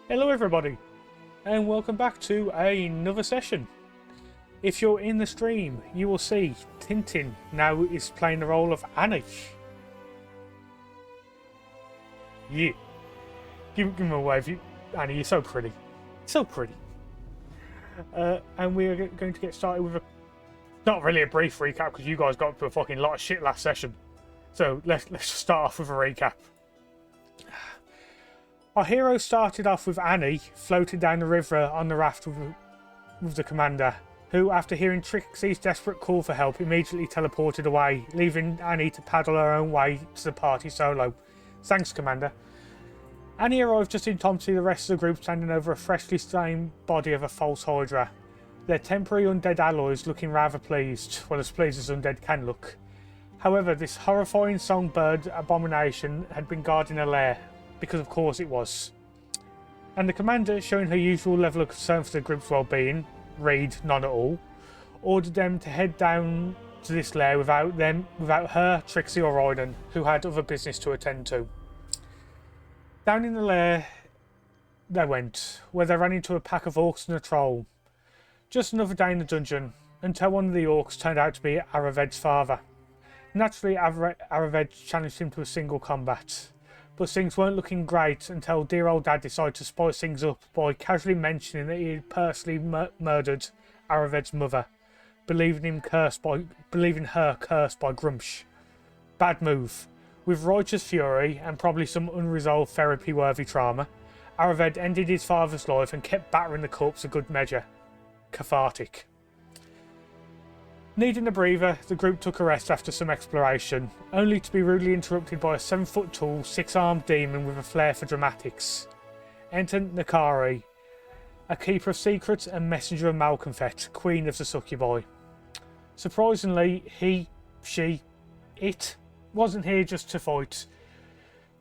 Hello everybody, and welcome back to another session. If you're in the stream, you will see Tintin now is playing the role of Annie. Yeah. Give him a wave. Annie, you're so pretty. So pretty. And we're going to get started with not really a brief recap because you guys got up to a fucking lot of shit last session. So let's just start off with a recap. Our hero started off with Annie floating down the river on the raft with the commander, who, after hearing Trixie's desperate call for help, immediately teleported away, leaving Annie to paddle her own way to the party solo. Thanks, Commander. Annie arrived just in time to see the rest of the group standing over a freshly stained body of a false Hydra, their temporary undead alloys looking rather pleased, well, as pleased as undead can look. However, this horrifying songbird abomination had been guarding her lair, because of course it was. And the commander, showing her usual level of concern for the group's well-being, read none at all, ordered them to head down to this lair without her, Trixie or Ryden, who had other business to attend to. Down in the lair they went, where they ran into a pack of orcs and a troll. Just another day in the dungeon, until one of the orcs turned out to be Araved's father. Naturally, Araved challenged him to a single combat. But things weren't looking great until dear old dad decided to spice things up by casually mentioning that he had personally murdered Araved's mother, believing her cursed by Grumsh. Bad move. With righteous fury and probably some unresolved therapy-worthy trauma, Araved ended his father's life and kept battering the corpse a good measure. Cathartic. Needing a breather, the group took a rest after some exploration, only to be rudely interrupted by a 7-foot-tall, 6-armed demon with a flair for dramatics. Enter Nakari, a keeper of secrets and messenger of Malconfet, queen of the succubi. Surprisingly, it wasn't here just to fight,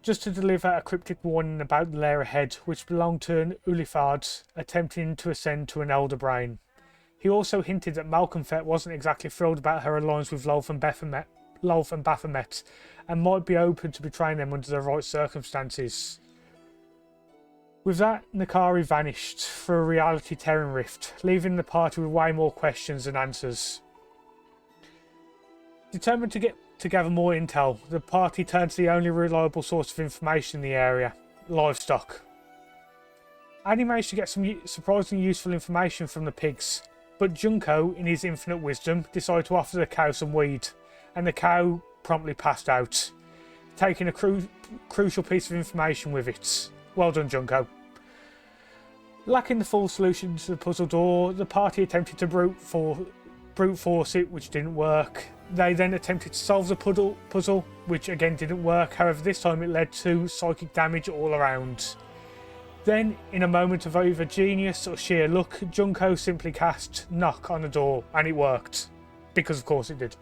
just to deliver a cryptic warning about the lair ahead, which belonged to an Ulifard attempting to ascend to an elder brain. He also hinted that Malconfet wasn't exactly thrilled about her alliance with Lolth and Baphomet, and might be open to betraying them under the right circumstances. With that, Nakari vanished through a reality-tearing rift, leaving the party with way more questions than answers. Determined to gather more intel, the party turned to the only reliable source of information in the area: livestock. Annie managed to get some surprisingly useful information from the pigs, but Junko, in his infinite wisdom, decided to offer the cow some weed, and the cow promptly passed out, taking a crucial piece of information with it. Well done, Junko. Lacking the full solution to the puzzle door, the party attempted to brute force it, which didn't work. They then attempted to solve the puzzle, which again didn't work. However, this time it led to psychic damage all around. Then, in a moment of either genius or sheer luck, Junko simply cast Knock on the door, and it worked. Because of course it did.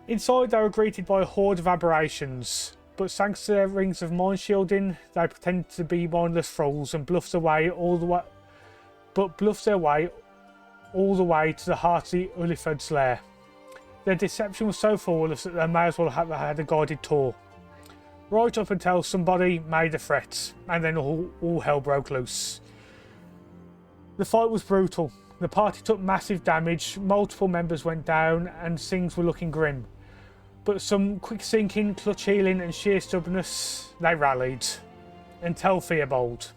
Inside, they were greeted by a horde of aberrations, but thanks to their rings of mind shielding, they pretended to be mindless thralls and bluffed their way all the way to the heart of the Ulifard's lair. Their deception was so flawless that they may as well have had a guided tour. Right up until somebody made a threat, and then all hell broke loose. The fight was brutal. The party took massive damage, multiple members went down, and things were looking grim. But some quick thinking, clutch healing, and sheer stubbornness, they rallied. Until Fearbold.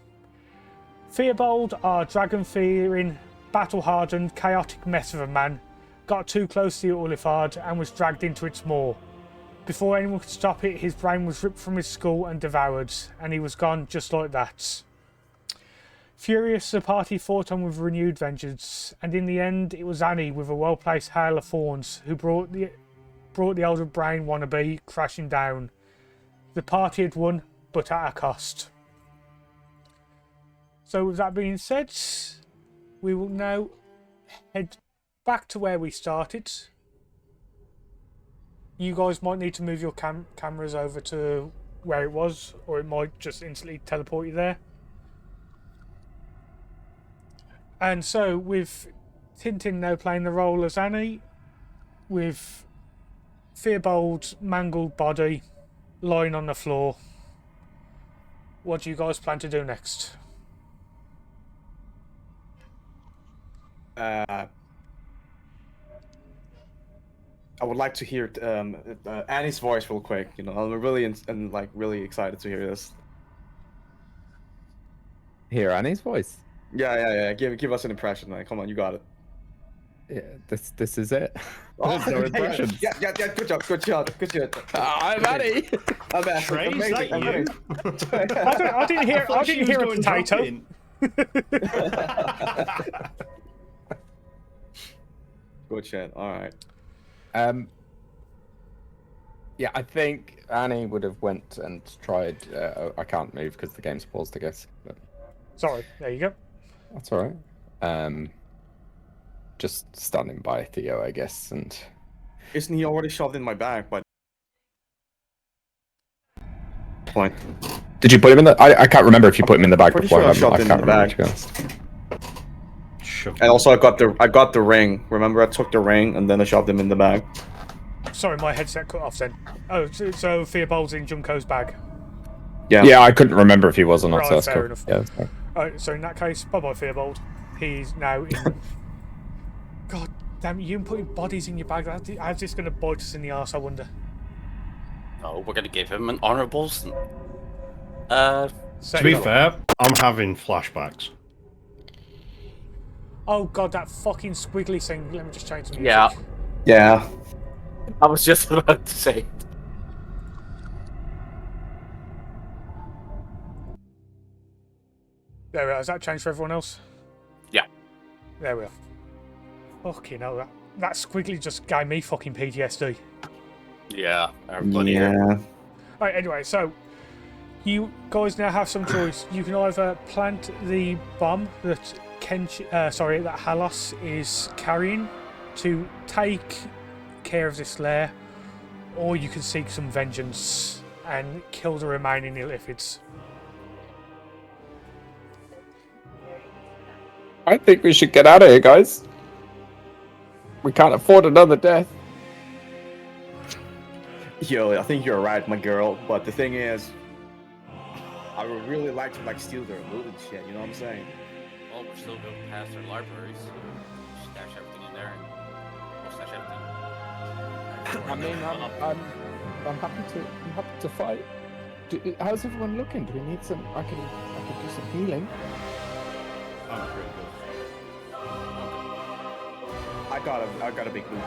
Fearbold, our dragon-fearing, battle-hardened, chaotic mess of a man, got too close to the Ulifard and was dragged into its maw. Before anyone could stop it, his brain was ripped from his skull and devoured, and he was gone just like that. Furious, the party fought on with renewed vengeance, and in the end it was Annie with a well-placed hail of thorns who brought the elder brain wannabe crashing down. The party had won, but at a cost. So with that being said, we will now head back to where we started. You guys might need to move your cameras over to where it was, or it might just instantly teleport you there. And so, with Tintin now playing the role as Annie, with Fearbold's mangled body lying on the floor, what do you guys plan to do next? I would like to hear Annie's voice real quick. You know, I'm really like really excited to hear this. Hear Annie's voice. Yeah. Give us an impression. Like, come on, you got it. Yeah, this is it. Oh, There's no impressions. Yeah. Good job. I'm Annie. Trey, is that you? I didn't hear. I didn't hear a potato. Good shit. All right. Yeah, I think Annie would have went and tried. I can't move because the game's paused, I guess. But Sorry. There you go. that's all right. Just standing by Theo, I guess, and Isn't he already shoved in my bag? But point. did you put him in the? I can't remember if you put him in the bag Pretty before. sure I shoved I him can't in the remember, bag. to be honest. And also, I got the ring. Remember, I took the ring and then I shoved him in the bag. Sorry, my headset cut off then. Oh, so Theobald's in Junko's bag. Yeah, I couldn't remember if he was or not. Right, So that's fair cool. enough. Yeah, that's fine. So in that case, bye-bye, Theobald. He's now in... God damn it, you putting bodies in your bag. How's this going to bite us in the arse, I wonder? Oh, we're going to give him an honourable... To be fair, I'm having flashbacks. Oh god, that fucking squiggly thing. Let me just change the music. Yeah. I was just about to say. There we are. Has that changed for everyone else? Yeah. There we are. Fucking hell, that squiggly just gave me fucking PTSD. Yeah, everybody. Yeah. Alright, anyway, so you guys now have some choice. You can either plant the bomb that that Halos is carrying to take care of this lair, or you can seek some vengeance and kill the remaining Illithids. I think we should get out of here, guys. We can't afford another death. Yo, I think you're right, my girl. But the thing is, I would really like to steal their loot and shit. You know what I'm saying? Well, we're still going past their libraries. Stash everything in there and we'll stash everything. I mean, I'm happy to fight. How's everyone looking? Do we need some? I can do some healing. I'm pretty good. I got a big boo boo.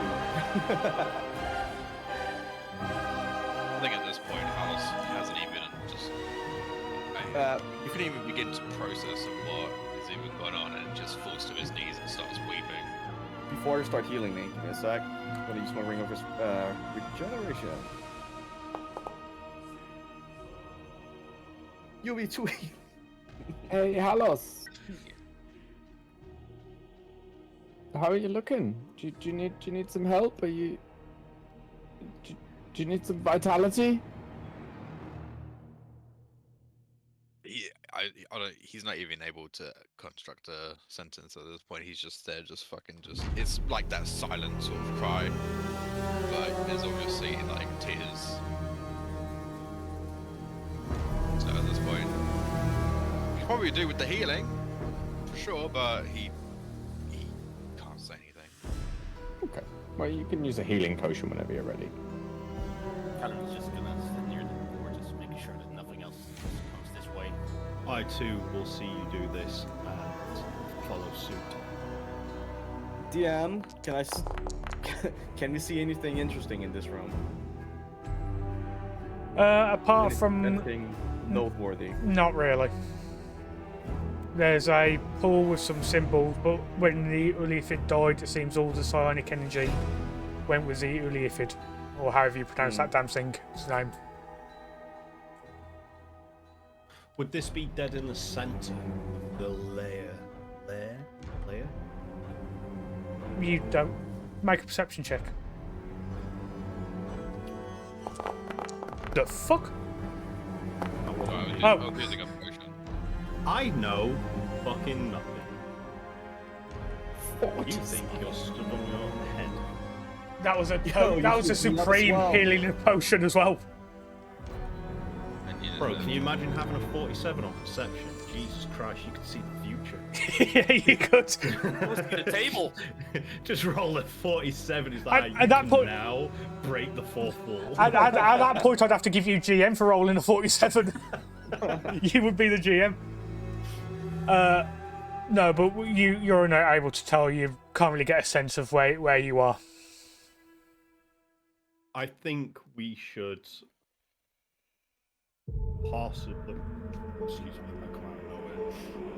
I think at this point, Alice hasn't even just. You can even begin to process of what is even going on, and just falls to his knees and starts weeping. Before you start healing me, give me a sec. I'm gonna use my ring of regeneration. You'll be too. Hey, Halos. How are you looking? Do you need some help? Do you need some vitality? He's not even able to construct a sentence at this point. He's just there, it's like that silent sort of cry, but there's obviously like tears. So at this point, he could probably do with the healing, for sure, but he can't say anything. Okay. Well, you can use a healing potion whenever you're ready. Callum's just gonna stand near the door, just making sure that nothing else comes this way. I too will see you do this and follow suit. DM, can we see anything interesting in this room? Apart from... anything noteworthy? Not really. There's a pool with some symbols, but when the Illithid died, it seems all the psionic energy went with the Illithid, or however you pronounce that damn thing's name. Would this be dead in the center of the lair? Lair? You don't. Make a perception check. The fuck? Oh, using a potion. I know fucking nothing. You think you're stood on your own head? That was a Yo, that was a you love as supreme well. healing potion as well. And you Bro, can you imagine having a 47 on perception? Jesus Christ, you could see the future. Yeah, you could. Who's at the table? Just roll a 47. Is like, At that point, now break the fourth wall. at that point, I'd have to give you GM for rolling a 47. You would be the GM. No, but you're not able to tell. You can't really get a sense of where you are. I think we should possibly. Excuse me, I come out of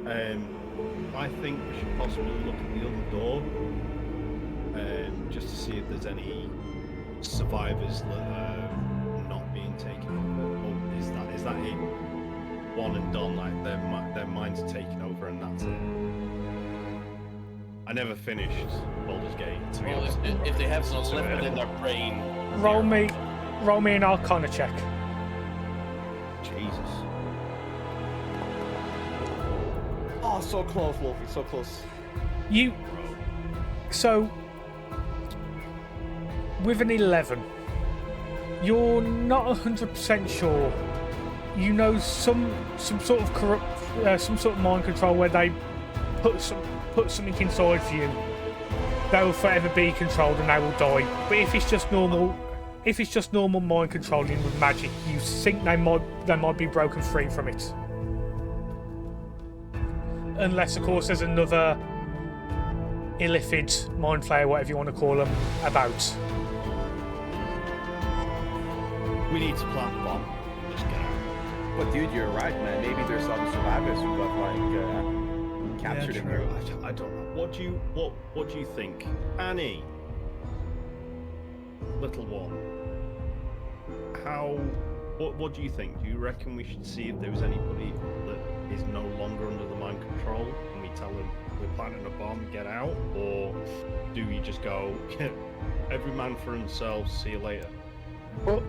nowhere. I think we should possibly look at the other door, just to see if there's any survivors that are not being taken over. Or is that it? One and done, like their minds are taken over and that's it. I never finished Baldur's Gate, to be Well, honest. if they have some left within their brain, Roll me an Arcana check. Jesus. Oh, so close, Wolfie, so close. So with an 11, you're not 100% sure. You know some sort of some sort of mind control where they put something inside for you. They will forever be controlled and they will die. But if it's just normal mind controlling with magic, you think they might be broken free from it. Unless, of course, there's another illithid mind flayer, whatever you want to call them, about. We need to plant the bomb. Just get out. But dude, you're right, man. Maybe there's some survivors who got captured in here. I don't know. What do you think, Annie? Little one. What do you think? Do you reckon we should see if there's anybody that is no longer under the mind control, and we tell them we're planting a bomb, get out, or do we just go every man for himself? See you later. Well,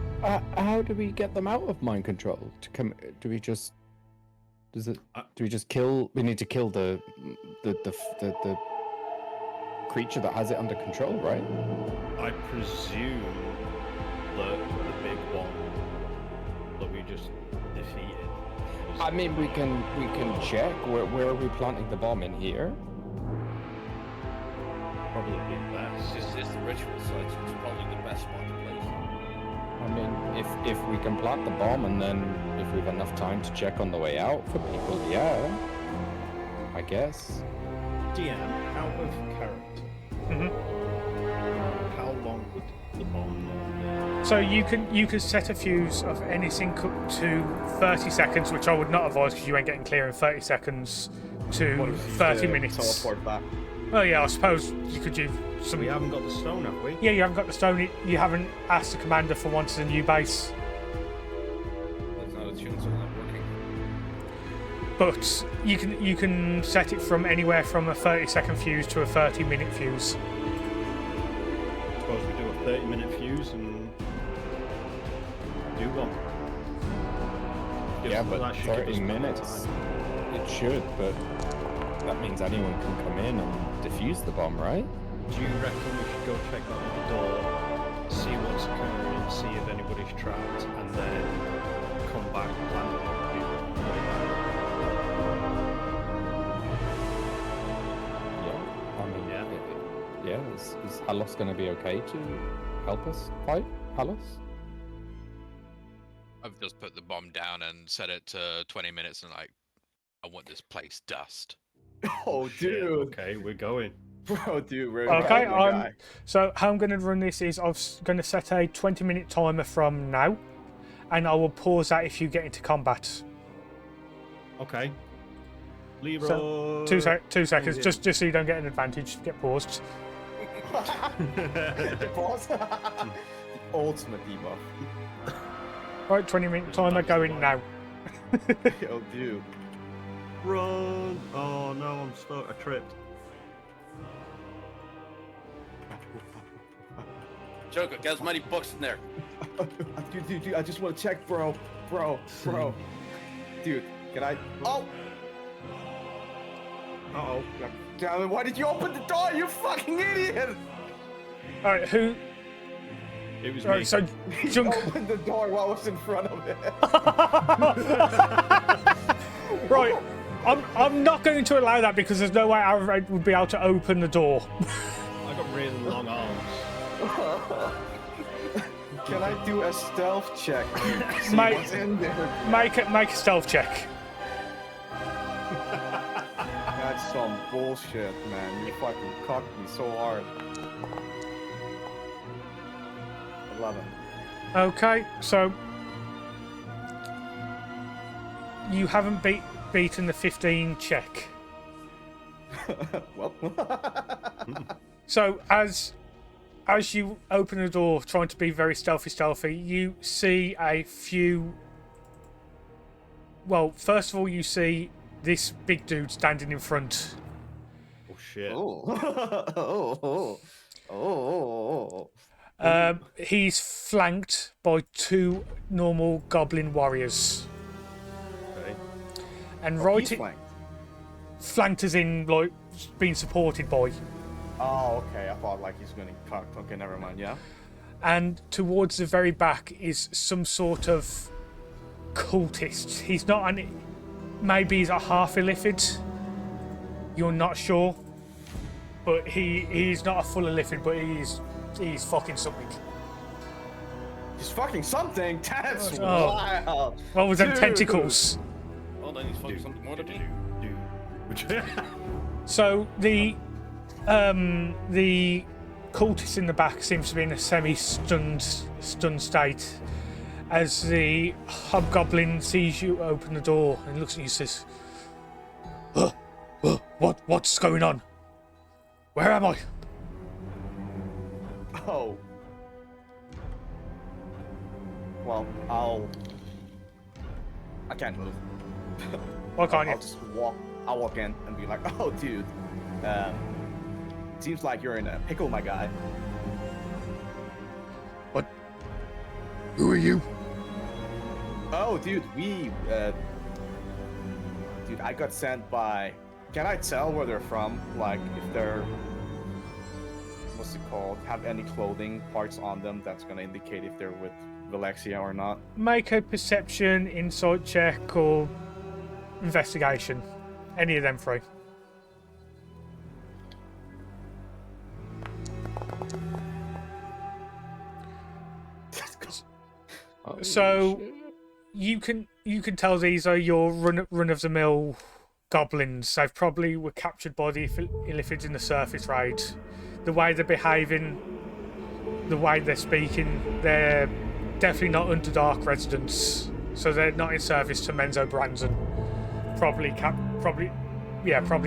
how do we get them out of mind control? Do we just kill? We need to kill the creature that has it under control, right? I presume that the big one that we just defeated. I mean, we can check. Where are we planting the bomb in here? Probably be best. it's the ritual site, so it's probably the best spot to place. I mean, if we can plant the bomb and then if we have enough time to check on the way out for people, yeah, I guess. DM, out of character. How long would the bomb normally? So you can set a fuse of anything up to 30 seconds, which I would not advise because you ain't getting clear in 30 seconds to 30 minutes. Teleport back. Well, yeah, I suppose you could do some. We haven't got the stone, have we? Yeah, you haven't got the stone. You haven't asked the commander for once a new base. That's not attuned, so it's not working. But you can set it from anywhere from a 30-second fuse to a 30-minute fuse. Suppose we do a 30-minute fuse and do one. Yeah, That but should give us 30 plenty of minutes. time. It should, but that means anyone can come in and defuse the bomb, right? Do you reckon we should go check that other door, see what's occurring, see if anybody's trapped, and then come back and plan what to do on the way back? Yeah. I mean, Yeah. yeah. Is Halos going to be okay to help us fight, Halos? I've just put the bomb down and set it to 20 minutes and like, I want this place dust. Oh, Shit, dude. okay, we're going. Bro, dude, we're Okay, guy. so how I'm going to run this is I'm going to set a 20-minute timer from now, and I will pause that if you get into combat. Okay. Leroy. So, 2 seconds, yeah. just so you don't get an advantage. Get paused. Boss. The ultimate debuff. Right, 20-minute timer going now. Yo, dude. Run! Oh no, I'm stuck. I tripped. Joker, get as many books in there. Dude, I just want to check, bro. Dude, can I? Oh! Uh-oh. Damn it, why did you open the door, you fucking idiot? All right, who It was Right, me. so Junk. Open the door while I was in front of it. Right, I'm not going to allow that because there's no way Arrowhead would be able to open the door. I got really long arms. Can I do a stealth check? See Mate. what's in there. Make a stealth check. That's some bullshit, man. You fucking cocked me so hard. 11. Okay, so you haven't beaten the 15 check. Well. So as you open the door, trying to be very stealthy, you see a few. Well, first of all, you see this big dude standing in front. Oh shit. Oh. He's flanked by 2 normal goblin warriors, Okay. and Oh, right he's flanked. flanked as in like being supported by. Oh, okay. I thought like he's gonna cock. Okay, never mind. Yeah. And towards the very back is some sort of cultist. He's not an. Maybe he's a half illithid. You're not sure, but he's not a full illithid, but he's fucking something. He's fucking something. That's Oh. wild. What was them Dude. tentacles? Well, then he's fucking something more than me. Dude. So the cultist in the back seems to be in a semi-stunned state as the hobgoblin sees you open the door and looks at you and says, what's going on? Where am I? Oh. Well, I can't move. Why can't you? I'll just walk. I'll walk in and be like, "Oh, dude, seems like you're in a pickle, my guy." What? Who are you? Oh, dude, dude, I got sent by. Can I tell where they're from? Like, if they're, what's it called? Have any clothing parts on them that's gonna indicate if they're with Velexia or not? Make a perception, insight check, or investigation. Any of them 3. So you can tell these are your run of the mill goblins. They probably were captured by the illithids in the surface raid. The way they're behaving, the way they're speaking, they're definitely not Underdark residents. So they're not in service to Menzo Branson. Probably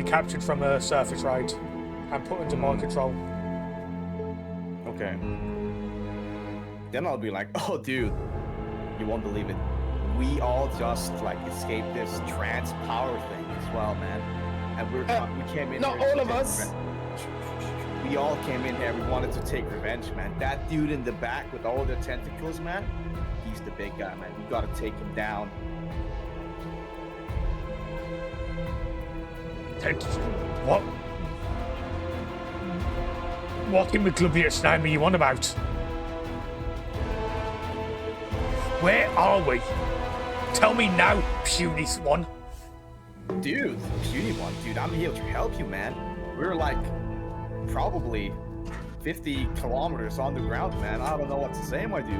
captured from a surface raid and put under my control. Okay. Then I'll be like, "Oh, dude, you won't believe it. We all just like escaped this trance power thing as well, man. And we came in. Not here to all of take us. revenge. We all came in here. We wanted to take revenge, man. That dude in the back with all the tentacles, man. He's the big guy, man. We gotta take him down." What? What in the glorious name are you on about? Where are we? Tell me now, puny one. Dude, puny one, dude, I'm here to help you, man. We're like probably 50 kilometers on the ground, man. I don't know what to say, my dude.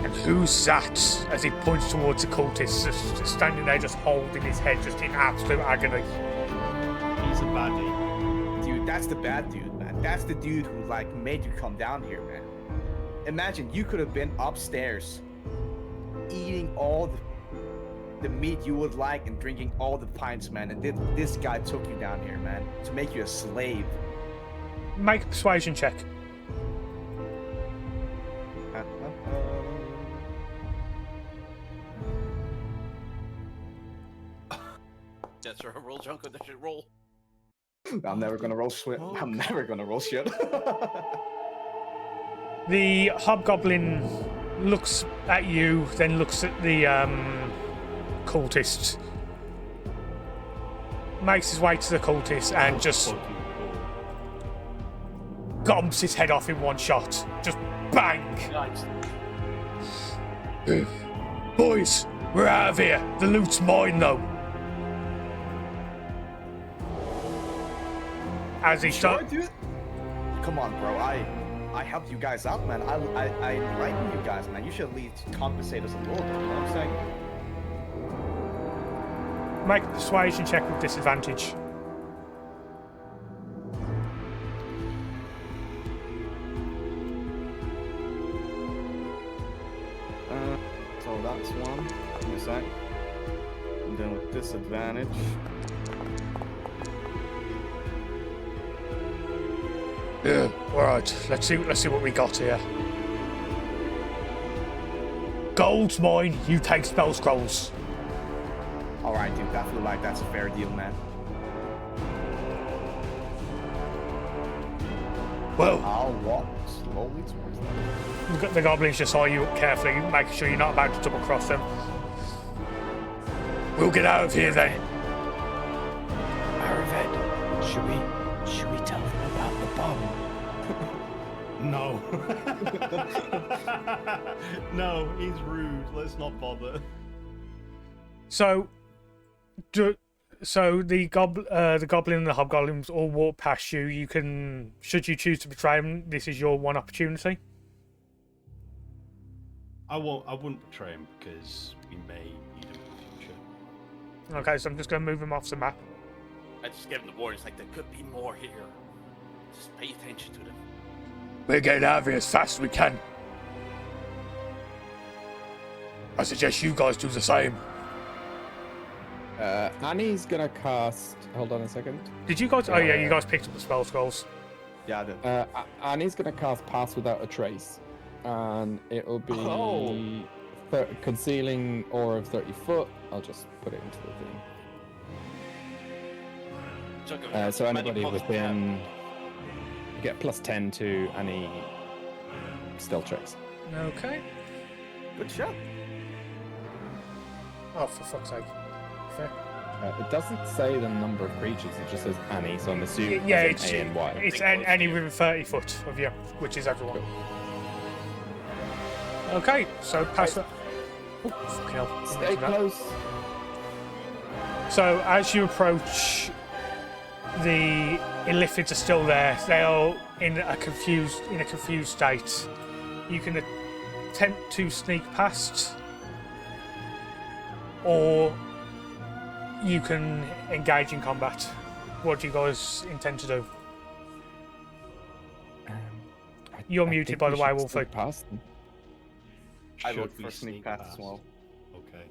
And who's that? As he points towards the cultist, just standing there, just holding his head, just in absolute agony. He's a baddie. Dude, that's the bad dude, man. That's the dude who like made you come down here, man. Imagine you could have been upstairs eating all the meat you would like and drinking all the pints, man. And this guy took you down here, man, to make you a slave. Make a persuasion check. That's our roll, Junko. That should roll. I'm never gonna roll shit. I'm never gonna roll shit. The hobgoblin looks at you, then looks at the cultist, makes his way to the cultist, and just Fucking gomps his head off in one shot. Just bang! Nice. Boys, we're out of here. The loot's mine, though. As he Sure, starts... dude. Come on, bro. I helped you guys out, man. I enlightened you guys, man. You should at least compensate us a little bit. You know what I'm saying? Make a persuasion check with disadvantage. So that's one. Give me a sec. And then with disadvantage. Yeah, alright. Let's see what we got here. Gold's mine, you take spell scrolls. Alright, dude. I feel like that's a fair deal, man. Well, I'll walk slowly towards them. the goblins just saw you carefully, making sure you're not about to double cross them. We'll get out of here then. Aravet, should we tell them about the bomb? No. No, he's rude. Let's not bother. So the goblin and the hobgoblins all walk past you. You can, should you choose to betray them, this is your one opportunity. I wouldn't betray him because we may need him in the future. Okay, so I'm just going to move them off the map. I just gave him the warning. It's like there could be more here. Just pay attention to them. We're getting out of here as fast as we can. I suggest you guys do the same. Annie's gonna cast. Hold on a second. Did you guys? Oh yeah, you guys picked up the spell scrolls. Yeah, I did. Annie's gonna cast Pass Without a Trace, and it'll be concealing aura of 30 foot. I'll just put it into the thing. So anybody within, you get plus 10 to any stealth checks. Okay. Good shot. Oh, for fuck's sake. Fair. It doesn't say the number of creatures. It just says Annie. So I'm assuming Yeah, as it's in A and Y. it's any within 30 foot of you, which is everyone. Okay, so pass that. Oh, fucking hell. Stay Imagine that. close. So as you approach, the illithids are still there. They are in a confused state. You can attempt to sneak past, or you can engage in combat. What do you guys intend to do? You're muted, by the way, Wolfie. I Should vote we for sneak past as well. Okay.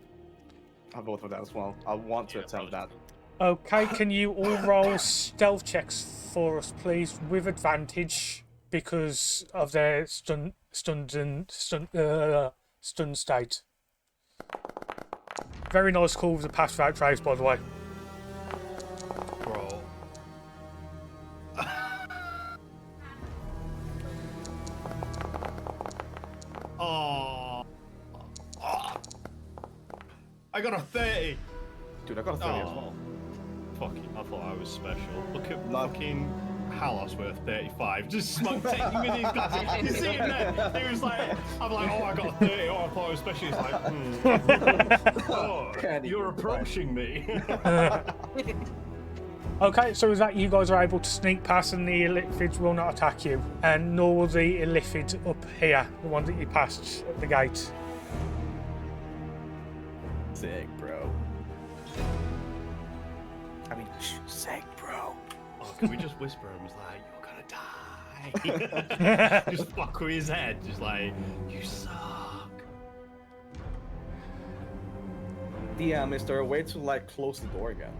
I vote for that as well. I want to attempt that. Okay, can you all roll stealth checks for us, please, with advantage because of their stun state. Very nice call with the pass without trace, by the way. Bro. Oh. I got a 30. Dude, I got a 30 as well. Fucking, I thought I was special. Look at Love. fucking Halos worth 35. Just smoke taking with his glasses. You see him there? He was like, I'm like, oh, I got a 30. Oh, I thought I was special. He's like, oh, you're approaching me. Okay, so is that you guys are able to sneak past and the illithids will not attack you, and nor will the illithid up here, the one that you passed at the gate. Sick, bro. I mean, sick, bro. Oh, can we just whisper him? It's like, you're gonna die. Just fuck with his head. Just like, you suck. DM, is there a way to like close the door again?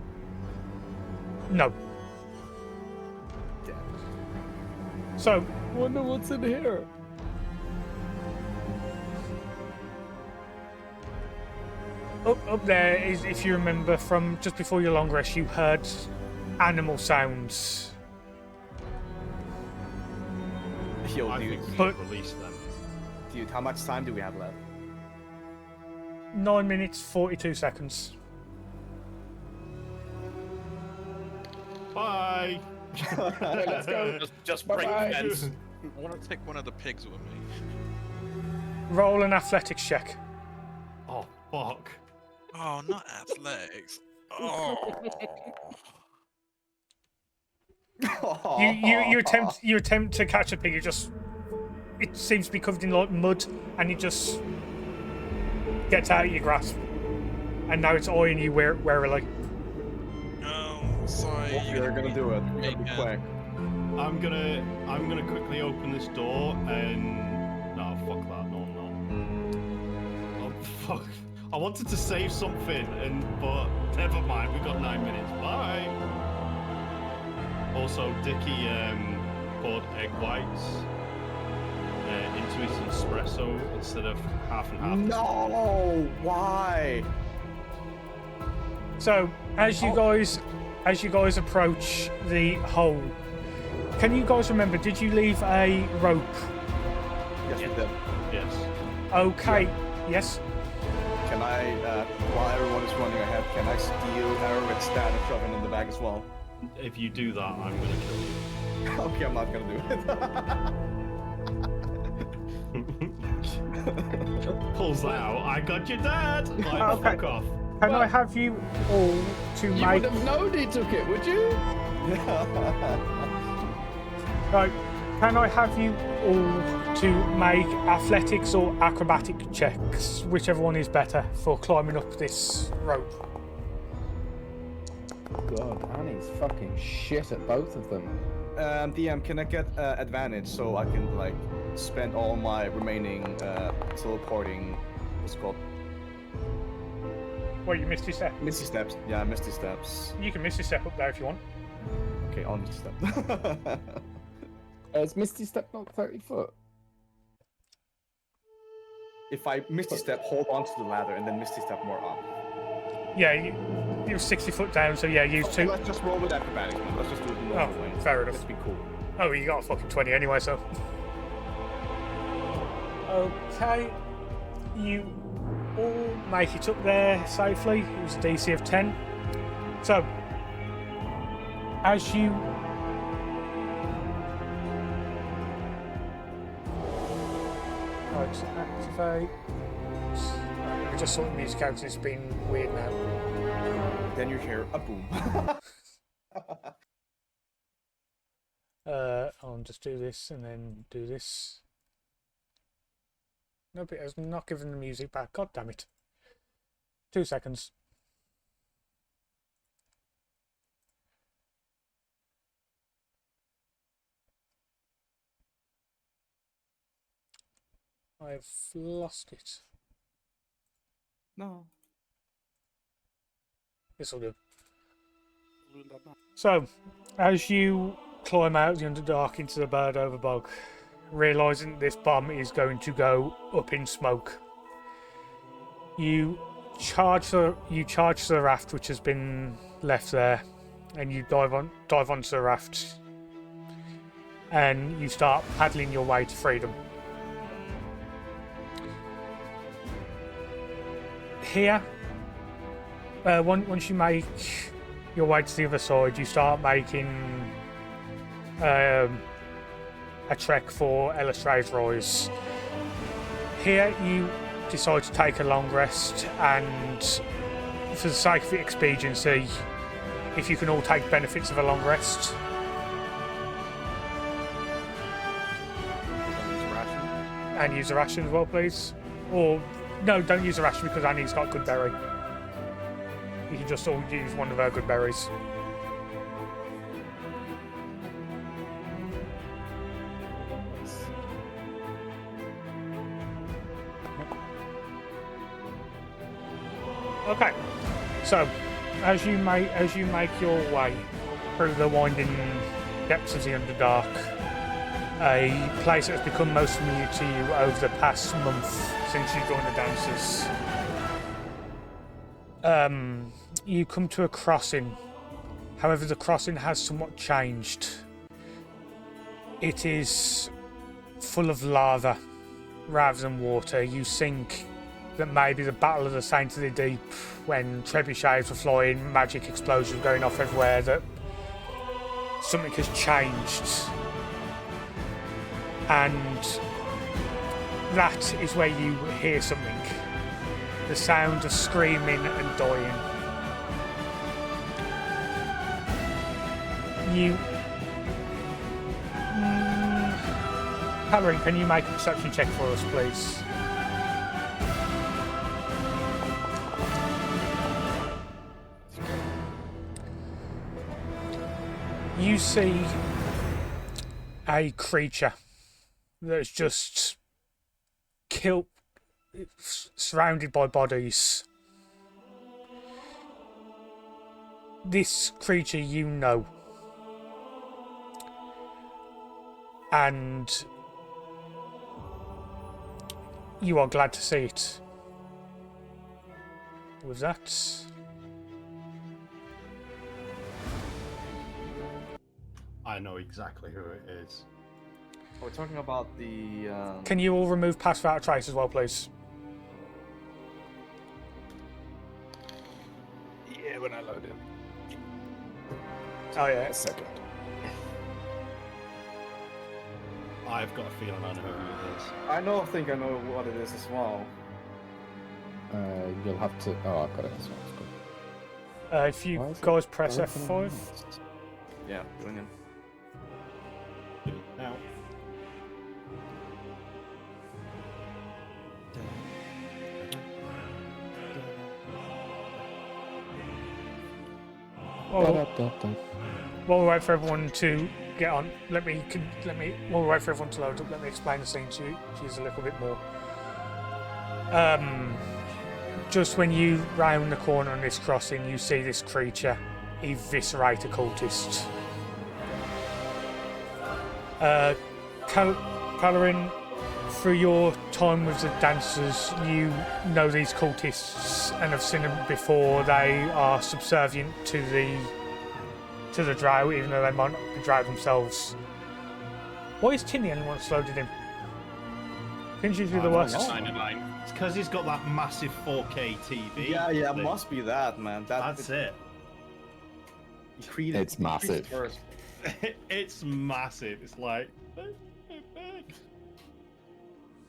No. Damn. So, Wonder what's in here. up there is, if you remember from just before your long rest, you heard animal sounds. Yo, I dude. think we But- should release them. Dude, how much time do we have left? 9 minutes, 42 seconds. Bye. Let's go. Just break Bye-bye. fence. I want to take one of the pigs with me. Roll an athletics check. Oh fuck. Oh, not athletics. Oh. You attempt to catch a pig. It seems to be covered in like mud, and it just gets out of your grasp, and now it's eyeing you warily. Oh, sorry. You're gonna do it. You're gonna be quick. I'm gonna quickly open this door and no, fuck that. No, I'm not. Oh fuck. I wanted to save something, but never mind. We got 9 minutes. Bye. Also, Dickie poured egg whites into his espresso instead of half and half. No, why? So as you guys approach the hole, can you guys remember? Did you leave a rope? Yes, we did. Yes. Okay. Yes. Can I, while everyone is running ahead, can I steal Arrowhead's stat and shove it in the bag as well? If you do that, I'm gonna kill you. Okay, I'm not gonna do it. Pulls that out. I got your dad. Like, Okay. fuck off. Can I have you all to You make? would have known he took it, would you? Right. Can I have you all to make athletics or acrobatic checks, whichever one is better, for climbing up this rope? God, Annie's fucking shit at both of them. DM, can I get advantage so I can like spend all my remaining teleporting? What's it called? Well, you missed your step. Misty steps. Yeah, Misty steps. You can miss your step up there if you want. Okay, I'll Misty step. Is Misty Step not 30 foot? If I Misty step, hold on to the ladder and then Misty step more up. Yeah, you're 60 foot down, so yeah, use Okay, two. let's just roll with acrobatics, man. Let's just do it the normal way. Fair enough. Let's be cool. Oh, you got a fucking 20 anyway, so. Okay. You all make it up there safely. It was a DC of 10. So, as you. Right, so activate. Right, we just saw the music out, it's been weird now. Then you hear a boom. I'll just do this and then do this. Nope, it has not given the music back. God damn it. 2 seconds. I've lost it. No. This'll do. So, as you climb out the Underdark into the bird over bog, realising this bomb is going to go up in smoke, you charge the raft which has been left there, and you dive onto the raft, and you start paddling your way to freedom. Here, once you make your way to the other side, you start making a trek for Elistra's Rise. Here you decide to take a long rest, and for the sake of expediency, if you can all take benefits of a long rest. And use a ration as well, please. Or, no, don't use a ration because Annie's got good berry. You can just all use one of her good berries. Okay, so as you make your way through the winding depths of the Underdark, a place that has become most familiar to you over the past month since you joined the dancers, you come to a crossing. However, the crossing has somewhat changed. It is full of lava rather than water. You think that maybe the Battle of the Saints of the Deep, when trebuchets were flying, magic explosions were going off everywhere, that something has changed. And that is where you hear something. The sound of screaming and dying. You... Halloran, can you make a perception check for us, please? You see a creature that's just killed, surrounded by bodies. This creature you know. And you are glad to see it. With that... I know exactly who it is. We're talking about the. Can you all remove pass without a trace as well, please? Yeah, when I load it. Oh yeah. A second. I've got a feeling I know who it is. I think I know what it is as well. You'll have to. Oh, I've got it as well. It's good. If you Why is it guys press open on F5. this? Yeah, doing it. Now, While we wait for everyone to get on, while we wait for everyone to load up, let me explain the scene to you a little bit more. Just when you round the corner on this crossing, you see this creature eviscerate a cultist. Halloran, through your time with the dancers, you know these cultists and have seen them before. They are subservient to the drow, even though they might not be drow themselves. Why is Tin the only one that's loaded him? Tin's usually the worst. it's because he's got that massive 4K TV. Yeah, must be that, man. That's it. He created, It's massive. First. It's massive. It's like.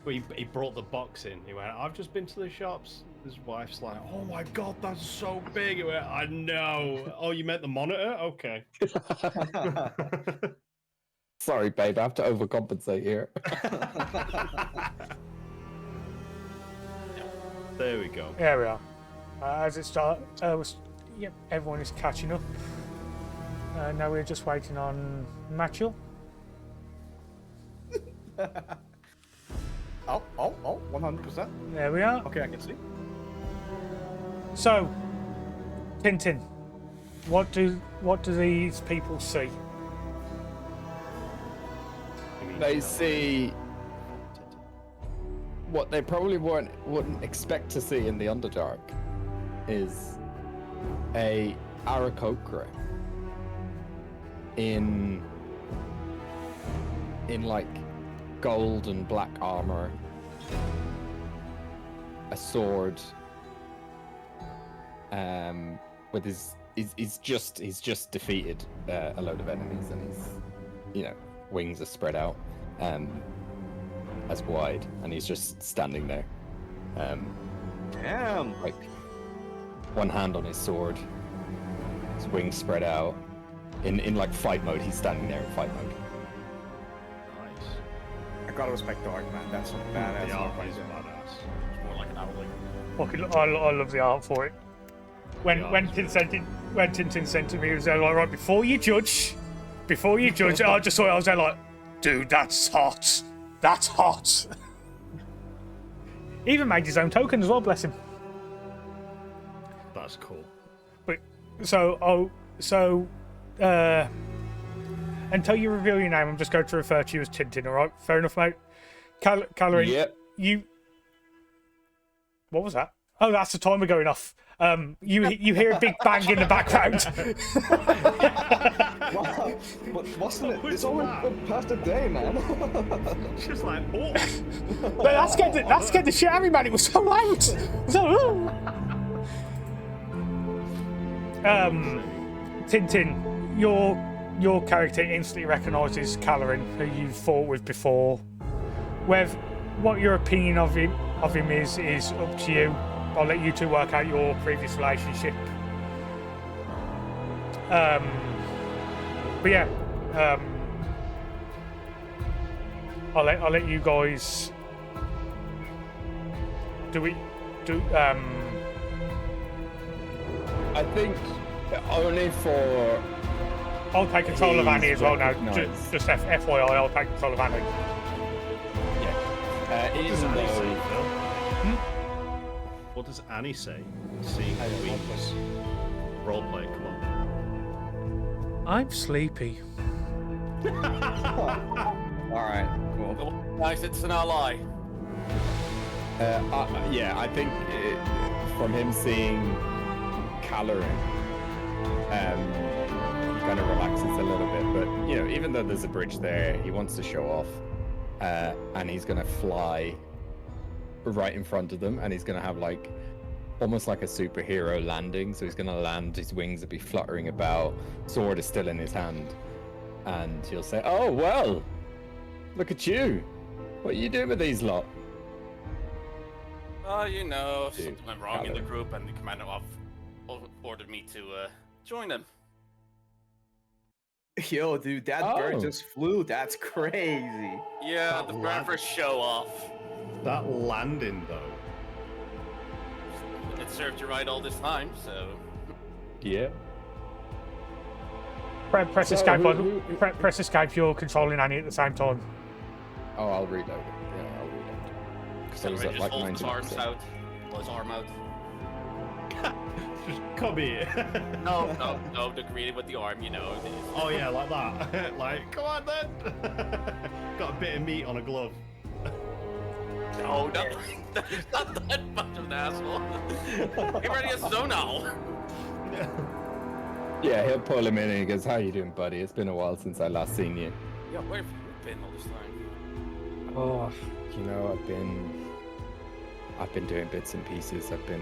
But he brought the box in. He went, I've just been to the shops. His wife's like, oh my god, that's so big. He went, I know. Oh, you meant the monitor? Okay. Sorry, babe. I have to overcompensate here. There we go. There we are. As it starts, yep, everyone is catching up. Now we're just waiting on Matchel. Oh, 100%. There we are. Okay, I can see. So, Tintin, what do these people see? They see what they probably wouldn't expect to see in the Underdark is a Aarakocra in like gold and black armor, a sword, with he's just defeated a load of enemies, and his wings are spread out as wide, and he's just standing there, Damn. like one hand on his sword, his wings spread out, in like fight mode. He's standing there in fight mode. Nice. I gotta respect Dark, man. That's some badass. The art art right is there. badass. It's more like an owling. Fucking, I love the art for it. When Tintin sent it me, he was there like, right, before you judge, I just saw it, I was there like, dude, that's hot. That's hot. Even made his own token as well, bless him. That's cool. But until you reveal your name, I'm just going to refer to you as Tintin, alright? Fair enough, mate? Halloran, Yep. What was that? Oh, that's the timer going off. You hear a big bang in the background. Wow. But wasn't it? It's only past a day, man. Just like, oh. But that scared the shit out of me, man. It was so loud. So, Tintin, your character instantly recognises Calorin, who you fought with before. What your opinion of him is up to you. I'll let you two work out your previous relationship. But yeah, I'll let you guys I think only for. I'll take control of Annie as well now. Recognised. Just FYI, I'll take control of Annie. Yeah. What does Even Annie say, though. Phil? What does Annie say? Seeing I don't know. weeks. Roleplay, come on. I'm sleepy. Alright, cool. Guys, it's an ally. Yeah, I think from him seeing Calorin, he kind of relaxes a little bit. But even though there's a bridge there, he wants to show off, and he's gonna fly right in front of them, and he's gonna have like almost like a superhero landing. So he's gonna land, his wings will be fluttering about, sword is still in his hand, and he'll say, "Oh well, look at you! What are you doing with these lot?" Something went wrong in the Calorin. group, and the commander ordered me to join them. Yo, dude, that bird Oh. just flew. That's crazy. Yeah, That the lad- bird for show off. That landing, though. It served you right all this time, so. Yeah. Press So, escape. who- Press escape. You're controlling Annie at the same time. Oh, I'll reload it. Yeah, I'll reload it. Because I was Celery at just like holds his arms 90%. out. Pull his arm out. Just come here. No, the greeting with the arm, Oh yeah, like that. Like, come on then. Got a bit of meat on a glove. No, not that much of an asshole. Get ready to zone now. Yeah, he'll pull him in and he goes, "How you doing, buddy? It's been a while since I last seen you." Yeah, where have you been all this time? Oh, I've been doing bits and pieces. I've been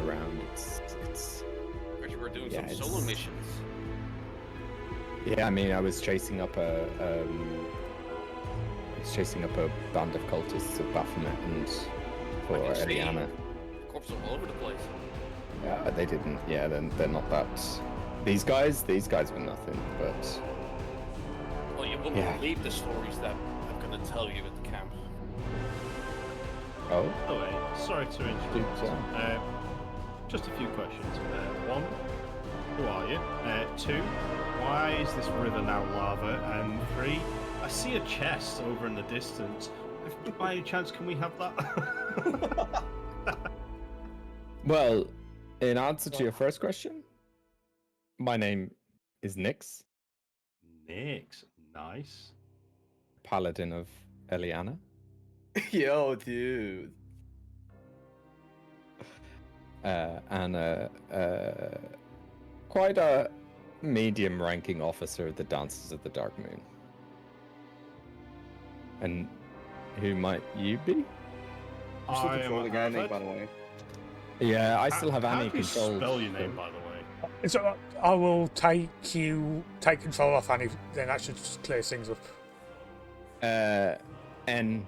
around. It's Heard you were doing Yeah, some solo it's- missions. yeah. I mean, I was chasing up a band of cultists of Baphomet and for I can see. Eliana. Corpses all over the place. Yeah, they didn't. Yeah, they're not that. These guys were nothing. But Well, you wouldn't Yeah. believe the stories that I'm gonna tell you at the camp. oh, Oh wait, sorry to interrupt. Dude, Just a few questions. One, who are you? Two, why is this river now lava? And three, I see a chest over in the distance. By any chance, can we have that? well, in answer to your first question, my name is Nyx, Nix, nice. Paladin of Eliana. Yo, dude. And quite a medium-ranking officer of the Dances of the Dark Moon. And who might you be? I'm still I am controlling Annie, Alfred. by the way. Yeah, I still have How Annie do you controlled. spell your name, by the way? So I will take control off Annie. Then that should just clear things up. NYX.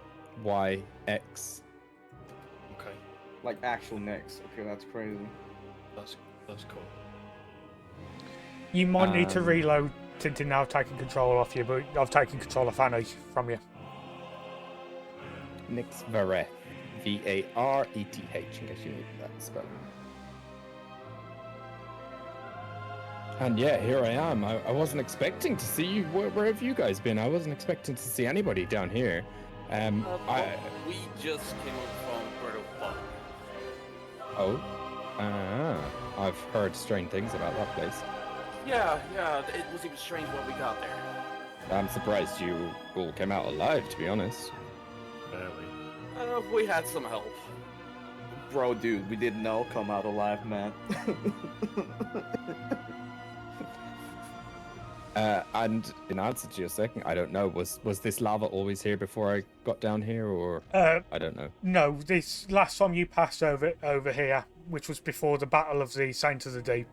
Okay, Like actual Nyx. Okay, that's crazy. that's cool. You might need to Um, reload to now taking control off you, but I've taken control of Annie from you. Nyx Vareth. Vareth, in case you need that spelling. And yeah, here I am. I wasn't expecting to see you. Where have you guys been? I wasn't expecting to see anybody down here. We just came up from Puerto Vallarta. I've heard strange things about that place. Yeah, it was even strange when we got there. I'm surprised you all came out alive, to be honest. Barely. We had some help. Bro, dude, we didn't know come out alive, man. And in answer to your second, I don't know. Was this lava always here before I got down here, or I don't know. No, this last time you passed over here, which was before the Battle of the Saint of the Deep,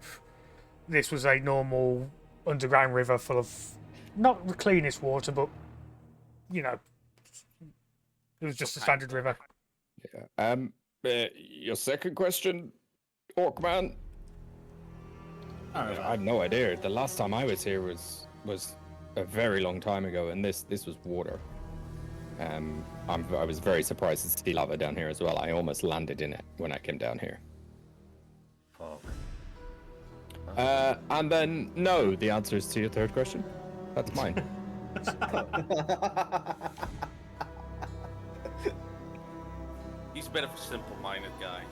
this was a normal underground river full of not the cleanest water, but you know, it was just a standard river. Yeah. Your second question, Orkman. I have no idea. The last time I was here was a very long time ago, and this was water. I was very surprised to see lava down here as well. I almost landed in it when I came down here. Fuck. And then no, the answer is to your third question. That's mine. He's a bit of a simple-minded guy.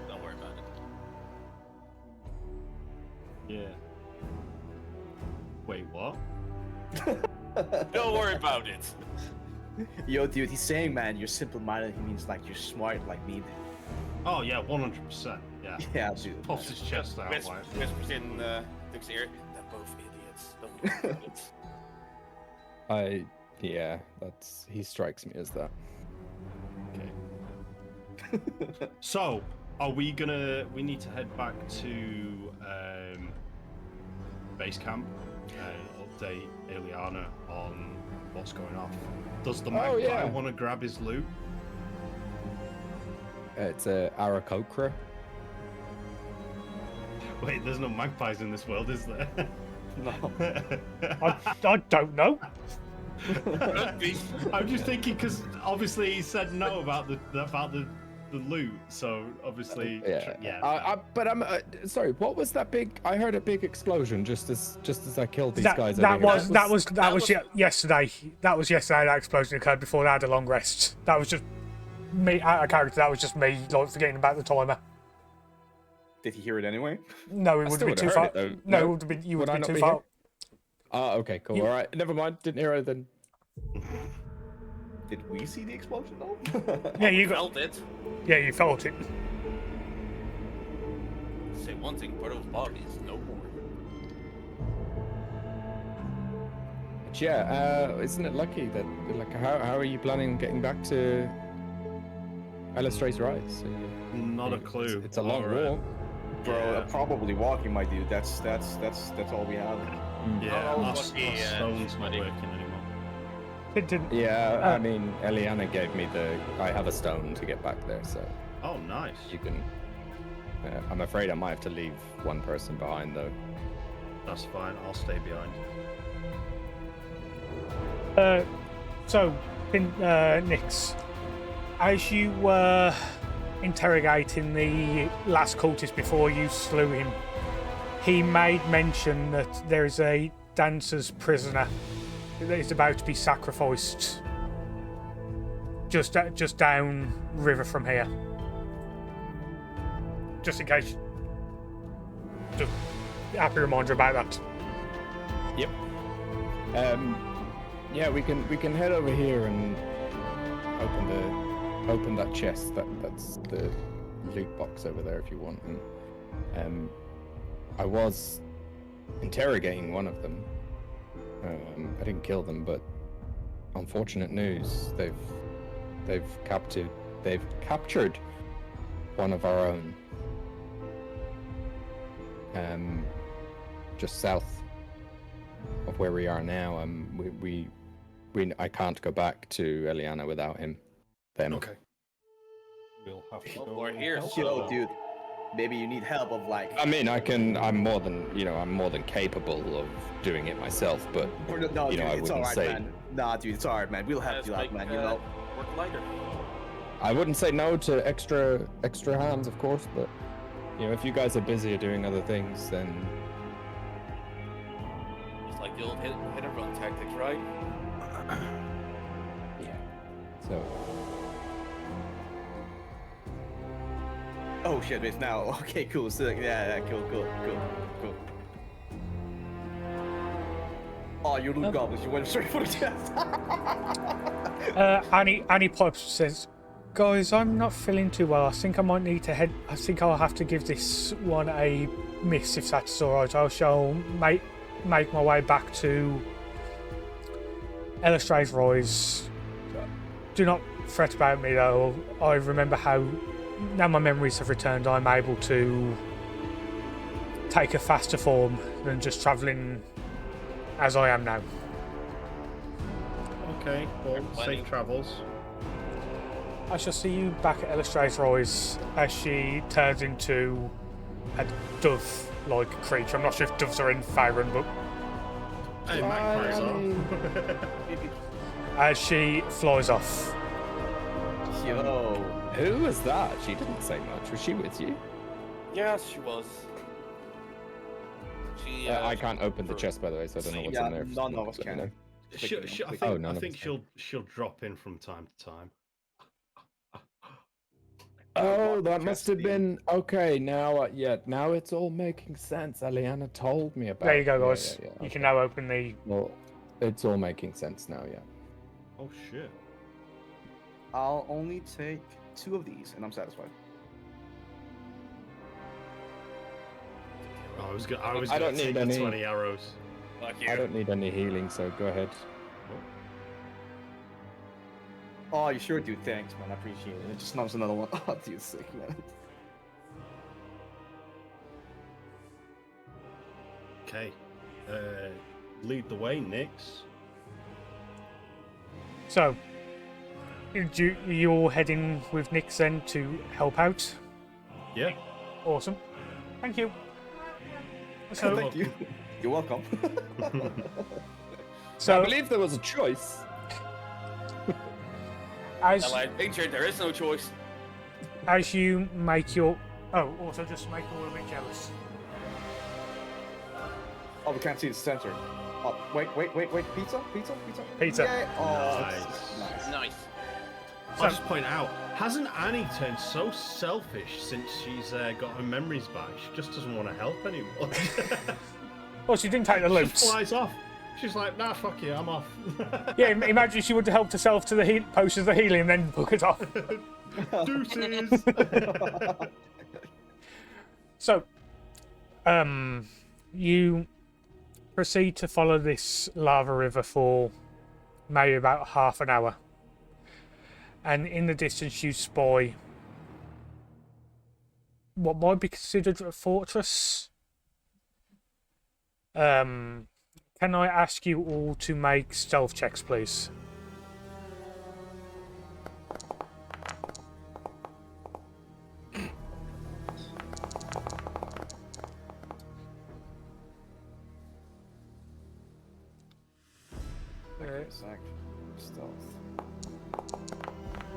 Don't worry about it. Yeah. Wait, what? Don't worry about it. Yo, dude, he's saying, man, you're simple-minded. He means like you're smart, like me. Oh yeah, 100%. Yeah. Yeah, dude. Pops his chest out. Whispers in Duke's ear. They're both idiots. Don't worry about it. Yeah, he strikes me as that. Okay. So, we need to head back to base camp and update Ileana on what's going on. Does the magpie want to grab his loot? It's a Aarakocra. Wait, there's no magpies in this world, is there? No. I don't know. I'm just thinking because obviously he said no about the loot, so obviously yeah. But I'm sorry. What was that big? I heard a big explosion just as I killed these guys. That was yesterday. That was yesterday. That explosion occurred bore they had a long rest. That was just me out of character. That was just me like forgetting about the timer. Did he hear it anyway? No, it would have been too far. No, it would have been. You would have been too far. Ah, okay, cool. All right, never mind. Didn't hear it then. Did we see the explosion though? Yeah, you felt it. Yeah, you felt it. Say one thing, part of his body is no more. But yeah, isn't it lucky that like how are you planning on getting back to Alistrae's Rise? Not a clue. It's a long walk. Bro, probably walking, my dude. That's all we have. Yeah, Oh, our lucky, stone's not buddy. working anymore. It didn't. Yeah, I mean, Eliana gave me I have a stone to get back there, so Oh, nice. you can. I'm afraid I might have to leave one person behind though. That's fine. I'll stay behind. So, Nix, as you were interrogating the last cultist before you slew him, he made mention that there is a dancer's prisoner that is about to be sacrificed just down river from here. Just in case. Just happy reminder about that. Yep. Yeah, we can head over here and open that chest. That's the loot box over there if you want. And I was interrogating one of them. I didn't kill them, but unfortunate news. They've captured one of our own. Just south of where we are now. I can't go back to Eliana without him. Them. Okay. We'll have to go. We're here, Yo, dude. Maybe you need help of like. I mean, I'm more than capable of doing it myself, but No, you dude, know, I it's wouldn't alright, say. man. Nah, dude, it's alright, man. We'll help you out, man. You know. Work lighter. I wouldn't say no to extra hands, of course, but you know, if you guys are busy or doing other things, then It's like the old hit and run tactics, right? yeah. So Oh shit, it's now. Okay, cool. So yeah, cool. Oh, you little goblins! You went straight for the chest. Annie Pipes says, "Guys, I'm not feeling too well. I think I might need to head. I think I'll have to give this one a miss if that's all right. I shall make my way back to Alistrae's Rise. Do not fret about me though. I remember how now my memories have returned. I'm able to take a faster form than just travelling as I am now." Okay, well, Plenty. safe travels. I shall see you back at Illustrator Eyes as she turns into a dove-like creature. I'm not sure if doves are in Faerun, but Hey, magpies Annie. are. as she flies off. Yo. Who was that? She didn't say much. Was she with you? Yes, she was. She. I can't open the chest, by the way, so I don't know what's Yeah, in there. If none someone of us could let me can. know. I think, Oh, none I of think us can. she'll drop in from time to time. Oh, What that the must chest have be? been okay. Now, now it's all making sense. Eliana told me about. There you go, Yeah, guys. yeah, yeah, You can okay. now open the. Well, it's all making sense now. Yeah. Oh shit. I'll only take 2 of these, and I'm satisfied. I was I gonna don't take need the any. 20 arrows. Fuck you. I don't need any healing, so go ahead. Oh, you sure do. Thanks, man. I appreciate it. It just numps another one. Oh, dude, sick, man. Okay. Lead the way, Nix. So, you're heading with Nix then to help out. Yeah. Awesome. Thank you. So, Thank you. You're welcome. I so believe there was a choice. as And like, picture, there is no choice. as you make your also just make you a little bit jealous. Oh, we can't see the center. Oh, wait. Pizza? Pizza. Yay. Oh, Nice. nice. Nice. I'll just point out, hasn't Annie turned so selfish since she's got her memories back? She just doesn't want to help anymore. Well, she didn't take the She loot. flies off. She's like, nah, fuck you, I'm off. Yeah, imagine she would have helped herself to the potions of healing and then book it off. Deuces. So, you proceed to follow this lava river for maybe about half an hour. And in the distance you spy what might be considered a fortress. Can I ask you all to make stealth checks, please? Okay, sec. Stealth.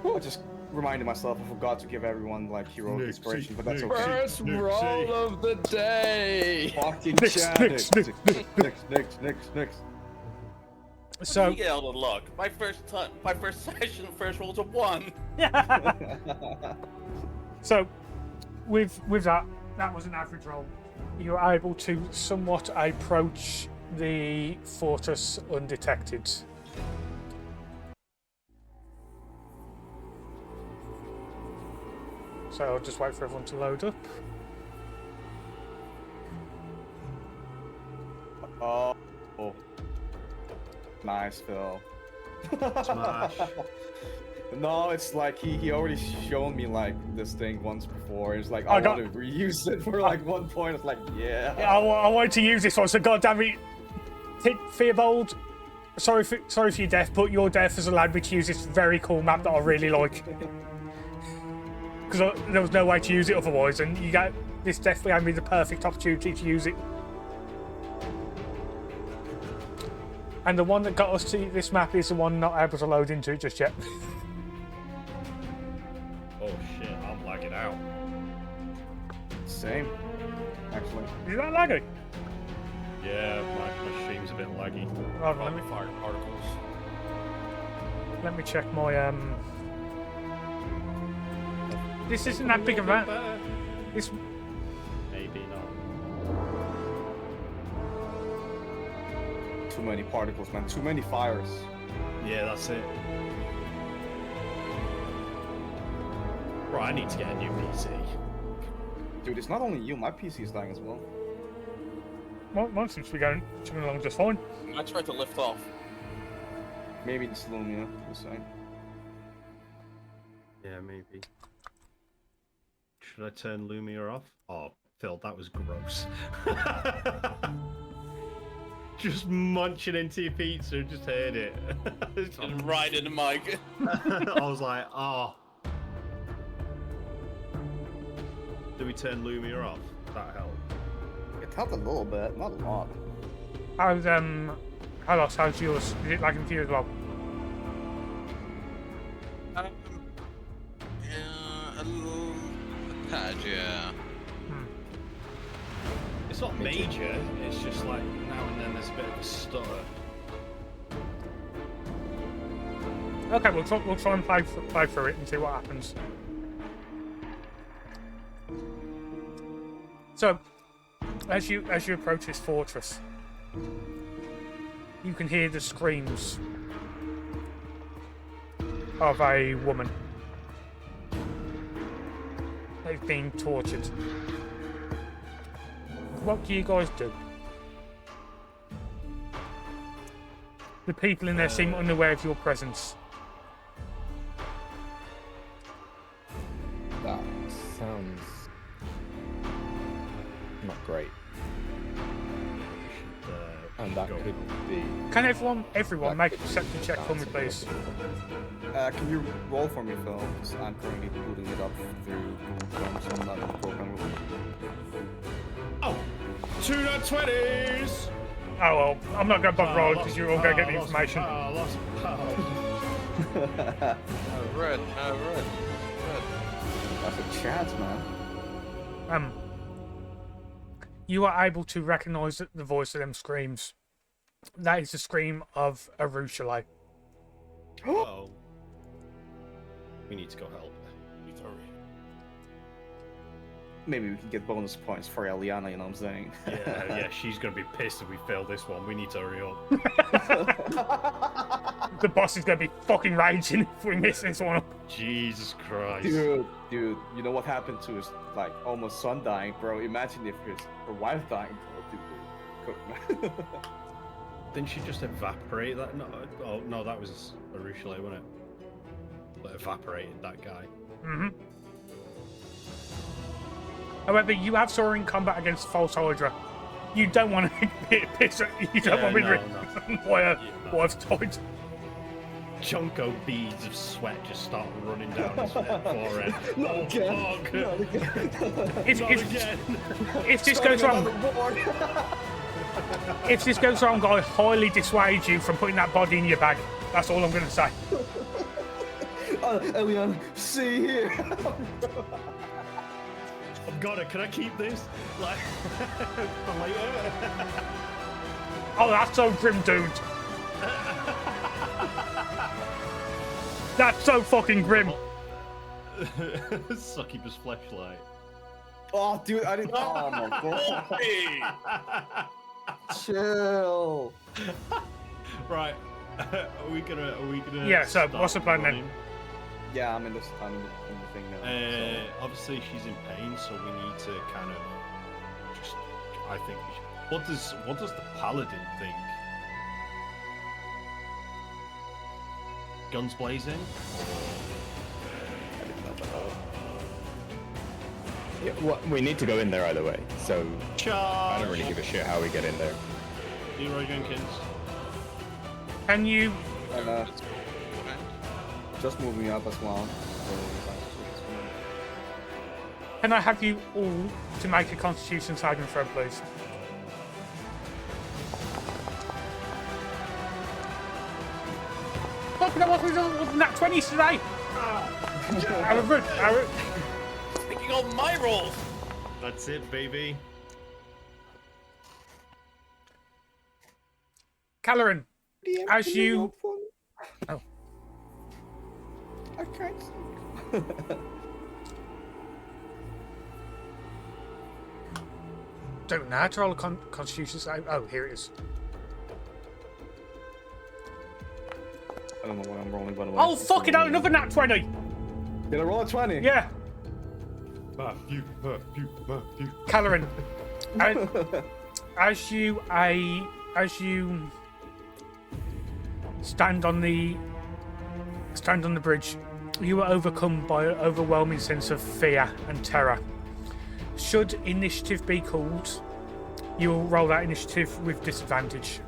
I just reminded myself I forgot to give everyone like heroic Nixie, inspiration, but that's Nixie. okay. First Nixie. roll of the day. Fucking Nix, chat. nix, Nix. So, You get out of luck. My first session, first roll's a 1. so with that was an average roll. You're able to somewhat approach the fortress undetected. So I'll just wait for everyone to load up. Oh. Nice, Phil. Smash. No, it's like he already shown me like this thing once before. It's like I I got- want to reuse it for like one point. It's like yeah. I wanted to use this one, so goddamn it, Fearbold. Sorry for your death, but your death has allowed me to use this very cool map that I really like. Because there was no way to use it otherwise, and you got this definitely gave me the perfect opportunity to use it. And the one that got us to this map is the one not able to load into it just yet. Oh shit, I'm lagging out. Same, actually. Is that laggy? Yeah, my stream's a bit laggy. Hold on, Probably fire particles. let me check my This isn't that big of a. This Maybe not. Too many particles, man. Too many fires. Yeah, that's it. Bro, I need to get a new PC. Dude, it's not only you. My PC is dying as well. mine seems to be going along just fine. I tried to lift off. Maybe it's Lumia. Just saying. Yeah, maybe. Should I turn Lumia off? Oh, Phil, that was gross. just munching into your pizza and just heard it. Just right in the mic. I was like, oh. Do we turn Lumia off? That helped. It helped a little bit, not a lot. How's how's yours? Is it lagging for you as well? Yeah, a tad, yeah. It's not major, it's just like now and then there's a bit of a stutter. Okay, we'll try and play through it and see what happens. So, as you approach this fortress, you can hear the screams of a woman. They've been tortured. What do you guys do? The people in there seem unaware of your presence. That sounds not great. And that could be. Can everyone make a perception check for me, please? Can you roll for me, Phil? Because I'm currently booting it up through Google Chrome, so I'm not in the program. Oh! 2 nat 20s! Oh well, I'm not going to bother rolling because you're all going to get the information. Lost power. No red. That's a chance, man. You are able to recognise the voice of them screams. That is the scream of Arushale. Oh. We need to go help. We need to hurry. Maybe we can get bonus points for Eliana, you know what I'm saying? Yeah, she's gonna be pissed if we fail this one. We need to hurry up. The boss is going to be fucking raging if we miss this one. Jesus Christ. Dude, you know what happened to his, like, almost son dying, bro? Imagine if her wife dying, bro. Dude. Didn't she just evaporate that? No, oh, no, that was Arushale, wasn't it? That evaporated that guy. Mm-hmm. However, you have saw her in combat against False Hydra. You don't want to piss her. You don't want to be why her wife's died. Chunko beads of sweat just start running down his forehead. Not again. Fuck. Not again. If this goes wrong, if this goes wrong, I highly dissuade you from putting that body in your bag. That's all I'm going to say. Eliana, see here. I've got it. Can I keep this? Like, for later? Oh, that's so grim, dude. That's so fucking grim. Succubus fleshlight. Oh, dude, I didn't. Oh my god. Chill. Right. Are we gonna? Yeah. So, start what's the plan then? running? Yeah, I'm in this. I'm in the thing now. Obviously she's in pain, so we need to kind of just. I think we should. What does the paladin think? Guns blazing? I didn't know about that. Yeah, well, we need to go in there either way, so Charge! I don't really give a shit how we get in there. Leroy Jenkins. Can you? Just moving up as well. Can I have you all to make a Constitution saving throw, please? Fucking hell, what was on that 20s today? Aaron. Picking on my rolls. That's it, baby. Caloran, as you... Oh. I can't see. Don't know how to roll a Constitution save. Oh, here it is. I don't know what I'm rolling, by the way. Oh, fucking hell, another nat 20! Did I roll a 20? Yeah. Matthew. Caloran, as you stand on the bridge, you are overcome by an overwhelming sense of fear and terror. Should initiative be called, you will roll that initiative with disadvantage.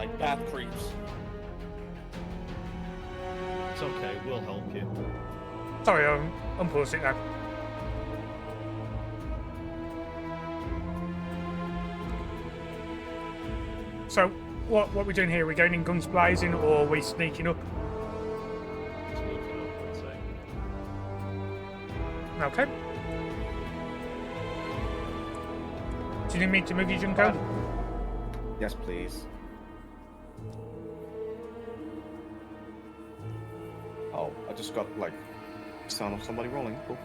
Like path creeps. It's okay, we'll help you. Sorry, I'm unpausing it now. So, what we doing here? We going in guns blazing, or are we sneaking up? Sneaking up, I'd say. Okay. Do you need me to move you, Junko? Yes, please. Oh, I just got like sound of somebody rolling. Cool.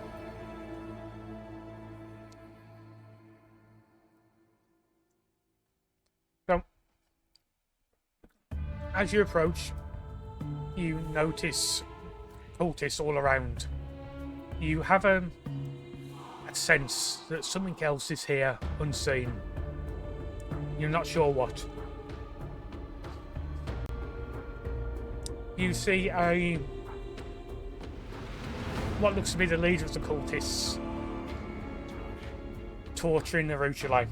So, as you approach, you notice cultists all around. You have a sense that something else is here, unseen. You're not sure what. You see what looks to be the leader of the cultists torturing the Ruchelai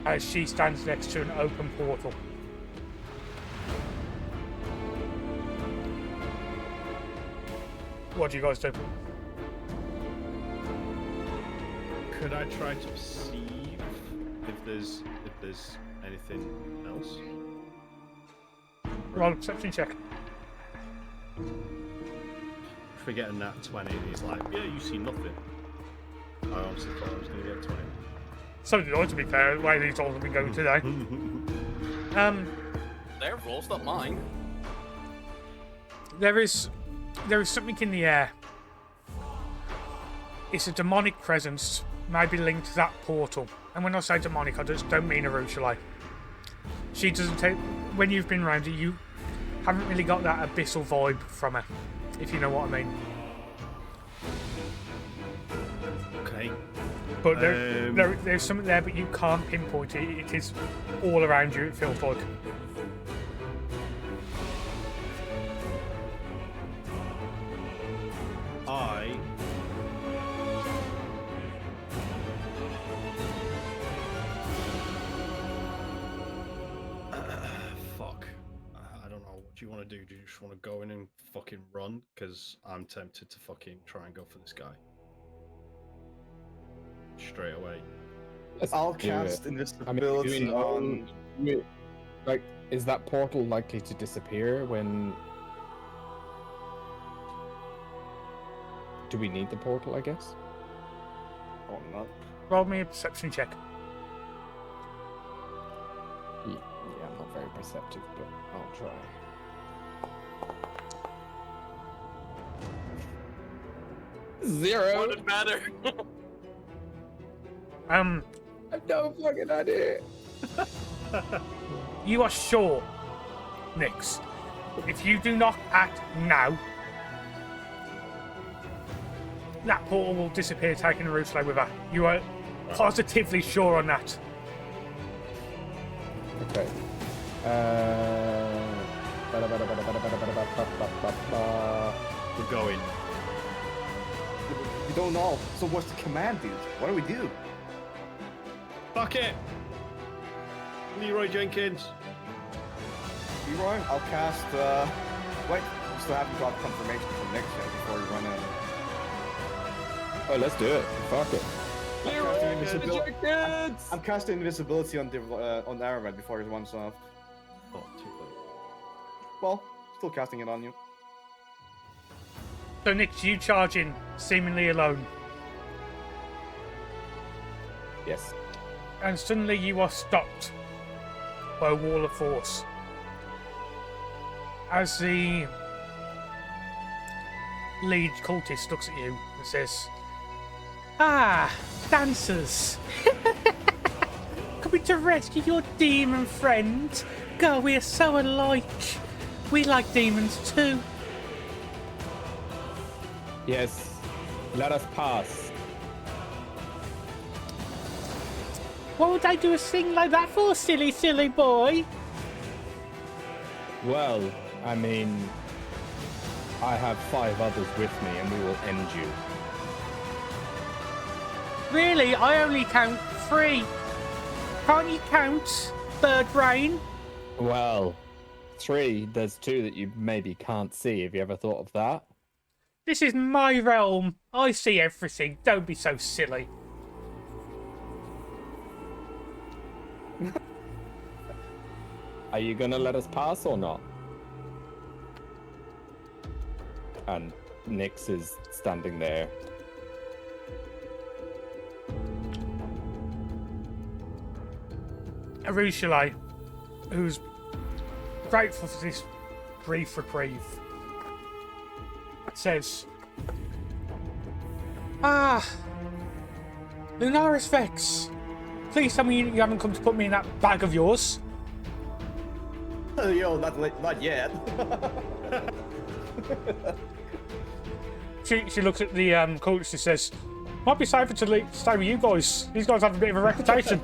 as she stands next to an open portal. What do you guys do? Could I try to perceive if there's anything else? Roll a perception check. If we get a nat 20 and he's like, yeah, you see nothing. I honestly thought I was going to get 20. So did I, to be fair, the way these all have been going today. Their rolls, not mine. There is something in the air. It's a demonic presence, maybe linked to that portal. And when I say demonic, I just don't mean a Ruchelai. She doesn't take. When you've been around her, you haven't really got that abyssal vibe from her, if you know what I mean. Okay. But there's something there, but you can't pinpoint it. It is all around you, it feels like. Fuck. I don't know. What do you want to do? Do you just want to go in and fucking run? Because I'm tempted to fucking try and go for this guy. Straight away. I'll cast invisibility on. Like, is that portal likely to disappear when? Do we need the portal, I guess? Oh, not. Roll me a perception check. Yeah, I'm not very perceptive, but I'll try. Zero. What did matter? I have no fucking idea. You are sure, Nix, if you do not act now, that portal will disappear, taking the Ruchelai with her. You are positively sure on that. Okay. We're going. We don't know. So what's the command, dude? What do we do? Fuck it! Leroy Jenkins. Leroy, I'll cast. Wait, we still haven't got confirmation from Nick yet before we run in. Oh, let's do it. Fuck it. I'm casting invisibility on Arrowhead before he runs off. Oh, too late. Well, still casting it on you. So, Nix, you charge in, seemingly alone, Yes. and suddenly you are stopped by a wall of force. As the lead cultist looks at you and says, "Ah, dancers! Coming to rescue your demon friend? God, we are so alike. We like demons too." Yes. Let us pass. What would I do a thing like that for, silly, silly boy? Well, I mean, I have 5 others with me, and we will end you. Really? I only count 3. Can't you count, bird brain? Well, 3, there's 2 that you maybe can't see. Have you ever thought of that? This is my realm. I see everything. Don't be so silly. Are you gonna let us pass or not? And Nyx is standing there. Arushalai, who's grateful for this brief reprieve, says, Lunaris Vex, please tell me you haven't come to put me in that bag of yours. Yo, not yet. She looks at the cultist and says, might be safer to stay with you guys. These guys have a bit of a reputation.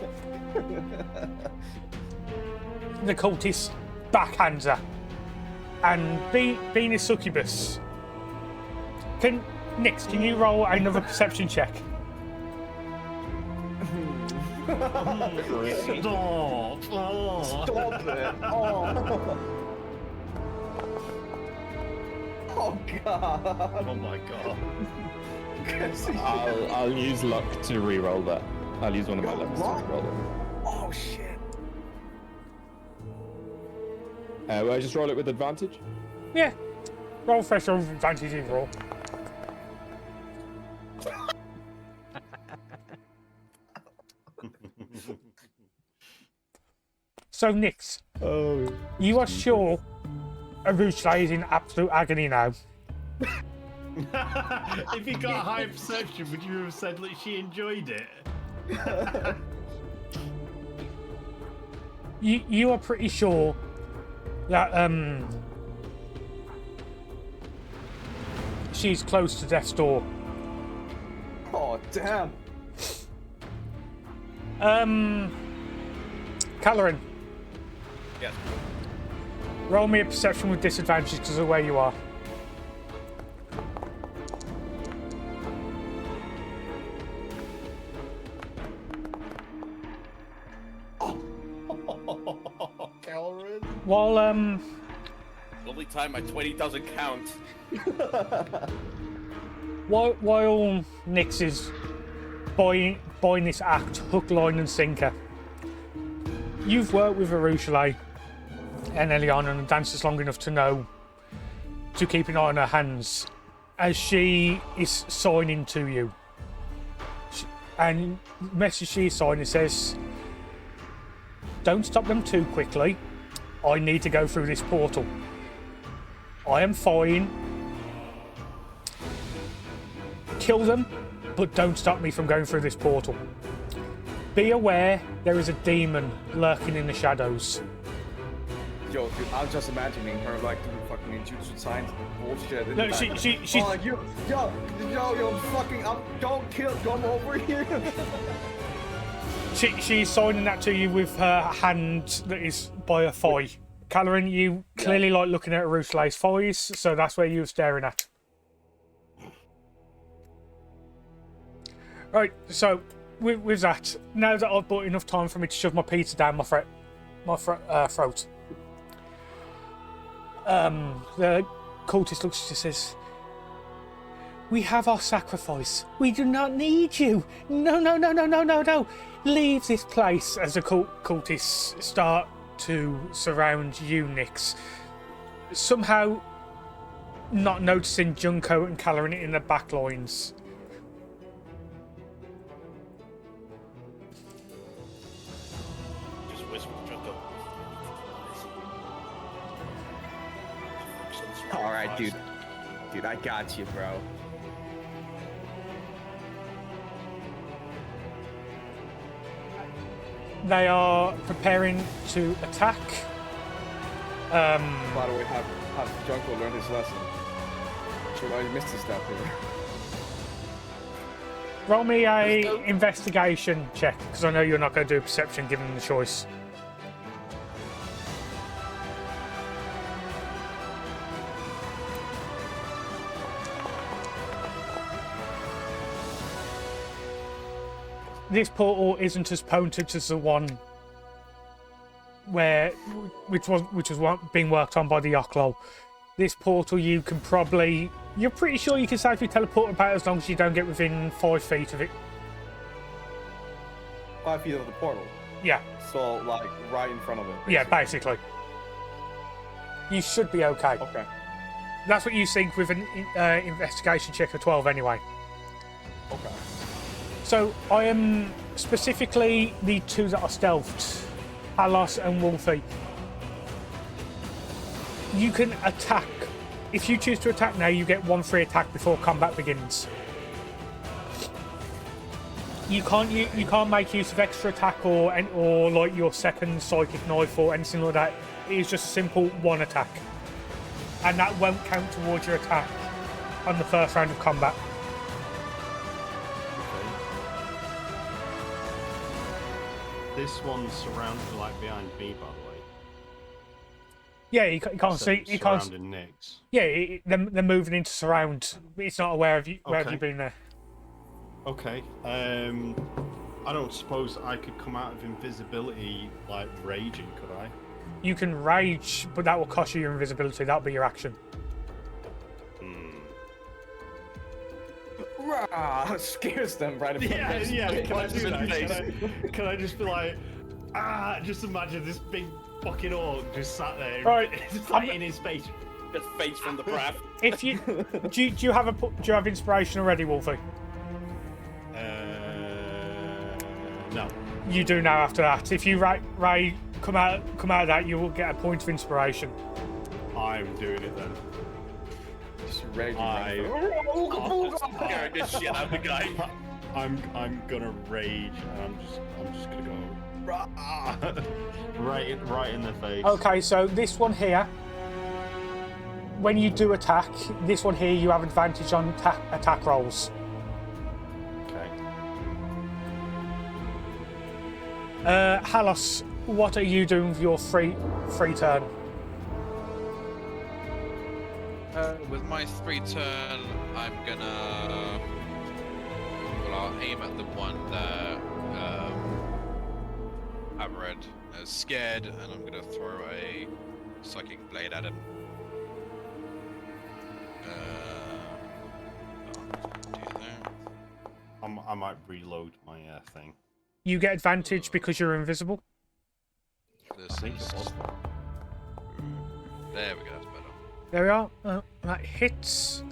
The cultist backhands her. And being a succubus, Nyx, can you roll another perception check? Stop! Oh. Stop it! Oh. Oh god! Oh my god. I'll use luck to re-roll that. I'll use one of my lucks to re-roll it. Oh shit! Will I just roll it with advantage? Yeah. Roll fresh over advantage in roll. So, Nyx, you are sure Arusha is in absolute agony now? If you got a high perception, would you have said that she enjoyed it? You are pretty sure that she's close to death's door. Oh damn! Calorin, Yes. roll me a perception with disadvantage because of where you are. Calorin. While Only time my 20 doesn't count. while Nyx is buying this act hook, line, and sinker, you've worked with Arushalai and Eliana and dancers long enough to know to keep an eye on her hands as she is signing to you. And the message she is signing says, don't stop them too quickly. I need to go through this portal. I am fine. Kill them, but don't stop me from going through this portal. Be aware there is a demon lurking in the shadows. Yo, dude, I was just imagining her like doing fucking ninjutsu science bullshit. in No, the back. she's Oh, yo, fucking, don't kill, come over here. she's signing that to you with her hand that is by her thigh. Calorin, you clearly like looking at Arusalai's thighs, so that's where you were staring at. Right, so with that, now that I've bought enough time for me to shove my pizza down my throat, the cultist looks and says, we have our sacrifice. We do not need you. No. Leave this place. As the cultists start to surround you, Nyx. Somehow not noticing Junko and Calorin in the back lines. Just whisper, Junko. All right, dude. Dude, I got you, bro. They are preparing to attack. By the way, have Junko learned his lesson? Should I missed his step here? Roll me a investigation check, because I know you're not going to do a perception given the choice. This portal isn't as potent as the one which was being worked on by the Yoklo. This portal, you're pretty sure you can safely teleport about as long as you don't get within 5 feet of it. 5 feet of the portal. Yeah. So, like, right in front of it. Yeah, basically. You should be okay. Okay. That's what you think with an investigation check of 12 anyway. Okay. So, I am specifically the two that are stealthed, Halos and Wolfie. You can attack. If you choose to attack now, you get 1 free attack before combat begins. You can't make use of extra attack or like your second psychic knife or anything like that. It is just a simple 1 attack, and that won't count towards your attack on the first round of combat. This one's surrounded like behind me, by the way. Yeah, you can't see. You can't. Surrounding Nyx. Yeah, they're moving into surround. It's not aware of you. Where have you been there? Okay. I don't suppose I could come out of invisibility like raging, could I? You can rage, but that will cost you your invisibility. That'll be your action. Rah! Scares them right in front of us. Yeah. Can I do that? Can I just be like, just imagine this big fucking orc just sat there, Right. just like in his face. The face from the breath. If you do you have inspiration already, Wolfie? No. You do now after that. If you come out of that, you will get a point of inspiration. I'm doing it then. Just raging. Scaring the shit out of the guy. I'm gonna rage, and I'm just gonna go rah! right in the face. Okay, so this one here, when you do attack, this one here you have advantage on attack rolls. Okay. Halos, what are you doing with your free turn? With my 3 turn, I'm gonna. Well, I'll aim at the one that Averred is scared, and I'm gonna throw a psychic blade at him. Do that. I might reload my thing. You get advantage because you're invisible. This I think is. it was. There we go. That's better. There we are. That hits.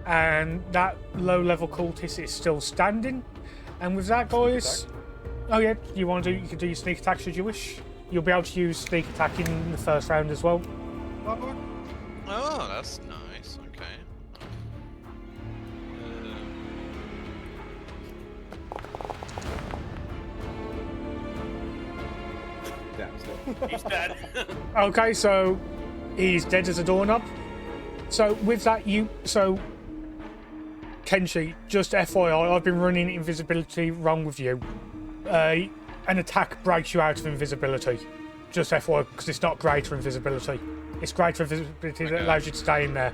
And that low-level cultist is still standing. And with that, guys, oh yeah, you can do your sneak attack should you wish. You'll be able to use sneak attack in the first round as well. Oh, that's nice. Okay. He's dead. Okay, so he's dead as a doorknob. So with that, Kenshi, just FYI, I've been running invisibility wrong with you. An attack breaks you out of invisibility. Just FYI, because it's not greater invisibility. It's greater invisibility that allows you to stay in there.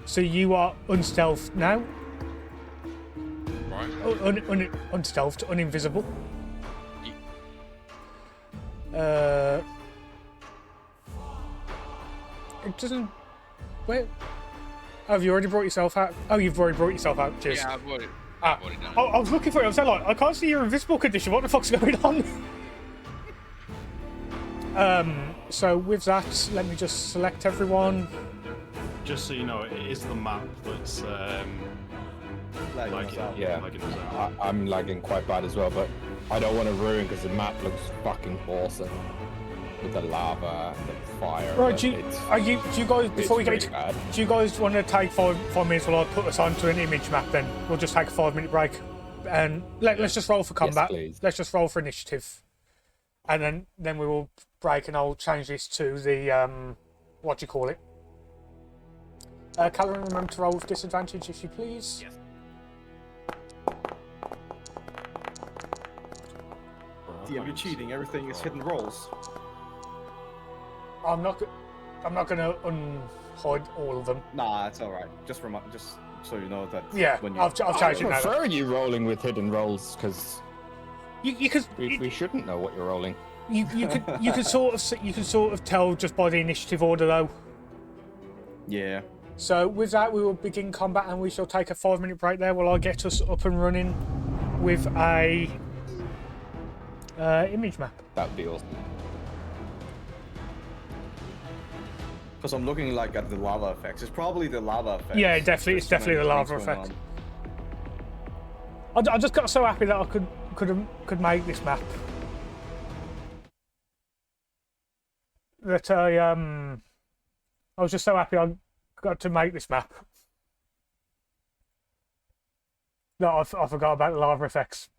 So you are unstealthed now. Right. Unstealthed, uninvisible. It doesn't. Wait. Oh, have you already brought yourself out? Oh, you've already brought yourself out. Cheers. Yeah, I've already done it. I was looking for it. I was like, I can't see your invisible condition. What the fuck's going on? So with that, let me just select everyone. Just so you know, it is the map that's Lagging us out. Yeah. lagging us out. I'm lagging quite bad as well, but I don't want to ruin because the map looks fucking awesome with the lava and the fire. Right, but do you guys, before we get really into, bad. do you guys want to take 5 minutes while I put us onto an image map then? We'll just take a 5-minute break. And let's just roll for combat. please. Let's just roll for initiative. And then we will break and I'll change this to the, what do you call it? Callum, remember to roll with disadvantage if you please. Yes. DM, you're cheating. Everything is hidden rolls. I'm not going to unhide all of them. Nah, it's all right. Just so you know that. Yeah, When I've I changed it now. prefer you rolling with hidden rolls because You could We shouldn't know what you're rolling. you could sort of tell just by the initiative order though. Yeah. So with that, we will begin combat, and we shall take a 5-minute break there while I get us up and running with a image map. That would be awesome. Because I'm looking like at the lava effects. It's probably the lava effects. Yeah, definitely, it's There's so definitely the many lava things going effect. on. I just got so happy that I could make this map. That I was just so happy I got to make this map. No, I forgot about the lava effects.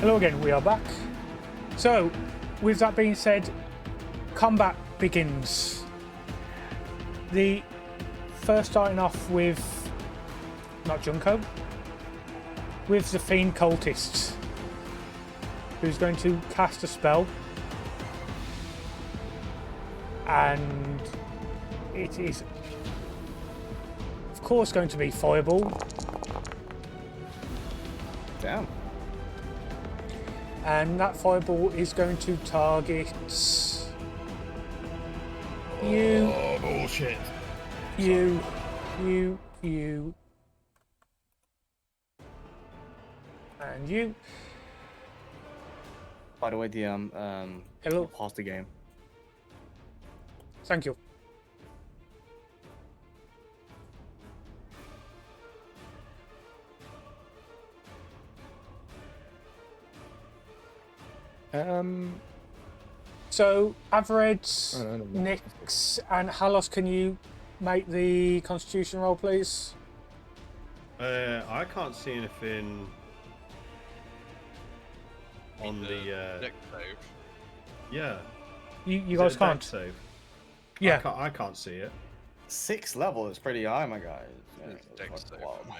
Hello again, we are back. So, with that being said, combat begins. The first starting off with, not Junko, with the Fiend Cultist, who's going to cast a spell. And it is, of course, going to be Fireball. Damn. And that Fireball is going to target you. Oh, bullshit. You. And you. By the way, Hello. pause the game. Thank you. So, Avered, Nix, and Halos, can you make the Constitution roll, please? I can't see anything on the. Deck save. Yeah. You Is guys it a dex can't? save? Yeah. I can't see it. 6th level is pretty high, my guy. It's deck save for me.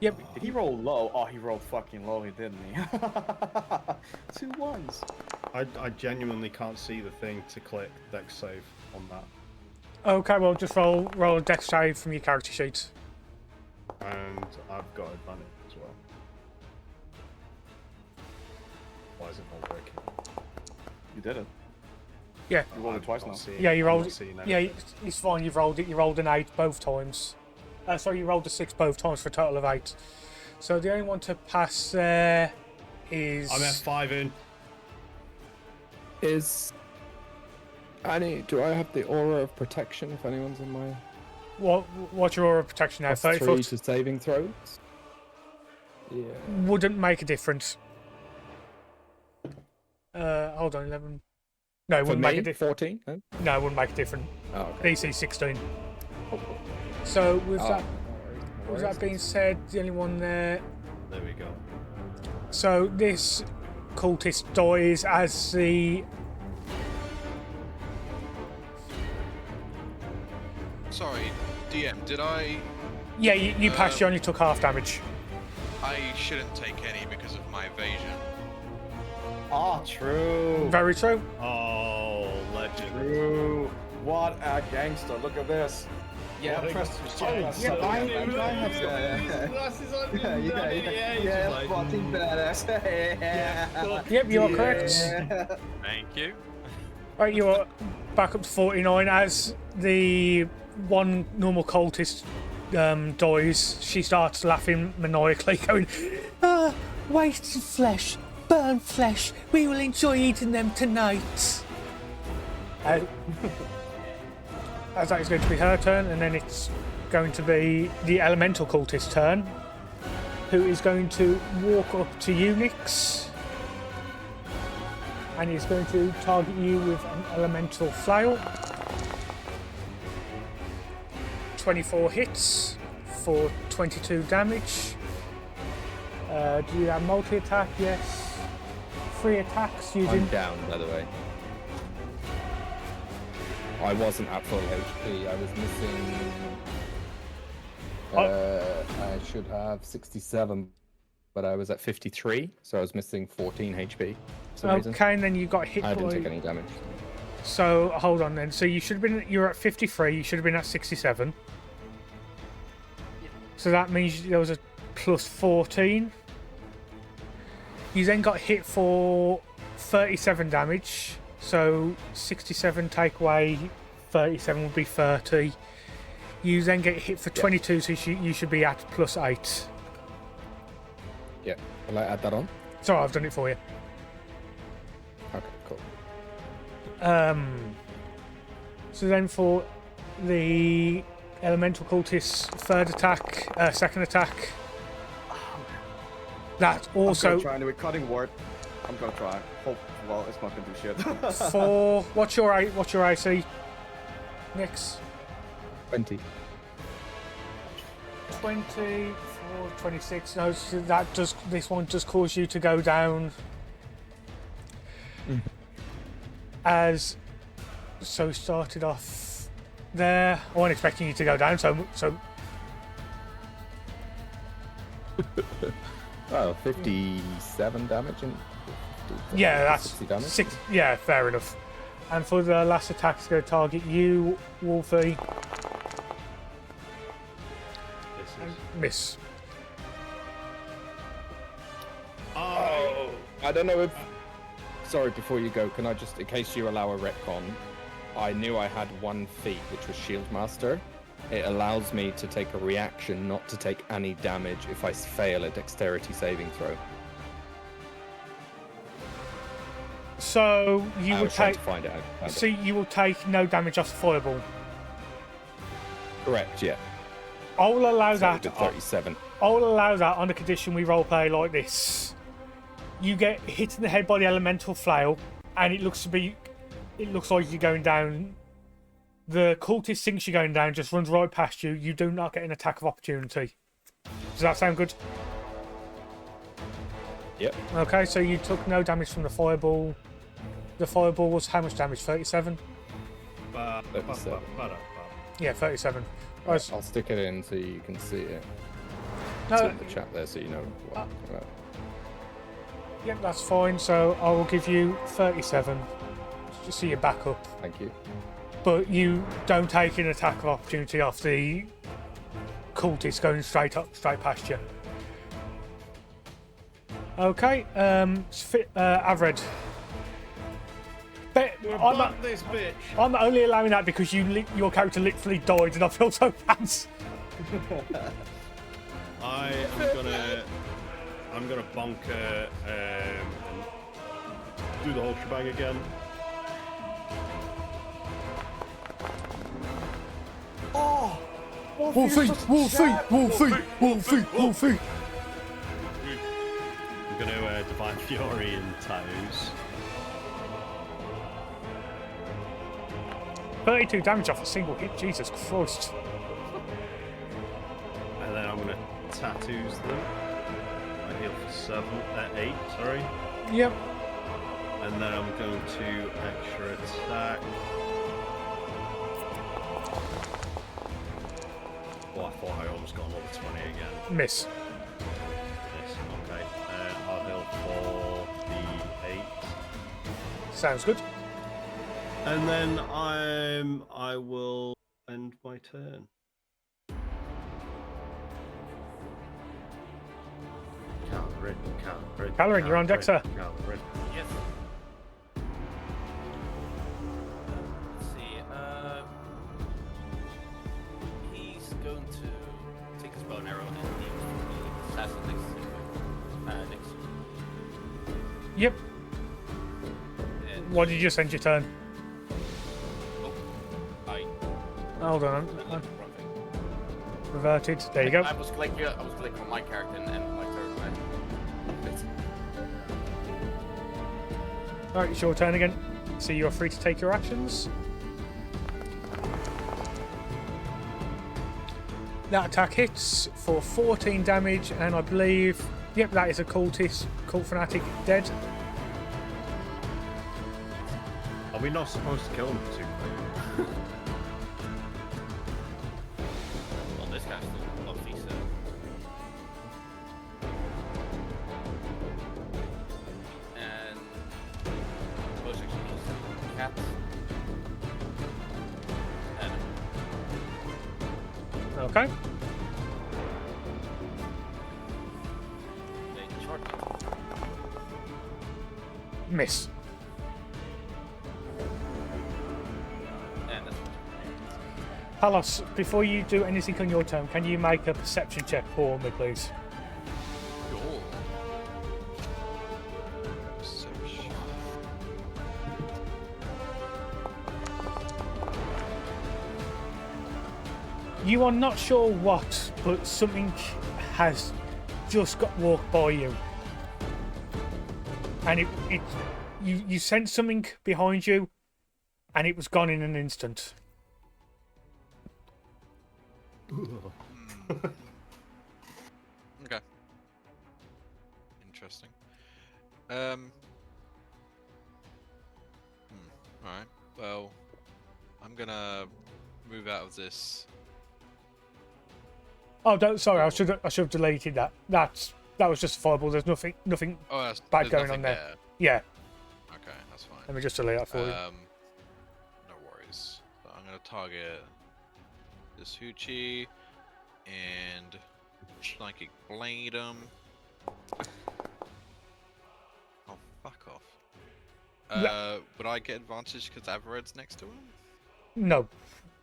Yep. Did he roll low? Oh, he rolled fucking low, didn't he? 2 1s. I genuinely can't see the thing to click dex save on that. Okay, well, just roll a dex save from your character sheet. And I've got advantage as well. Why is it not working? You did it. Yeah. You rolled it twice now. Yeah, you I'm rolled not it. seeing Yeah, anything. it's fine. You've rolled it. You rolled an 8 both times. Sorry, you rolled a 6 both times for a total of 8. So the only one to pass there is. I'm F5 in. Is Annie? Do I have the aura of protection if anyone's in my What's your aura of protection now? 30 +3 foot? to saving throws? Yeah. Wouldn't make a difference. Hold on, 11. No, it For wouldn't me, make a difference. 14. No? No, it wouldn't make a difference. Oh, okay. DC 16. So with Oh, that, no with worries. that being said, the only one there. There we go. So this cultist dies as the. Sorry, DM, did I... Yeah, you passed. You only took half damage. I shouldn't take any because of my evasion. Ah, true. Very true. Oh, legend. True. What a gangster. Look at this. Yeah, What a press. gangster. Yeah, I have Glasses on, yeah, fucking badass. Yeah. Yep, you are correct. Thank you. Right, you are back up to 49 as the one normal cultist dies. She starts laughing maniacally, going, wasted flesh, burnt flesh. We will enjoy eating them tonight. As that is going to be her turn, and then it's going to be the elemental cultist's turn, who is going to walk up to Unix, and he's going to target you with an elemental flail. 24 hits for 22 damage. Do you have multi-attack? Yes. 3 attacks using... I'm down, by the way. I wasn't at full HP. I was missing. I should have 67, but I was at 53, so I was missing 14 HP for some reason. Okay, and then you got hit I didn't by... take any damage. So, hold on then. So you should have been... You're at 53, you should have been at 67. So that means there was a plus 14. You then got hit for 37 damage. So 67 take away 37 would be 30. You then get hit for 22, so you should be at plus 8. Yeah. Will I add that on? Sorry, I've done it for you. Okay, cool. So then for the elemental cultist's third attack, second attack, that also... I'm trying to do a cutting word. I'm gonna try. Hope, well, it's not gonna do shit. for... What's your AC? Nix? 20. 20 26. No, so that does. This one does cause you to go down. As so started off there. I wasn't expecting you to go down. So Oh, 57 damage and yeah, that's 60 damage. Yeah, fair enough. And for the last attack to go target you, Wolfie. This is. Miss. Oh. I don't know if. Sorry, before you go, can I just, in case you allow a retcon, I knew I had one feat, which was Shield Master. It allows me to take a reaction not to take any damage if I fail a dexterity saving throw. So you I would was trying take. to find it out. So you will take no damage off the fireball. Correct, yeah. I will allow So that. with 37. I will allow that on the condition we roleplay like this. You get hit in the head by the elemental flail, and it looks like you're going down. The cultist thinks you're going down, just runs right past you. You do not get an attack of opportunity. Does that sound good? Yep. Okay, so you took no damage from the fireball. The fireball was how much damage? 37? Yeah, 37. I'll stick it in so you can see it. No, It's in the chat there so you know what. yeah, that's fine. So I will give you 37. Just see your backup. Thank you. But you don't take an attack of opportunity off the cultist going straight past you. Okay, Avred. This bitch. I'm only allowing that because your character literally died, and I feel so bad. I'm gonna bonker and do the whole shebang again. Oh! Wolfie! I'm gonna Divine Fury and Tattoos. 32 damage off a single hit, Jesus Christ. And then I'm gonna Tattoos them. I heal for 8, sorry. Yep. And then I'm going to extra attack. Oh, I thought I almost got another 20 again. Miss. Yes, okay. I'll heal for the 8. Sounds good. And then I will end my turn. Calorin, you're on deck, sir. Calorin. Yes. Let's see. He's going to take his bow and arrow and aim for the assassin next. Yep. And What did you just end your turn? I Hold on. wrong thing. Reverted. There you go. I was clicking on my character and my turn. Alright, it's your turn again. So you're free to take your actions. That attack hits for 14 damage, and I believe, yep, that is a cult fanatic dead. Are we not supposed to kill him too quick? Well, this guy's still obviously so. And most actually cat. And Okay. a short. Miss. And that's Palos, before you do anything on your turn, can you make a perception check for me, please? Sure. Perception. You are not sure what, but something has just got walked by you. And you sense something behind you, and it was gone in an instant. Alright. Well, I'm gonna move out of this. Oh, don't, sorry, I should have deleted that. That was just a fireball. There's nothing Oh, bad there's going nothing on there. Yeah, Okay, that's fine. let me just delete that for you. No worries. So I'm gonna target this Hoochie and Psychic Blade him. Oh, fuck off. Would I get advantage because Avared's next to him? No,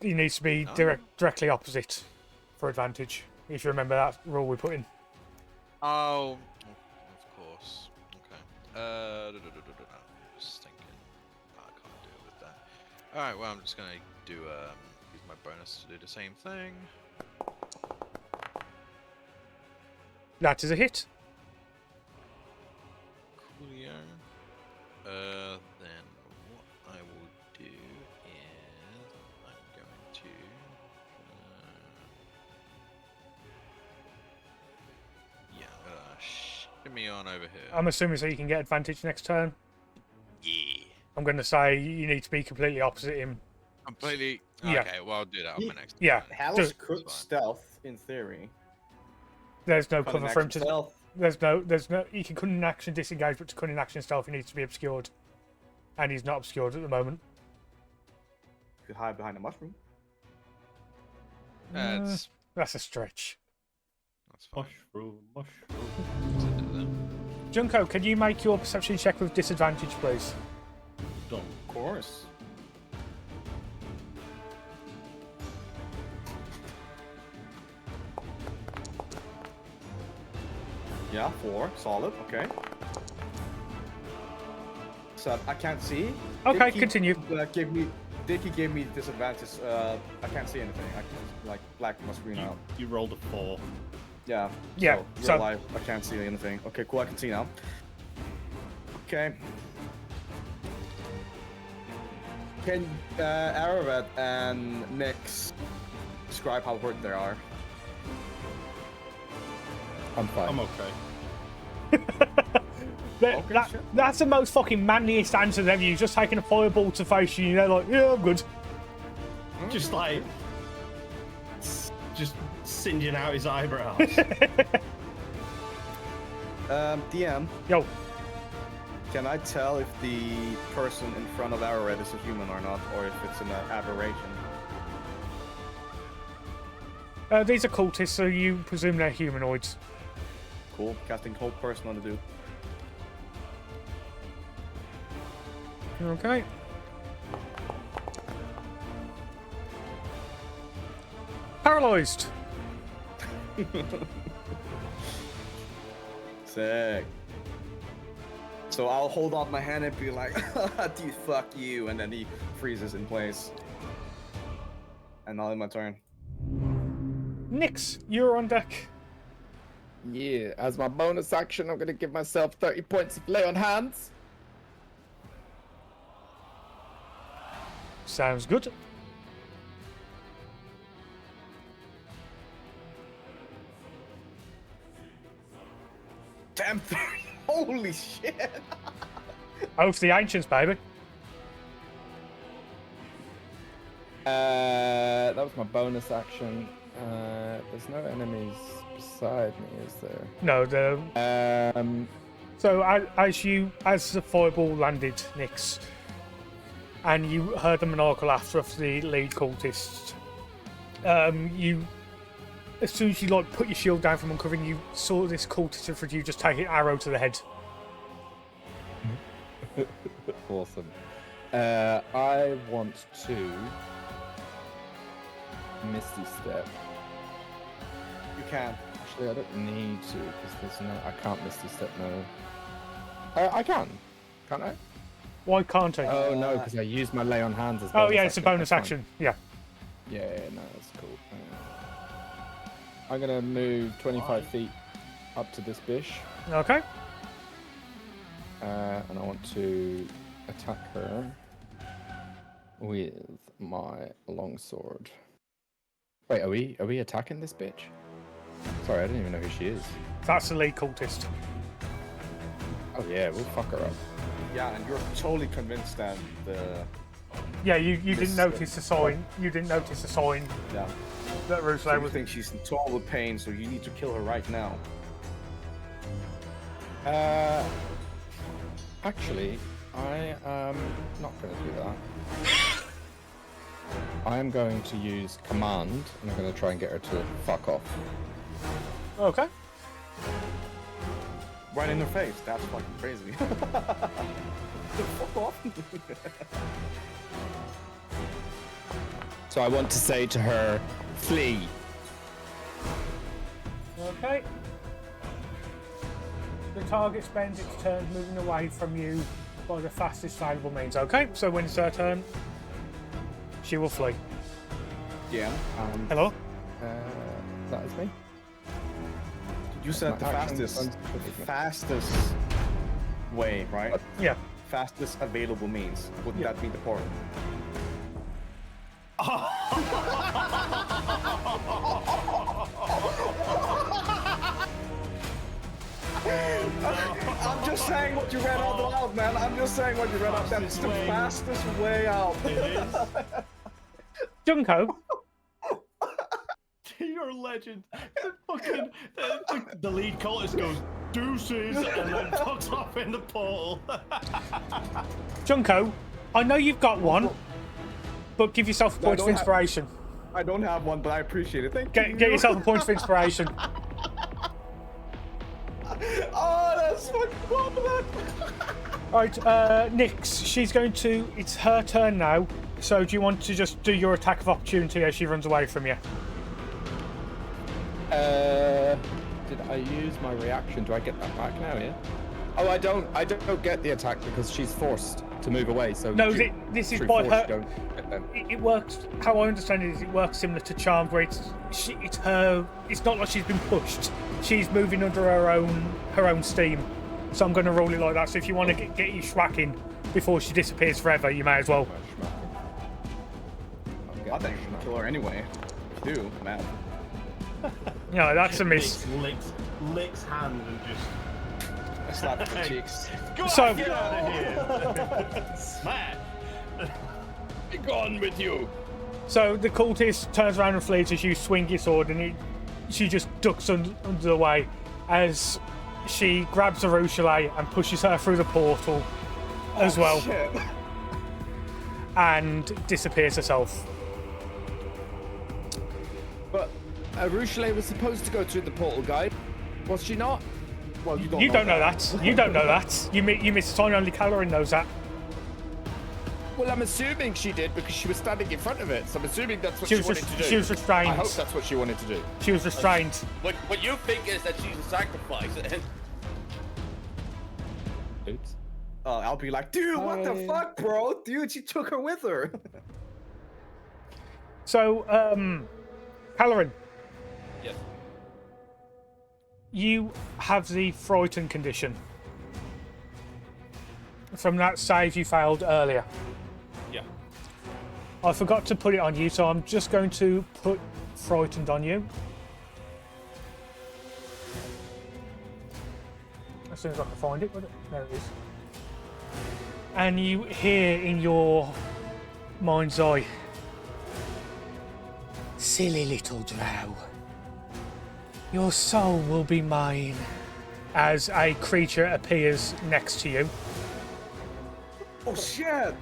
he needs to be No? directly opposite for advantage. If you remember that rule we put in. Oh, of course. Okay. Just thinking. I can't deal with that. Alright, well, I'm just gonna do, use my bonus to do the same thing. That is a hit. Coolio. Then what I will do is I'm going to yeah, I'm gonna shimmy on over here. I'm assuming so you can get advantage next turn. Yeah. I'm going to say you need to be completely opposite him. Completely. Yeah. Okay, well I'll do that on my next. Yeah. turn. Hal's Just- could fine. stealth in theory. There's no Cunning cover for him action to. stealth. There's no. He can cunning action disengage, but to cunning action stealth, he needs to be obscured, and he's not obscured at the moment. Could hide behind a mushroom. That's That's a stretch. fine. Mushroom. What's it do then? Junko, can you make your perception check with disadvantage, please? Done. Of course. Yeah, 4. Solid. Okay. So I can't see. Okay, Dicky, continue. Dicky gave me disadvantage. I can't see anything. I can't, like black my screen out. You rolled a 4. Yeah. Yeah, So, real so- life, I can't see anything. Okay, cool. I can see now. Okay. Can Aravet and Nyx describe how hurt they are? I'm fine. I'm okay. That's the most fucking manliest answer ever. You've just taken a fireball to face you, like, yeah, I'm good. Just like, just singeing out his eyebrows. DM, Yo, can I tell if the person in front of Aravet is a human or not, or if it's an aberration? these are cultists, so you presume they're humanoids. Cool. Casting hold person on the dude. Okay. Paralyzed. Sick. So I'll hold out my hand and be like, dude, fuck you, and then he freezes in place. And now in my turn. Nyx, you're on deck. Yeah, as my bonus action, I'm gonna give myself 30 points of lay on hands. Sounds good. Damn 30. Holy shit. Oath of the Ancients, baby. That was my bonus action. There's no enemies beside me, is there? No, so as the fireball landed, Nyx, and you heard the maniacal laughter of the lead cultists, you, as soon as you like put your shield down from uncovering, you saw this cultist in front of you just take an arrow to the head. Awesome. I want to Misty Step. You can. Actually, I don't need to because there's no. I can't Misty Step. No. I can. Can't I? Why can't I? Oh no, because I used my lay on hands as. Oh yeah, it's a bonus That's fine. action. Yeah. Yeah, no, that's cool. I'm gonna move 25 feet up to this bish, Okay. and I want to attack her with my longsword. Wait, are we attacking this bitch? Sorry, I don't even know who she is. That's the lead cultist. Oh yeah, we'll fuck her up. Yeah, and you're totally convinced that the Yeah, you didn't notice the sign. You didn't notice the sign yeah. that So Rosalie you was. think she's in total pain, so you need to kill her right now. Actually, I am not going to do that. I am going to use command, and I'm going to try and get her to fuck off. Okay. Right in her face. That's fucking crazy. Fuck off. So I want to say to her, flee. Okay. The target spends its turn moving away from you by the fastest available means. Okay, so when it's her turn, she will flee. Yeah. Hello? That is me. You said the My action fastest way, right? Yeah. Fastest available means. Wouldn't that be the portal? I'm just saying what you read out loud, man. I'm just saying what you read out. That's the fastest way out. It is. Junko, You're a legend. The lead cultist goes, deuces, and then fucks off in the portal. Junko, I know you've got one, but give yourself a point of don't have- inspiration. I don't have one, but I appreciate it. Thank you. Get yourself a point of inspiration. Oh, that's fucking cool, man. Right, Nyx, she's going to. It's her turn now. So do you want to just do your attack of opportunity as she runs away from you? Did I use my reaction? Do I get that back now? Yeah. Oh, I don't get the attack because she's forced to move away. So No, this is through by force, her. you don't get them. It works. How I understand it is, it works similar to Charmed, where it's her. It's not like she's been pushed. She's moving under her own steam. So I'm going to roll it like that. So if you want to get you schwacking before she disappears forever, you may as well. I think you can kill her anyway. Do, man. No, that's a miss. Licks hand and just Slap the cheeks. go So- on, get out of here. Smash. Be gone with you. So the cultist turns around and flees as you swing your sword, and she just ducks under the way as she grabs Arushale and pushes her through the portal as well, Shit. and disappears herself. But Arushale was supposed to go through the portal, guide. Was she not? Well, You don't know that. You don't know that. You missed a time. Only Calorin knows that. Well, I'm assuming she did because she was standing in front of it. So I'm assuming that's what She she, was wanted to do. she was restrained. I hope that's what she wanted to do. She was restrained. What you think is that she's a sacrifice. Oops. I'll be like, dude, what the fuck, bro? Dude, she took her with her. So, Calorin, Yes. you have the frighten condition from that save you failed earlier. Yeah. I forgot to put it on you, so I'm just going to put frightened on you. As soon as I can find it, there it is. And you hear in your mind's eye, silly little drow, your soul will be mine, as a creature appears next to you. Oh, shit.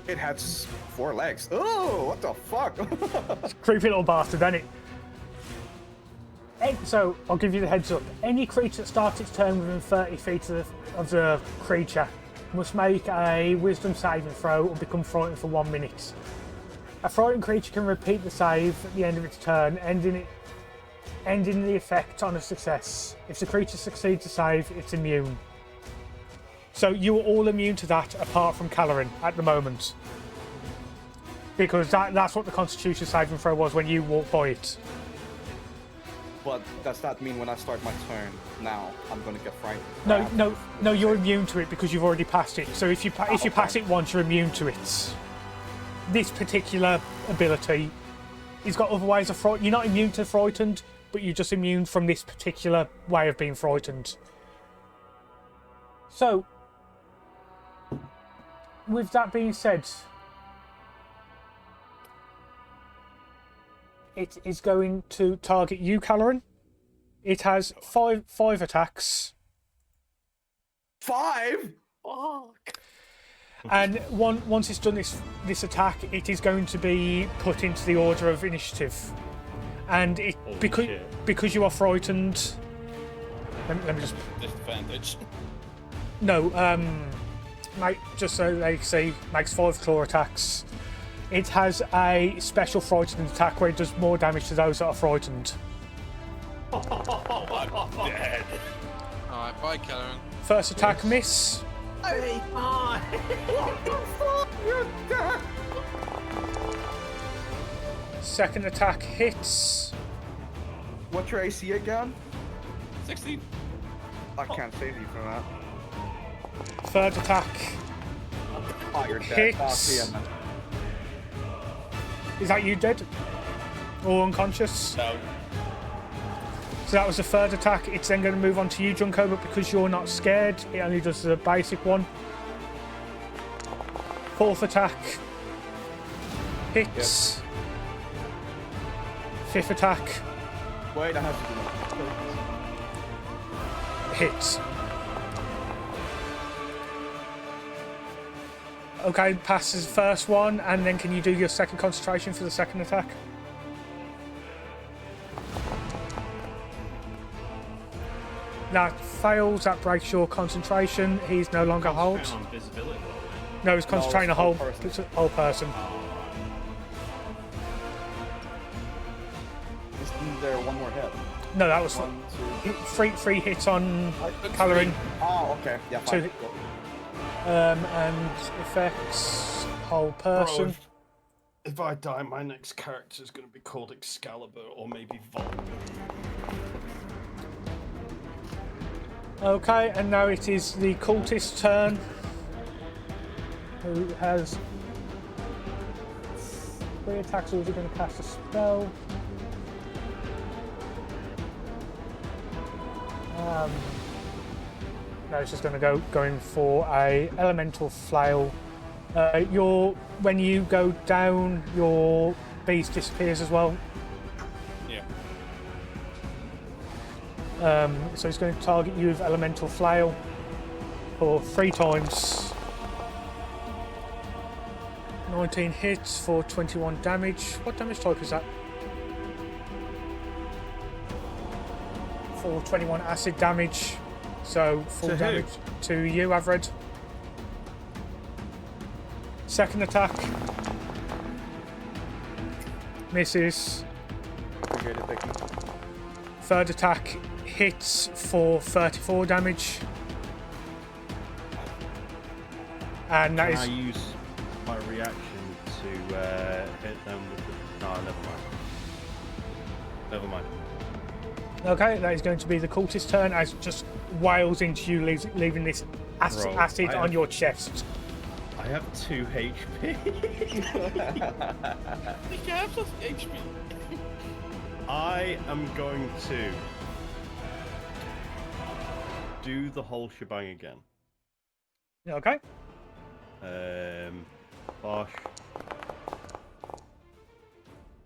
It has 4 legs. Oh, what the fuck? Creepy little bastard, ain't it? So, I'll give you the heads up. Any creature that starts its turn within 30 feet of the creature must make a wisdom saving throw or become frightened for 1 minute. A frightened creature can repeat the save at the end of its turn, ending the effect on a success. If the creature succeeds the save, it's immune. So you are all immune to that, apart from Calorin at the moment. Because that's what the Constitution saving throw was when you walked by it. But does that mean when I start my turn now, I'm gonna get frightened? No, you're immune to it because you've already passed it. So if you pass it once, you're immune to it. This particular ability, he's got other ways of fright. You're not immune to frightened, but you're just immune from this particular way of being frightened. So, with that being said, it is going to target you, Caloran. It has five attacks. 5? Fuck. And once it's done this attack, it is going to be put into the order of initiative. And it because you are frightened. Let me just Disadvantage. no. Just so they see, makes 5 claw attacks. It has a special frightened attack where it does more damage to those that are frightened. Dead. Alright, bye, Karen. First attack miss. Hey, what the fuck? You're dead. Second attack hits. What's your AC again? 16. I can't save you from that. Third attack Oh, you're dead. hits. Oh, Is that you dead? Or unconscious? No. So that was the third attack. It's then going to move on to you, Junko, but because you're not scared, it only does the basic one. Fourth attack hits. Fifth attack Wait, I have to do that. hits. Okay, passes the first one, and then can you do your second concentration for the second attack? That fails, that breaks your concentration. He's no longer hold. On visibility. No, he's concentrating No, a whole it's whole person. Isn't there one more hit? No, that was 1, 2. three hits on colouring. Oh, okay. Yeah, Two. fine. Cool. And effects whole person. If I die, my next character is going to be called Excalibur or maybe Volt. Okay, and now it is the cultist's turn, who has 3 attacks. Also going to cast a spell. No, it's just going to go in for a elemental flail. When you go down, your beast disappears as well. Yeah. So he's going to target you with elemental flail for 3 times. 19 hits for 21 damage. What damage type is that? For 21 acid damage. So full To who? damage to you, Avred. Second attack misses. Appreciate it, Vicky. Third attack hits for 34 damage. And that Can I is use my reaction to hit them with the... No, never mind. Never mind. okay. That is going to be the cultist's turn as it just wails into you, leaving this Bro, acid I on have- your chest. I have 2 HP. We can have some HP. I am going to do the whole shebang again. Okay. Bosh.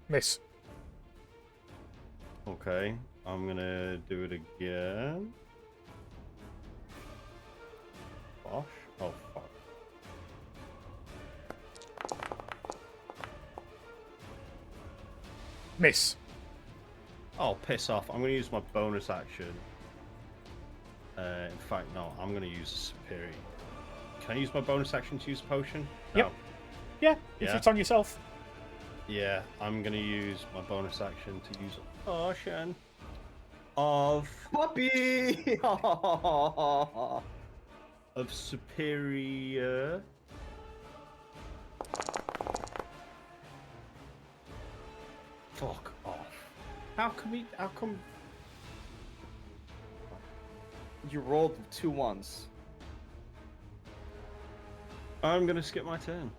Miss. Okay, I'm gonna do it again. Bosh. Oh fuck. Miss. Oh, piss off. I'm gonna use my bonus action. In fact, no, I'm gonna use a superior. Can I use my bonus action to use a potion? Yep. No. Yeah, if Yeah. it's on yourself. Yeah, I'm gonna use my bonus action to use a potion of Puppy! superior. Fuck off. How come You rolled 2 1s. I'm gonna skip my turn.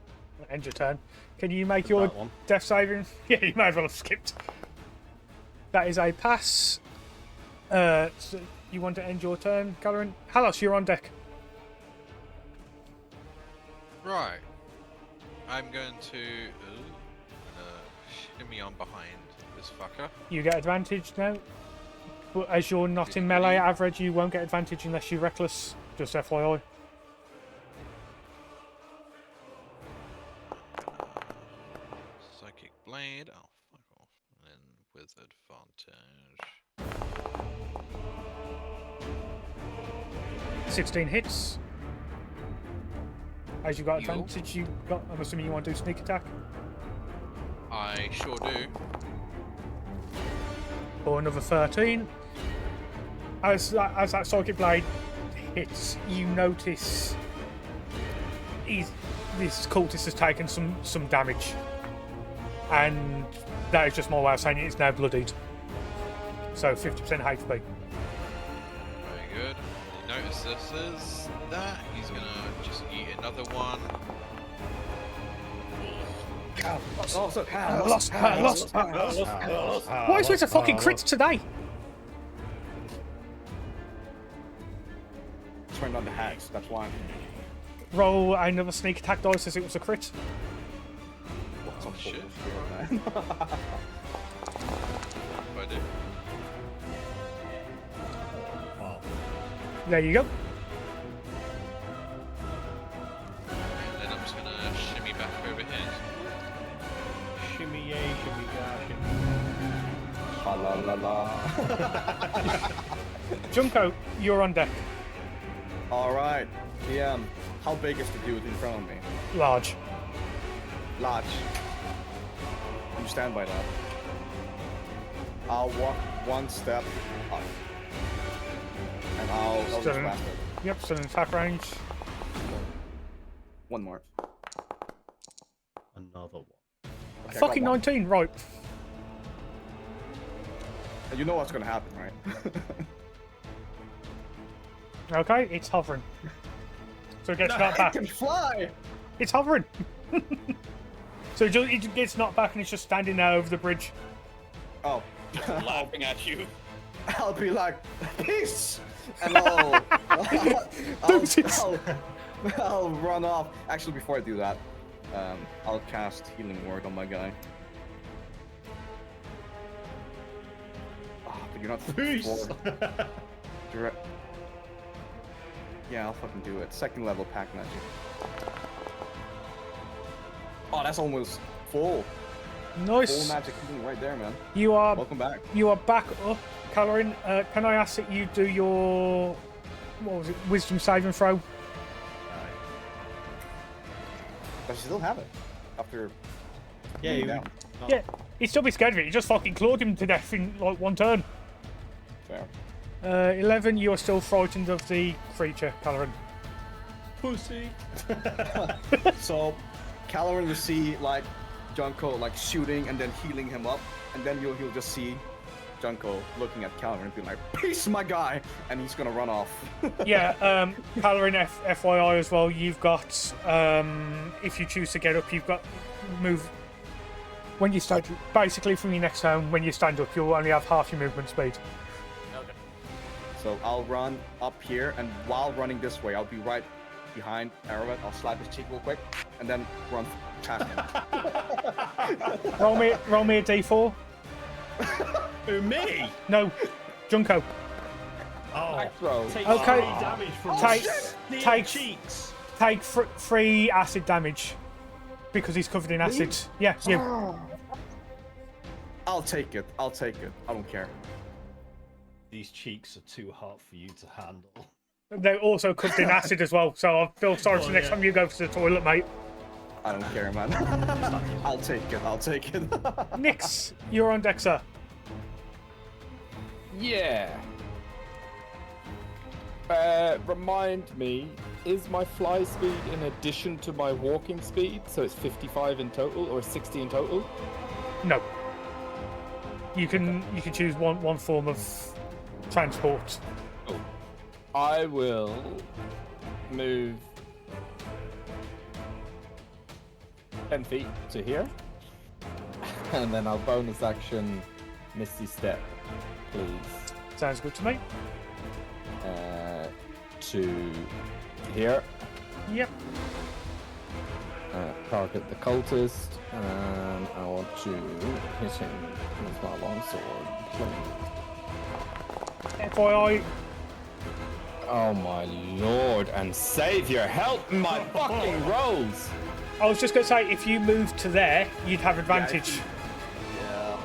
End your turn. Can you make your That one. death saving? Yeah, you may as well have skipped. That is a pass. So you want to end your turn, Caloran? Halos, you're on deck. Right. I'm going to shimmy on behind this fucker. You get advantage now. But as you're not in melee average, you won't get advantage unless you're reckless. Just FYI. Psychic blade. Oh, fuck off. And then with advantage. 16 hits. As you got Yo. advantage, you got. I'm assuming you want to do sneak attack. I sure do. Or another 13. As that psychic blade hits, you notice this cultist has taken some damage, and that is just my way of saying it's now bloodied. So 50% HP. Very good. You notice this is that. He's gonna just eat another one. Lost. Why is it a fucking crit today? Turned on the hacks, that's why. Roll another sneak attack dice as it was a crit. Oh shit. What do I do? Oh, There you go. And then I'm just gonna shimmy back over here. shimmy yay, shimmy ya, shimmy. La la la. Junko, you're on deck. Alright. Yeah. How big is the dude in front of me? Large. Large. You stand by that. I'll walk one step up. And I'll just Still- blast it. Yep, still in attack range. One more. Another one. Okay, I Fucking got one. 19, right. And you know what's gonna happen, right? Okay, it's hovering. So it gets knocked I back. can fly! It's hovering. So it gets knocked back and it's just standing there over the bridge. Oh. Laughing at you. I'll be like, peace! And I'll run off. Actually, before I do that, I'll cast Healing Word on my guy. Oh, but you're not Peace! Direct. Yeah, I'll fucking do it. Second level pack magic. Oh, that's almost full. Nice. Full magic healing right there, man. You are Welcome back. back up, Calorin. Can I ask that you do your wisdom saving throw? But I still have it. After Yeah, being you. down. Oh. Yeah, he'd still be scared of it. You just fucking clawed him to death in like one turn. Fair. 11, you are still frightened of the creature, Calorin. Pussy. So, Caloran will see like Junko like shooting and then healing him up, and then he'll just see Junko looking at Caloran and be like, "Peace, my guy," and he's gonna run off. Yeah, Calorin, FYI as well, you've got, if you choose to get up, you've got move. When you stand, basically from your next turn, when you stand up, you'll only have half your movement speed. Okay. So I'll run up here, and while running this way, I'll be right behind Arrowhead. I'll slap his cheek real quick, and then run past him. Roll me a d4. Who, me? No, Junko. Oh. Throw. Take Okay. 3 damage from Take- the take- cheeks. Take 3 acid damage because he's covered in acid. Yeah, you. I'll take it. I'll take it. I don't care. These cheeks are too hot for you to handle. They're also covered in acid as well, so I feel sorry for Oh, next yeah. time you go to the toilet, mate. I don't care, man. I'll take it. I'll take it. Nix, you're on deck, sir. Yeah. Remind me, is my fly speed in addition to my walking speed? So it's 55 in total or 60 in total? No. You can choose one form of transport. I will move 10 feet to here. And then I'll bonus action Misty Step, please. Sounds good to me. To here. Yep. Target the cultist, and I want to hit him with my longsword. FYI, Oh my lord and savior, help my fucking rolls! I was just going to say, if you moved to there, you'd have advantage. Yeah.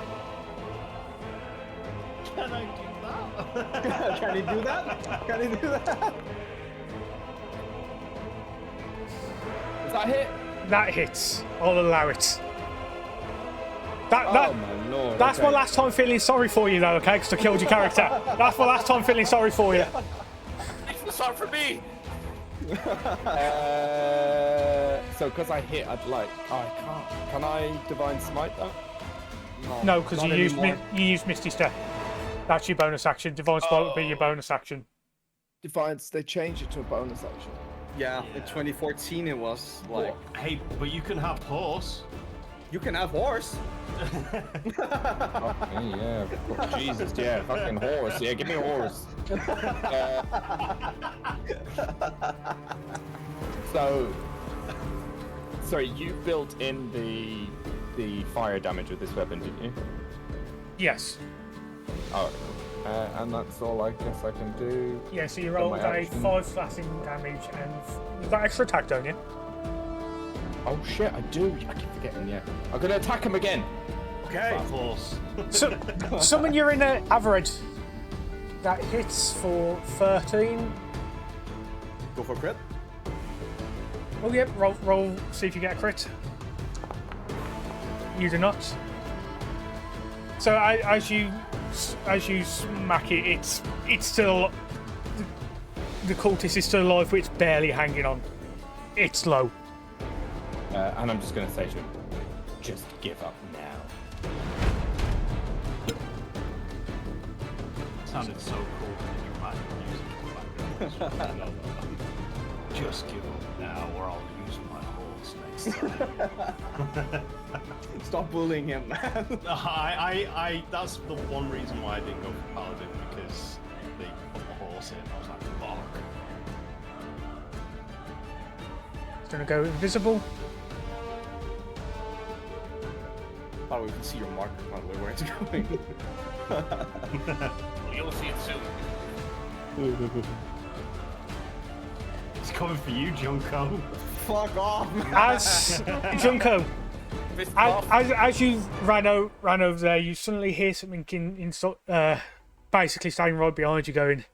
Can I do that? Can he do that? Can he do that? Is that hit? That hits. I'll allow it. Oh my lord. That's okay. my last time feeling sorry for you, though, okay? Because I killed your character. That's my last time feeling sorry for you. It's not for me. So because I hit, I'd like. Oh, I can't. Can I divine smite though? No, because not you anymore. used Misty Step. That's your bonus action. Divine Spite would be your bonus action. Defiance. They changed it to a bonus action. Yeah, in 2014 it was like, Hey, but you can have horse. you can have horse. Okay, yeah. Jesus, yeah. Fucking horse. Yeah, give me a horse. So, sorry, you built in the fire damage with this weapon, didn't you? Yes. Oh, and that's all I guess I can do. Yeah, so you my rolled a action. 5 slashing damage, and you've got extra attack, don't you? Oh shit, I do. I keep forgetting. Yeah, I'm gonna attack him again. Okay. That horse. So, summon your inner average. That hits for 13. Go for crit. Oh, yep, roll, see if you get a crit. You do not. So as you smack it, it's still the cultist is still alive, but it's barely hanging on. It's low. And I'm just gonna say to him, just give up now. Sounded so cool when you might use it. Just give up now, or I'll use my horse next time. Stop bullying him, man. That's the one reason why I didn't go for Paladin, because they put the horse in. I was like, fuck. It's gonna go invisible. Oh, we can see your marker, by the way, where it's going. You'll see it soon. It's coming for you, Junko. Fuck off, man. As Junko, Fist off. as you ran over there, you suddenly hear something basically standing right behind you, going,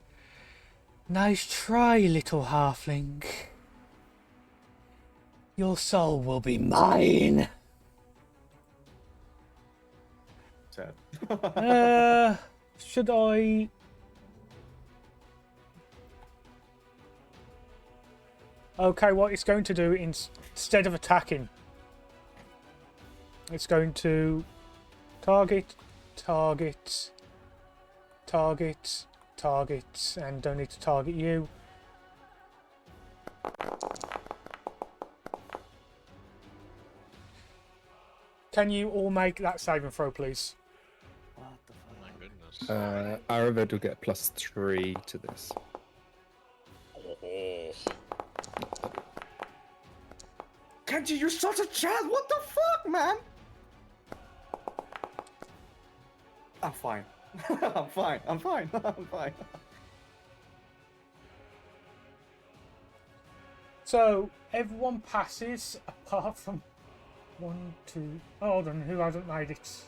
"Nice try, little halfling. Your soul will be mine." Sad. Should I? Okay, what it's going to do instead of attacking, it's going to target, and don't need to target you. Can you all make that saving throw, please? My goodness. Aravid will get +3 to this. Oh. Kenji, you're such a child. What the fuck, man? I'm fine. I'm fine. I'm fine. I'm fine. So everyone passes apart from 1, 2. Oh, hold on, who hasn't made it?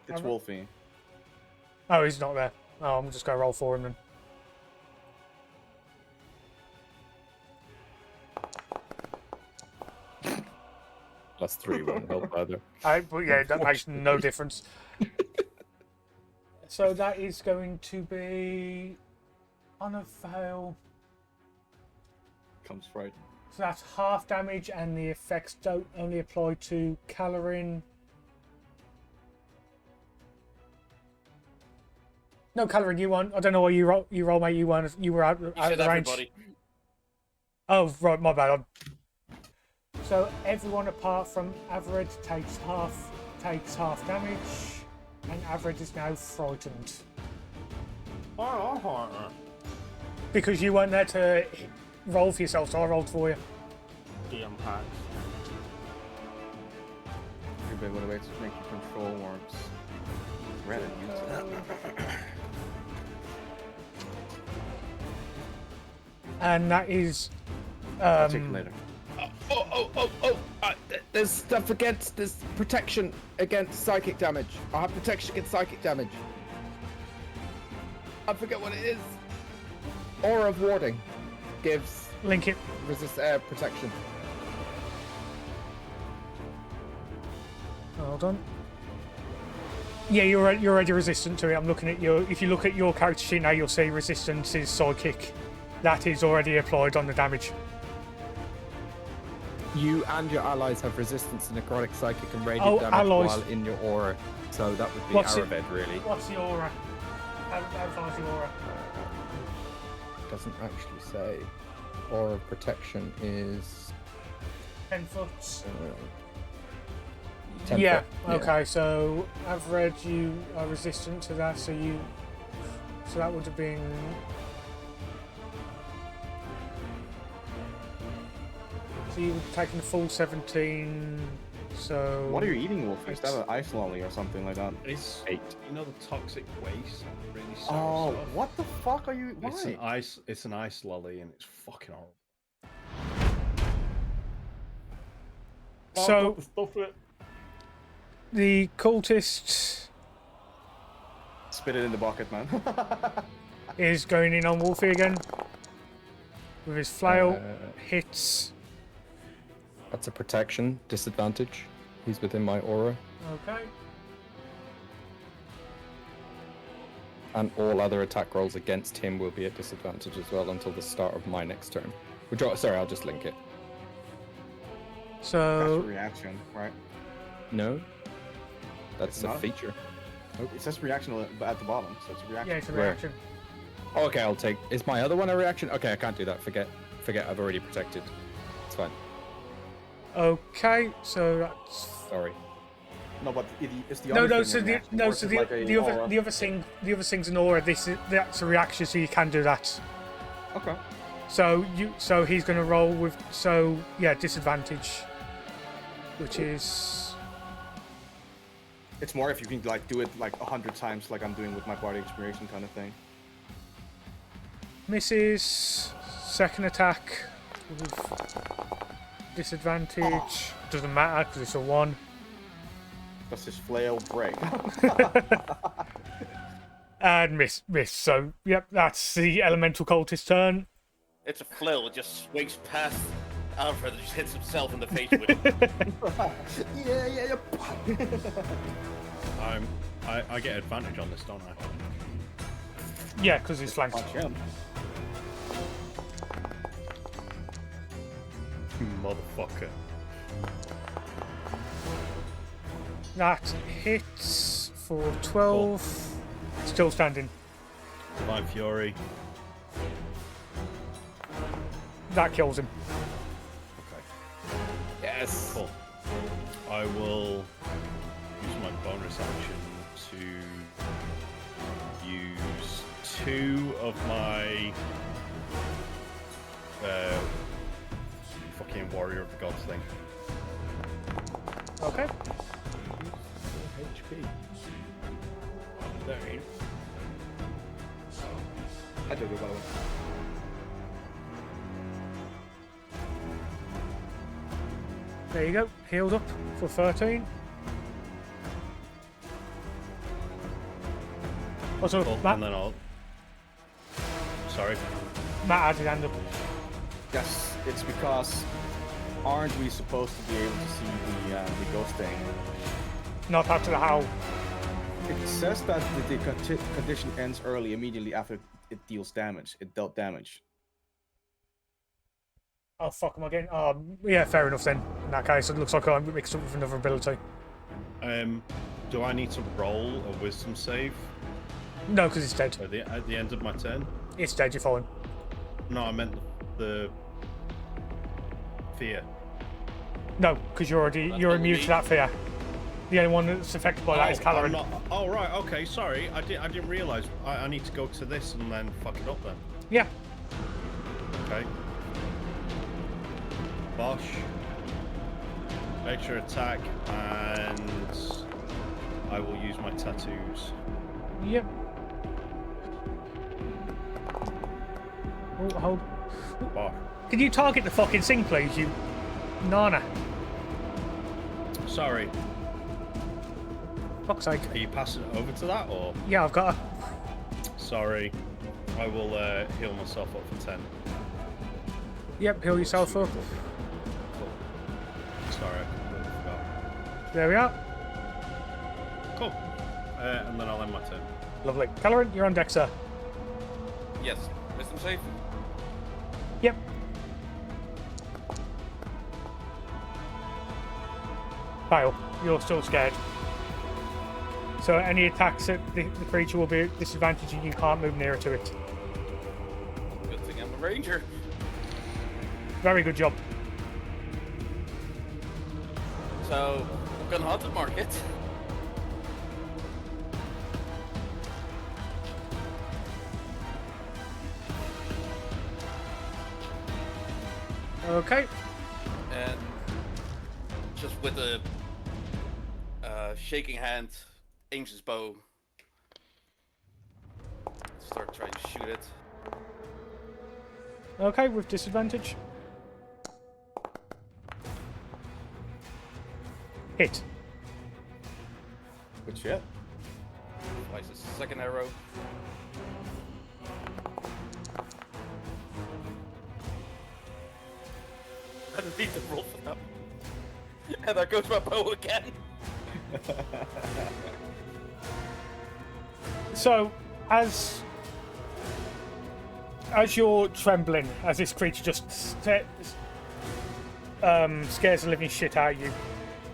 It's Wolfie. Oh, he's not there. Oh, I'm just gonna roll for him then. +3 won't help either. But yeah, that makes no difference. So that is going to be on a fail. Comes right. So that's half damage, and the effects don't only apply to Calorin. No, Calorin, you won. I don't know why you roll, mate. You won. You were out You of said the range. everybody. Oh, right, my bad. So everyone apart from Average takes half damage, and Average is now frightened because you weren't there to roll for yourself, so I rolled for you. DM hacks. Everybody would have to make you control worms. Rather And that is I'll take it later. There's stuff against this protection against psychic damage. I have protection against psychic damage. I forget what it is. Aura of warding gives link it. resist air protection. Hold on. Yeah, you're already resistant to it. I'm looking at your. If you look at your character sheet now, you'll see resistance is psychic. That is already applied on the damage. You and your allies have resistance to necrotic, psychic, and radiant damage allies. while in your aura. So that would be What's it- Arabed, really. What's the aura? How far is the aura? Doesn't actually say. Aura of protection is 10 foot. 10 Yeah. foot. Okay. So average, you are resistant to that. So that would have been. So you would have taken the full 17. So. What are you eating, Wolf? Is that an ice lolly or something like that? It's 8. you know the toxic waste, really sour Oh, stuff? what the fuck are you? Why? It's an ice lolly, and it's fucking horrible. So Stuff it. the cultist Spit it in the bucket, man. is going in on Wolfie again with his flail. Hits. That's a protection disadvantage. He's within my aura, Okay. and all other attack rolls against him will be at disadvantage as well until the start of my next turn. Sorry, I'll just link it. That's a So reaction, right? No, that's It's a not? feature. It says reaction at the bottom, so it's a reaction. yeah, it's a Where? reaction. Oh, okay, I'll take. Is my other one a reaction? Okay, I can't do that. Forget. I've already protected. It's fine. Okay, so that's Sorry. No, but it's the no, other no. thing So in the reaction, no, or is so it the, like a the other aura? the other thing's an aura. That's a reaction, so you can do that. Okay. So he's going to roll with disadvantage, which is It's more if you can like do it like 100 times, like I'm doing with my body inspiration kind of thing. misses. Second attack with disadvantage. Doesn't matter because it's a 1. Does his flail break? And miss. So yep, that's the elemental cultist turn. It's a flail. It just swings past Alfred and just hits himself in the face with it. yeah. I get advantage on this, don't I? Yeah, because he's flanked. Punch him. Motherfucker. That hits for 12. Still standing. Divine Fury. That kills him. Okay. Yes. Cool. I will use my bonus action to use 2 of my fucking Warrior of the Gods thing. Okay. HP. There. I took it, by the way. There you go. Healed up for 13. Also, Cool. Matt, And then I'll. Sorry. Matt had his hand up. Yes, it's because aren't we supposed to be able to see the ghost thing? Not after the howl. It says that the condition ends early, immediately after it deals damage. It dealt damage. Oh, fuck, am I getting... yeah, fair enough then. In that case, it looks like I'm mixed up with another ability. Do I need to roll a Wisdom save No, because it's dead. at the end of my turn? It's dead, you're fine. No, I meant the fear. No, because you're That's you're what we immune to need. that fear. The only one that's affected by that is I'm Caloran. not- Oh right, okay, sorry. I didn't realise. I need to go to this and then fuck it up then. Yeah. Okay. Bosh. Nature attack, and I will use my tattoos. Yep. Oh, hold. Bosh. Can you target the fucking thing, please, you Nana? Sorry, Fuck's sake. are you passing it over to that or? Yeah, I've got a... Sorry, I will heal myself up for 10. Yep, heal yourself up. Cool. Sorry, I completely forgot. There we are. Cool. And then I'll end my turn. Lovely. Caloran, you're on deck, sir. Yes. Wisdom save. Yep. Fail. You're still scared. So any attacks at the creature will be at disadvantage and you can't move nearer to it. Good thing I'm a ranger. Very good job. So I'm gonna haunted market. Okay. And just with a shaking hand, aims his bow. Start trying to shoot it. Okay, with disadvantage. Hit. Good shit. Flies his second arrow. I don't need to roll for that. And there goes my bow again. So, as you're trembling, as this creature just scares the living shit out of you,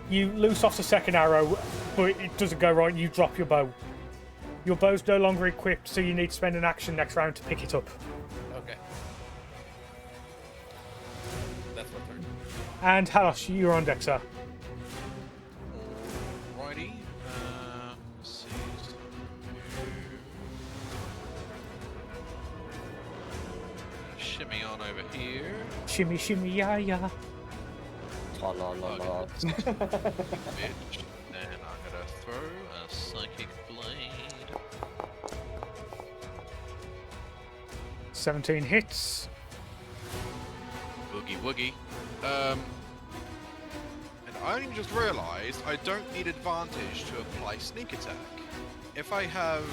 you loose off the second arrow, but it doesn't go right. You drop your bow. Your bow's no longer equipped, so you need to spend an action next round to pick it up. Okay. That's my turn. And Halos, you're on deck, sir. Alrighty. Let's see. Shimmy on over here. Shimmy, shimmy, yeah, yeah. La la la la. Bitch. Then I'm gonna throw a psychic blade. 17 hits. Boogie woogie. And I only just realised I don't need advantage to apply sneak attack. If I have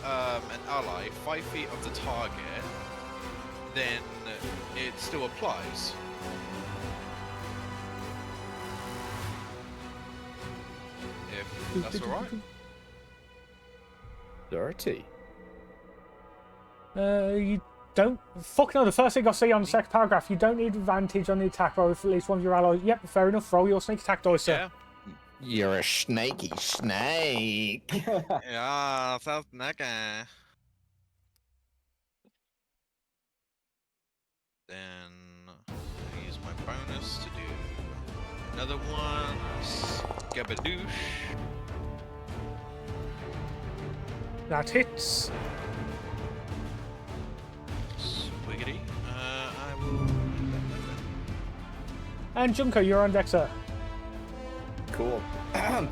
an ally 5 feet of the target, then it still applies. If that's alright. Dirty. You don't... Fuck no, the first thing I see on the second paragraph, you don't need advantage on the attack roll if at least one of your allies... Yep, fair enough. Roll your sneak attack dice, sir. Yeah. You're a snaky snake. Yeah, sounds like a... Then I use my bonus to do another one. Gabadoosh. That hits. Swiggity. I will. And Junko, you're on deck, sir. Cool. I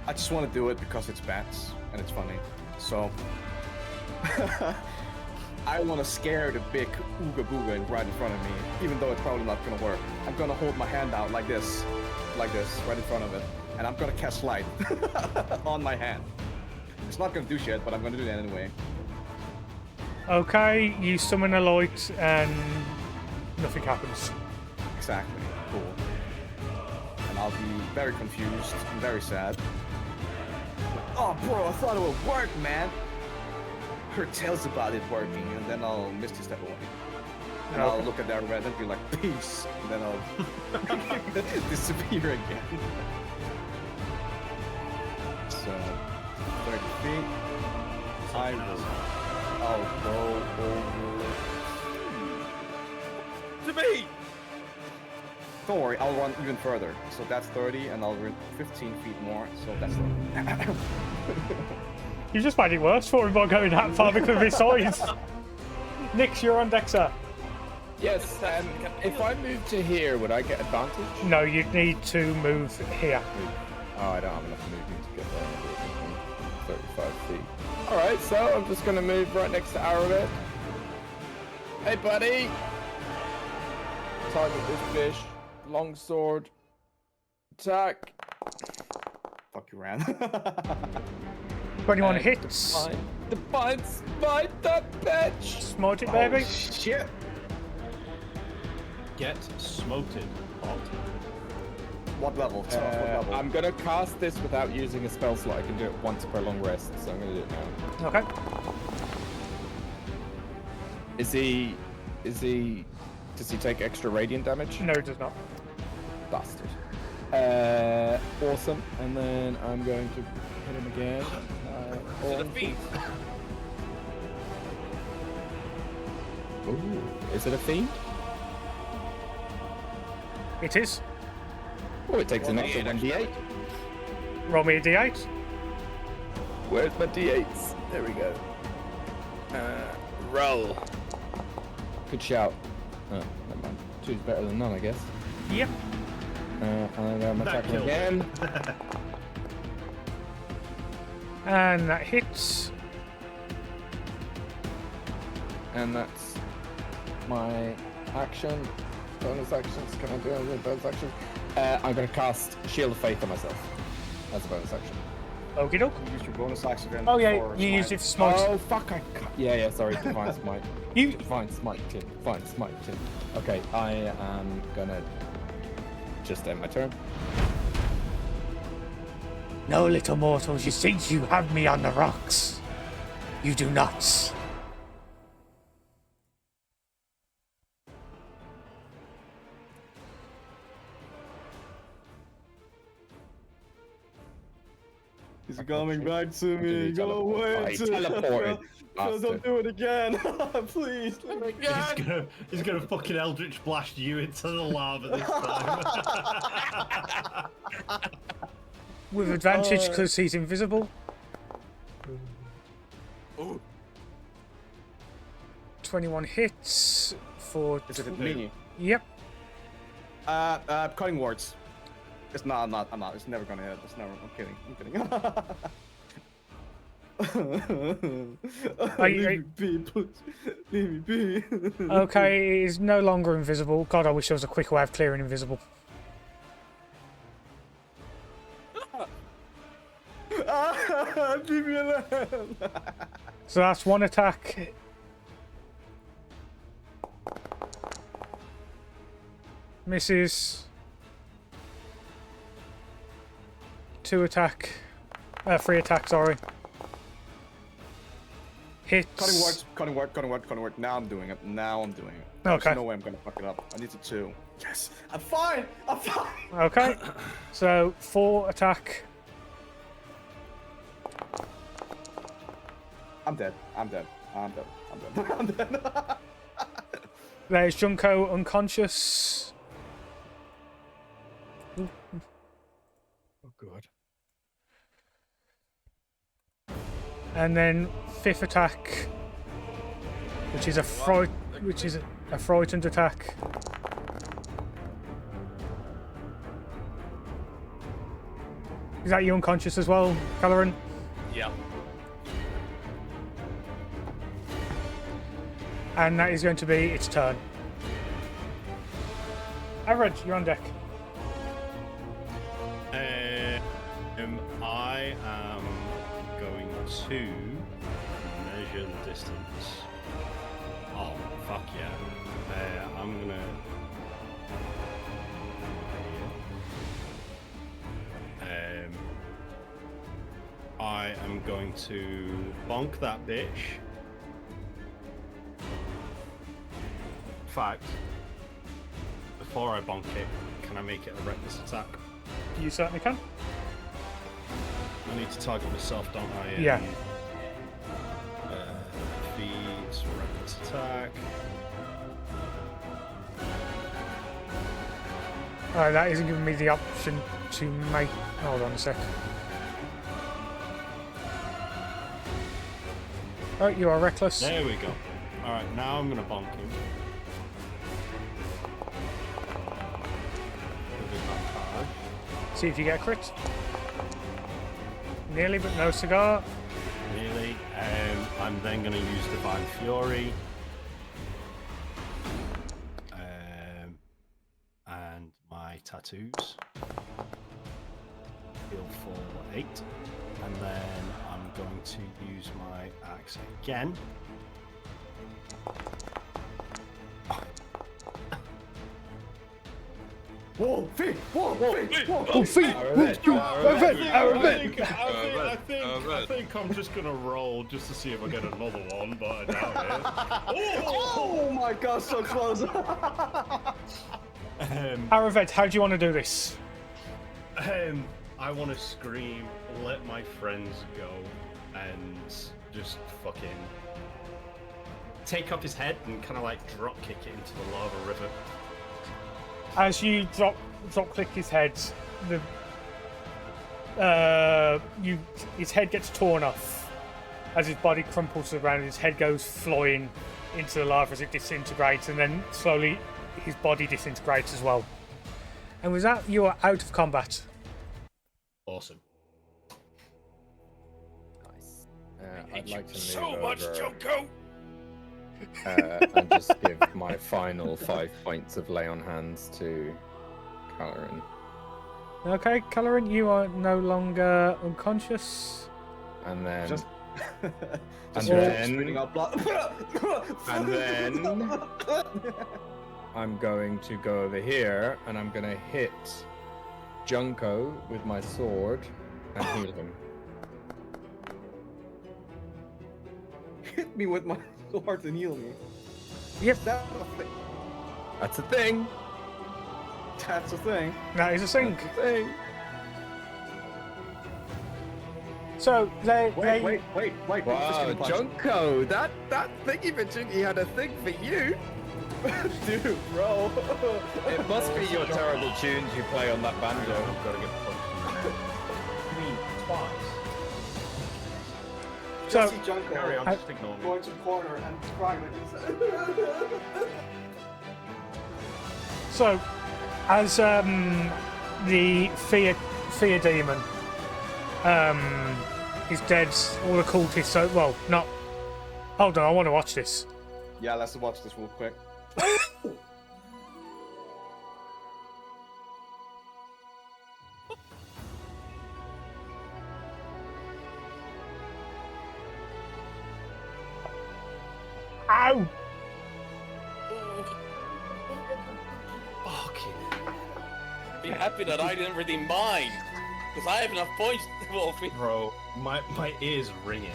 just want to do it because it's bats and it's funny. So I want to scare the big ooga booga right in front of me, even though it's probably not gonna work. I'm gonna hold my hand out like this, right in front of it, and I'm gonna cast light on my hand. It's not gonna do shit, but I'm gonna do that anyway. Okay, you summon a light and nothing happens. Exactly. Cool. And I'll be very confused and very sad. Oh, bro, I thought it would work, man. Heard tales about it working, and then I'll misty step away. And I'll look at that red and be like, peace. And then I'll disappear again. So, 30 feet. I'll go over. To me! Don't worry, I'll run even further. So that's 30, and I'll run 15 feet more. So that's. You just made it worse for him by going that far because of his size. Nix, you're on deck, sir. Yes, if I move to here, would I get advantage? No, you'd need to move here. Oh, I don't have enough movement to get there. 35 feet. Alright, so I'm just gonna move right next to Arrowhead. Hey, buddy! Target this fish. Long sword. Attack. Fuck you, ran. 21 hits. Divine smite that bitch! Smite it, baby. Shit. Get smoted. What level? What level? I'm gonna cast this without using a spell slot. I can do it once per long rest, so I'm gonna do it now. Okay. Does he take extra radiant damage? No, it does not. Bastard. Awesome. And then I'm going to hit him again. Is it a feat? Ooh, is it a fiend? It is. Oh, it takes an extra 1d8. Roll me a d8. Where's my d8s? There we go. Roll. Good shout. Oh, never mind. Two's better than none, I guess. Yep. And I'm That attacking killed again. And that hits. And that's my action. Bonus actions. Can I do anything bonus actions? I'm going to cast Shield of Faith on myself. That's a bonus action. Okie doke. You used your bonus action. Oh yeah, for you used smite. it for smite. Oh, fuck. Yeah, sorry. Divine Smite. You. Divine Smite. Divine Smite. Okay, I am going to just end my turn. No, little mortals, you think you have me on the rocks. You do not. He's coming back to me. Go away. I teleported. No, don't do it again. Please. Oh my god! He's gonna fucking Eldritch blast you into the lava this time. With advantage because he's invisible. Ooh. 21 hits for. Is it me? Yep. Cutting words. It's not. I'm not. It's never gonna hit. It's never. I'm kidding. Leave me be, please. Leave me be. Okay, it is no longer invisible. God, I wish there was a quicker way of clearing invisible. Leave me alone. So that's one attack. Misses. 2 attack. 3 attack, sorry. Hits. Cutting word. Now I'm doing it. Okay. There's no way I'm gonna fuck it up. I need to 2. Yes. I'm fine. Okay. So 4 attack. I'm dead. There's Junko unconscious. Oh, God. And then 5th attack, which is a frightened attack. Is that you unconscious as well, Caloran? Yeah. And that is going to be its turn. Average, you're on deck. I am going to measure the distance. Oh, fuck yeah. I'm gonna... I am going to bonk that bitch. In fact, before I bonk it, can I make it a reckless attack? You certainly can. I need to target myself, don't I? Yeah. Feeds, reckless attack. That isn't giving me the option to make... Hold on a sec. Oh, you are reckless. There we go. Alright, now I'm gonna bonk him. See if you get a crit. Nearly, but no cigar. Really? I'm then gonna use Divine Fury. And my tattoos. Heal for 8. And then I'm going to use my axe again. Whoa, feet! Whoa, feet! Whoa, Oh, feet! I think I'm just gonna roll just to see if I get another one, but I doubt it. Oh my god, so close! Aravet, how do you want to do this? I want to scream, let my friends go, and just fucking take up his head and kind of like drop kick it into the lava river. As you drop click his head, his head gets torn off. As his body crumples around, his head goes flying into the lava as it disintegrates, and then slowly his body disintegrates as well. And with that, you are out of combat. Awesome. Nice. I'd like to move So over, much, Junko! and just give my final 5 points of lay on hands to Calorin. Okay, Calorin, you are no longer unconscious. And then... Just- and Spitting out blood. And then... I'm going to go over here, and I'm going to hit Junko with my sword and heal him. Hit me with my sword and heal me. Yep, That's a thing. That's the thing. that is a thing. That's a thing. So they Wait. Wow, Junko, that thingy majingy had a thing for you. Dude, bro. It must be your terrible tunes you play on that banjo. I've got to get punched. You mean twice? So- Just see Junko Carry on, just ignore me. going to the corner and crying like this. So, as the fear demon is dead, all the cultists. So, well, not. Hold on, I want to watch this. Yeah, let's watch this real quick. Ow! Fucking Be happy that I didn't really mind. Because I have enough points, Wolfie. bro, my ears ringing.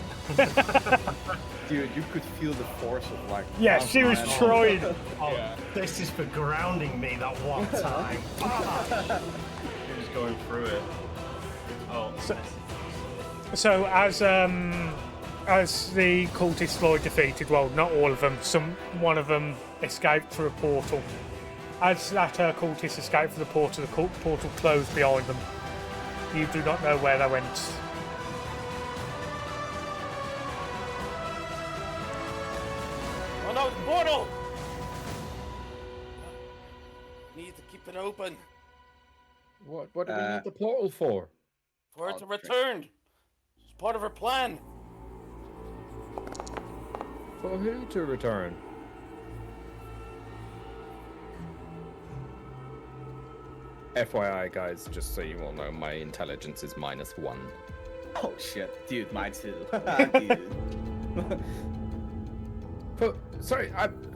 Dude, you could feel the force of like. Yeah, she was trying. Oh, this is for grounding me that one time. He was going through it. Oh, So as the cultists were defeated, well, not all of them. One of them escaped through a portal. As that cultist escaped through the portal closed behind them. You do not know where they went. Oh no, the portal! Need to keep it open What do we need the portal for? for it to return. It's part of her plan. For who to return? FYI, guys, just so you all know, my intelligence is -1. Oh shit, dude, mine too. Dude.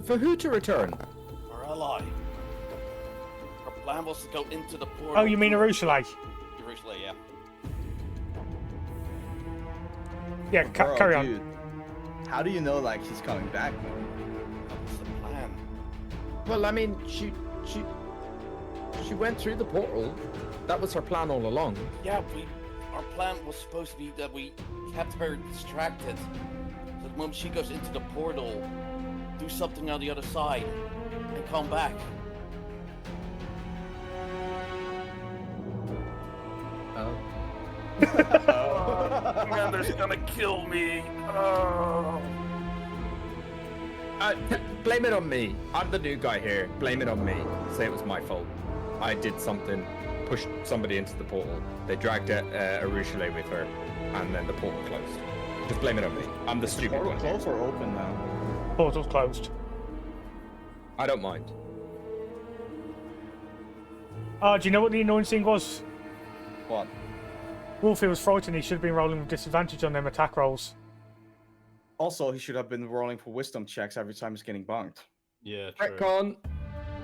For who to return? Our ally. Her plan was to go into the portal. Oh, you mean Arushalai? Jerusalem, yeah. Yeah, Bro, carry on. Dude, how do you know like she's coming back? That was the plan. Well, I mean, she went through the portal. That was her plan all along. Yeah, our plan was supposed to be that we kept her distracted. So that when she goes into the portal, do something on the other side, and come back. Commander's gonna kill me. Oh. Blame it on me. I'm the new guy here. Blame it on me. Say it was my fault. I did something, pushed somebody into the portal. They dragged Arushale with her, and then the portal closed. Just blame it on me. I'm the stupid Portal one. closed or open now? Portal's closed. I don't mind. Oh, do you know what the annoying thing was? What? Wolfie was frightened. He should have been rolling with disadvantage on them attack rolls. Also, he should have been rolling for wisdom checks every time he's getting bunked. Yeah, true. Retcon.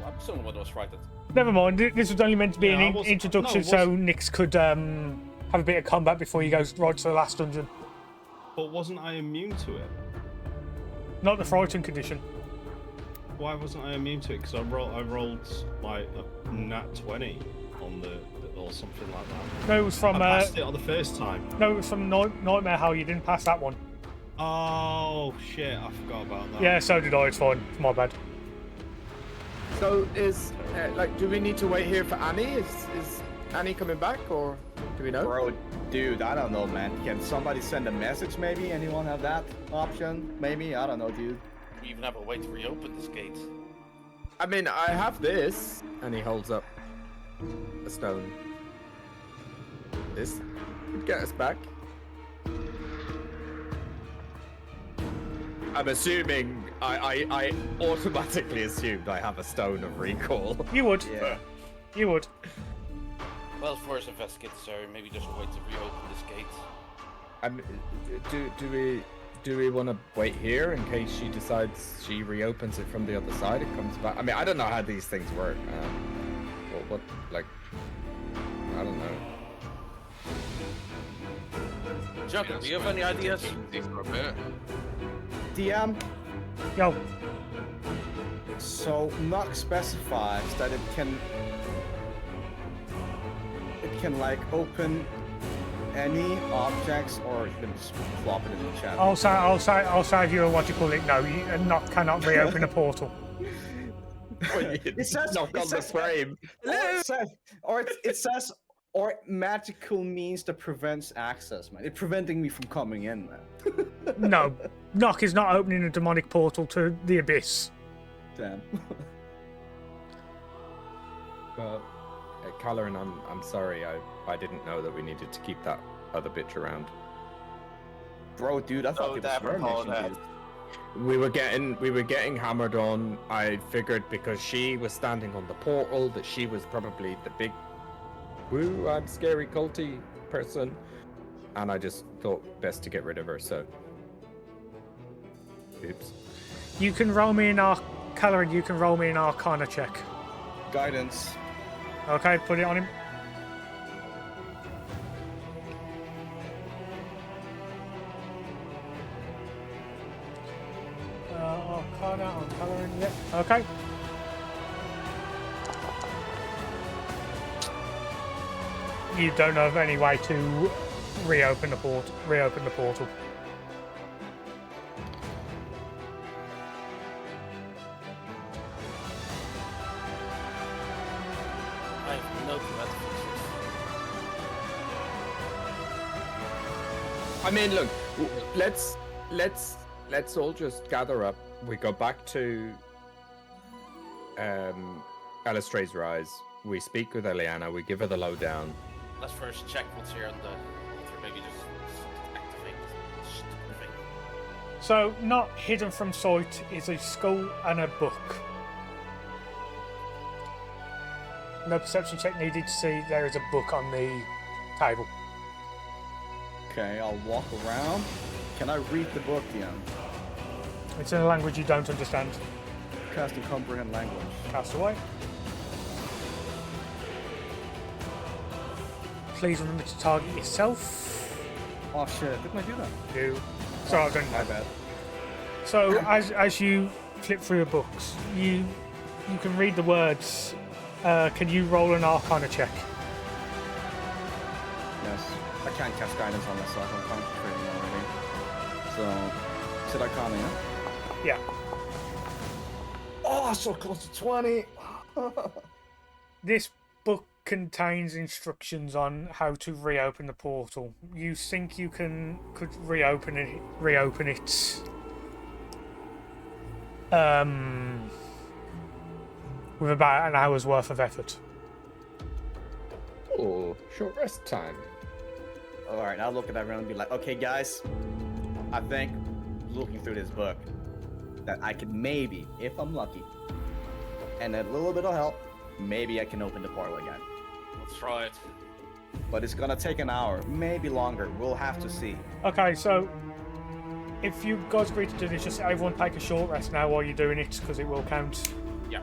I'm assuming what was frightened. Never mind. This was only meant to be Yeah, I an wasn't- introduction, no, it so wasn't. Nix could have a bit of combat before he goes right to the last dungeon. But wasn't I immune to it? Not the frightened condition. Why wasn't I immune to it? Because I rolled like a nat 20 on the or something like that. No, it was from I passed it on the first time. no, it was from Nightmare Hell. You didn't pass that one. Oh shit! I forgot about that. Yeah, so did I. It's fine. It's my bad. So is do we need to wait here for Annie? Is Annie coming back, or do we know? Bro, dude, I don't know, man. Can somebody send a message, maybe? Anyone have that option? Maybe? I don't know, dude. We even have a way to reopen this gate. I mean, I have this, and he holds up a stone. This would get us back. I'm assuming I automatically assumed I have a stone of recall. You would. Yeah. You would. Well, first investigate this area. Maybe there's a way to reopen this gate. Do we want to wait here in case she decides she reopens it from the other side and comes back? I mean, I don't know how these things work. What I don't know. Junker, do you have any ideas? For a bit. DM, Yo. so Nock specifies that it can like open any objects, or you can just plop it in the chat. I'll save you a what you call it. No, you cannot reopen a portal. It says knock on the frame. It says or magical means that prevents access, man. It's preventing me from coming in, man. No, Nock is not opening a demonic portal to the abyss. Damn. Well, Caloran, I'm sorry. I didn't know that we needed to keep that other bitch around. Bro, dude, I thought Oh, it was damn, your recall mission, that. dude. We were getting hammered on. I figured because she was standing on the portal that she was probably the big woo, I'm scary culty person. And I just thought best to get rid of her, so oops. You can roll me an Caloran, you can roll me an Arcana check. Guidance. Okay, put it on him. Arcana on Caloran, yep. Okay. You don't know of any way to reopen the portal. I have no clue how to fix this. I mean, look, let's all just gather up. We go back to Alistrae's Rise. We speak with Eliana. We give her the lowdown. Let's first check what's here on the altar. Maybe just activate this stupid thing. So, not hidden from sight is a skull and a book. No perception check needed to see there is a book on the table. Okay, I'll walk around. Can I read the book, DM? It's in a language you don't understand. Cast and comprehend language. Cast away. Please remember to target yourself. Oh shit, didn't I do that? You. Sorry, I've done My bad. So as you flip through the books, you can read the words. Can you roll an Arcana check? Yes. I can't cast guidance on myself, I'm concentrating already. So, is it Arcana, yeah? Yeah. Oh, so close to 20! This book contains instructions on how to reopen the portal. You think you could reopen it with about an hour's worth of effort. Oh, short rest time. All right, I'll look at everyone and be like, okay, guys, I think looking through this book that I could maybe, if I'm lucky, and a little bit of help, maybe I can open the portal again. Let's try it. But it's gonna take an hour, maybe longer. We'll have to see. Okay, so if you guys agree to do this, just everyone take a short rest now while you're doing it, because it will count. Yeah.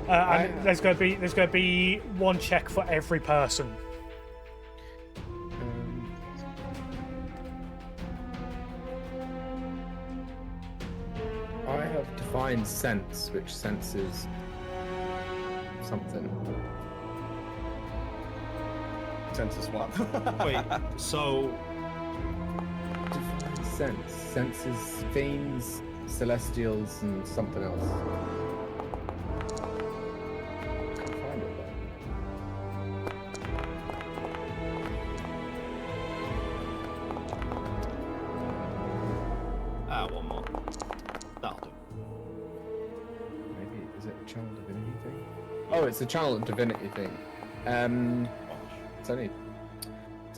And there's going to be one check for every person. I have defined sense, which senses something. Census one. Wait, so Defined sense. Senses fiends, celestials, and something else. I can't find it one more. That'll do. though. Maybe is it a channel divinity thing? Oh, it's a channel divinity thing. It's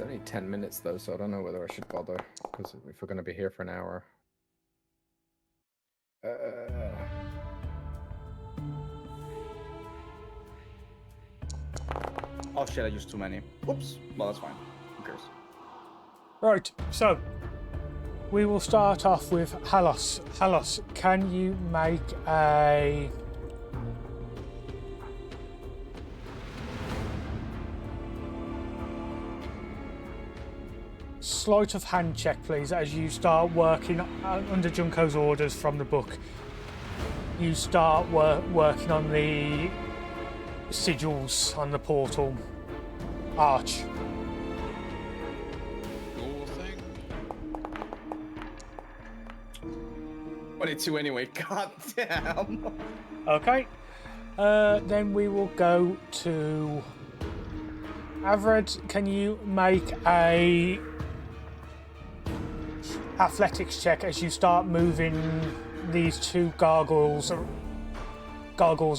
only 10 minutes though, so I don't know whether I should bother, because if we're going to be here for an hour. Oh shit, I used too many. Oops. Well, that's fine. Who cares? Right, so we will start off with Halos. Halos, can you make a sleight of hand check, please, as you start working under Junko's orders from the book. You start working on the sigils on the portal arch. Cool thing. 22 anyway. God damn. Okay. Then we will go to Avred. Can you make a athletics check as you start moving these two gargoyles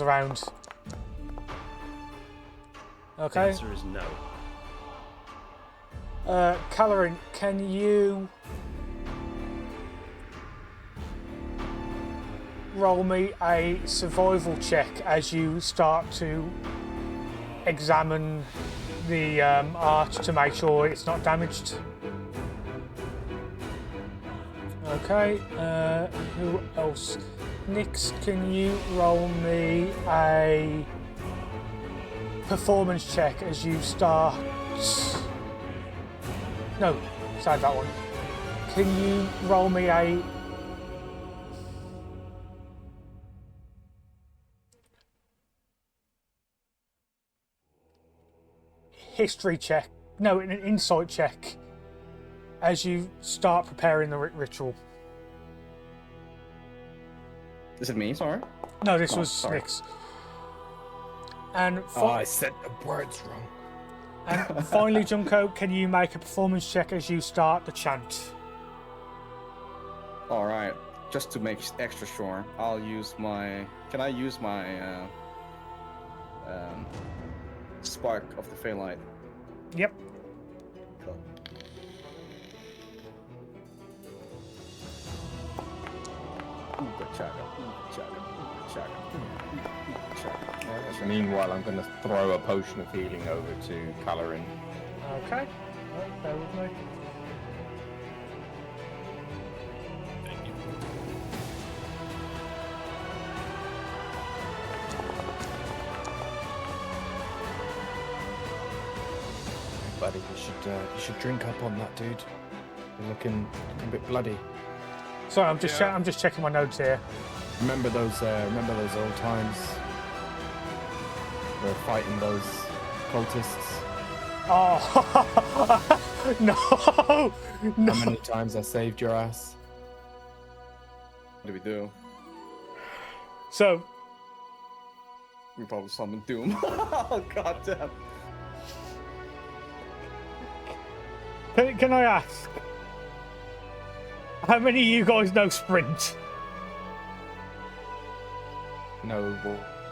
around? The Okay. answer is no. Calorin, can you roll me a survival check as you start to examine the arch to make sure it's not damaged? Okay, who else? Nix, can you roll me a performance check as you start... No, save that one. Can you roll me a... history check? No, an insight check as you start preparing the ritual. Is it me? Sorry. No, this Oh, was sorry. Nix. And Oh, I said the words wrong. and finally, Junko, can you make a performance check as you start the chant? All right. Just to make extra sure, I'll use my. Can I use my spark of the Phalite? Yep. Cool. Ooga chaka, ooga chaka, ooga chaka, ooga chaka. Meanwhile, I'm going to throw a potion of healing over to Calorin. Okay. Right, bear with me. Thank you. Buddy, you should drink up on that, dude. You're looking a bit bloody. Sorry, I'm just I'm just checking my notes here. Remember those old times? We're fighting those cultists. Oh no, no. How many times I saved your ass? What do we do? So We probably summon Doom. Oh god damn. Can I ask? How many of you guys know Sprint? No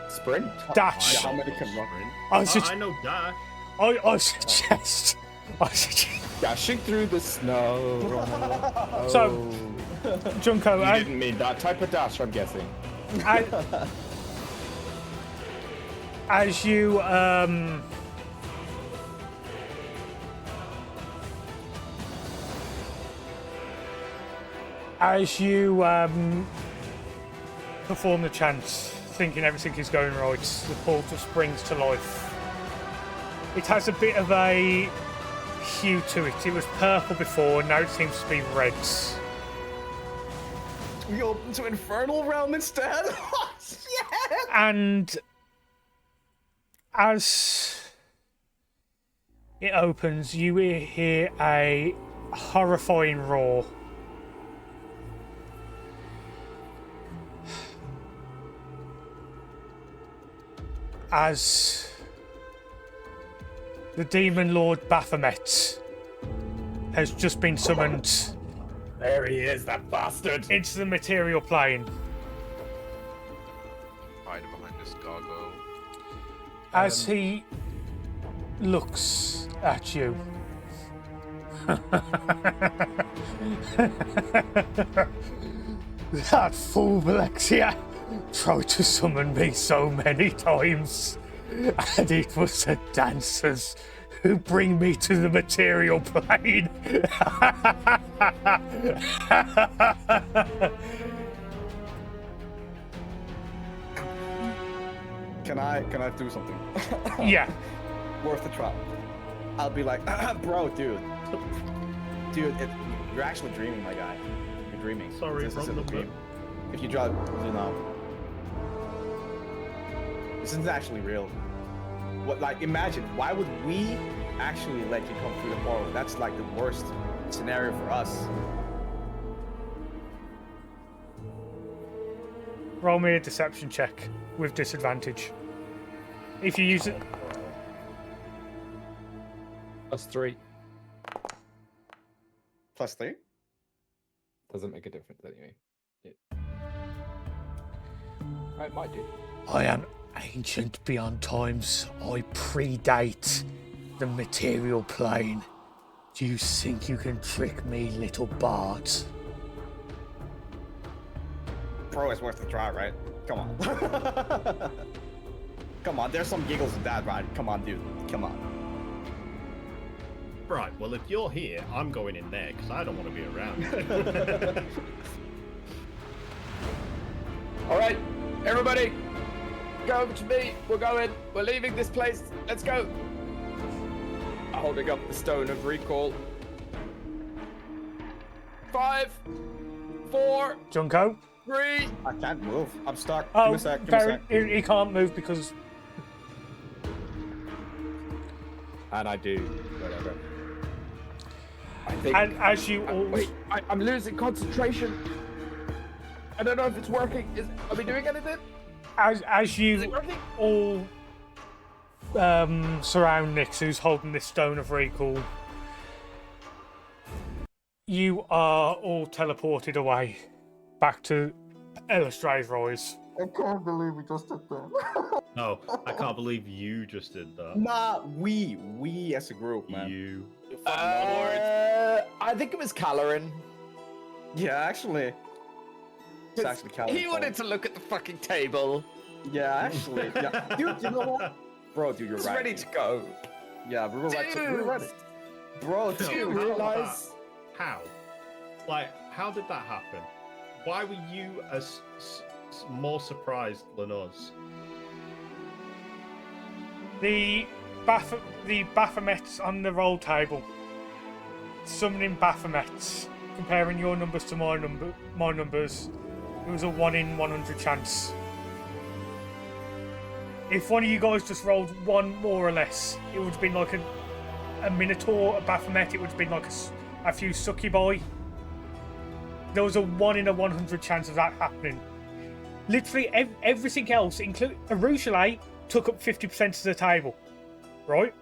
sprint. Dash. How many can run? I know Dash. I suggest. Dashing through the snow. So, Junko, You didn't mean that type of dash, I'm guessing. as you perform the chants, thinking everything is going right, the portal springs to life. It has a bit of a hue to it. It was purple before, now it seems to be red. We open to Infernal Realm instead? Oh, shit! And as it opens, you hear a horrifying roar. As the Demon Lord Baphomet has just been summoned There he is, that bastard. into the material plane. Hide behind this gargoyle. As he looks at you, that fool Alexia tried to summon me so many times, and it was the dancers who bring me to the material plane. Can I do something? Yeah. Worth a try. I'll be like, bro, dude, you're actually dreaming, my guy. You're dreaming. Sorry, This wrong isn't a number. dream. If you draw, this isn't actually real. What, like, imagine, why would we actually let you come through the portal? That's like the worst scenario for us. Roll me a deception check with disadvantage. If you use it, +3. +3? Doesn't make a difference anyway. It might do. I am ancient beyond times. I predate the material plane. Do you think you can trick me, little Bart? Bro, it's worth a try, right? Come on. Come on, there's some giggles in that, right? Come on, dude. Come on. Right, well, if you're here, I'm going in there because I don't want to be around. All right, everybody, go over to me. We're going. We're leaving this place. Let's go. Holding up the stone of recall. 5, 4, Junko? 3. I can't move. I'm stuck. Give Oh, me a sec. Give me a Barry, sec. he can't move because And I do whatever. I think. and as you all Wait, I'm losing concentration. I don't know if it's working. Are we doing anything? as Is it you working? all surround Nix, who's holding this stone of recall, you are all teleported away back to Illustrated Rise. I can't believe we just did that. No, I can't believe you just did that. Nah, we as a group, man. You. You fucking lord. I think it was Calorin. Yeah, actually. It's actually Calvin. He wanted to look at the fucking table. Yeah, actually. Yeah. Dude, you know what? Bro, dude, you're He's right. ready to go. Yeah, we were right. We were ready. Bro, Do you dude. realize? How? Like, how did that happen? Why were you as more surprised than us? The Baphomets on the roll table. Summoning Baphomets. Comparing your numbers to my numbers. It was a 1 in 100 chance. If one of you guys just rolled one more or less, it would have been like a Minotaur, a Baphomet, it would have been like a few succubi. There was a 1 in 100 chance of that happening. Literally everything else, including Arushale, took up 50% of the table, right?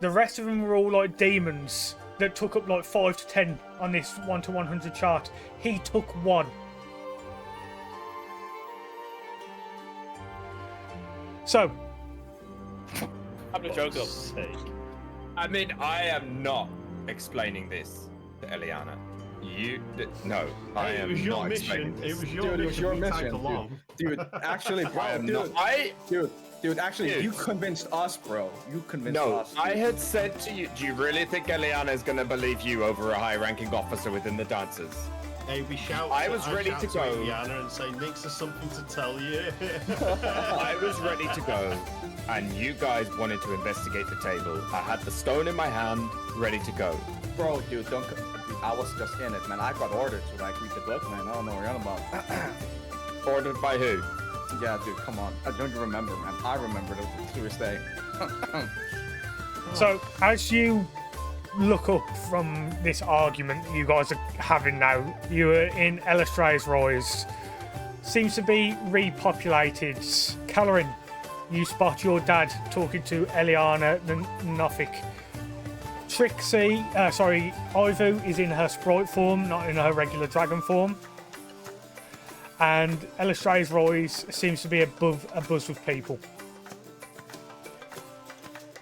The rest of them were all like demons that took up like 5 to 10 on this 1 to 100 chart. He took 1. So, I'm the Joker. I mean, I am not explaining this to Eliana. No, I It am was your not mission. explaining this. It was your Dude, it was mission. your We tagged mission, along. Dude, actually, bro, I am dude, not. dude, actually, Dude. you convinced us, bro. You convinced No, us. I had said to you, do you really think Eliana is going to believe you over a high-ranking officer within the dancers? Hey, we shout. I was ready shout to go. Eliana and say, Nix has something to tell you. I was ready to go, and you guys wanted to investigate the table. I had the stone in my hand, ready to go. Bro, dude, don't. I was just in it, man. I got ordered to like read the book, man. I don't know what you're on about. Ordered by who? Yeah, dude, come on. I don't remember, man. I remember to this day. so as you look up from this argument you guys are having now, you are in Elistra's Rise. Seems to be repopulated. Calorin, you spot your dad talking to Eliana the Nothic. Trixie, Ivu is in her sprite form, not in her regular dragon form. And Elistra's Rise seems to be a buzz with people.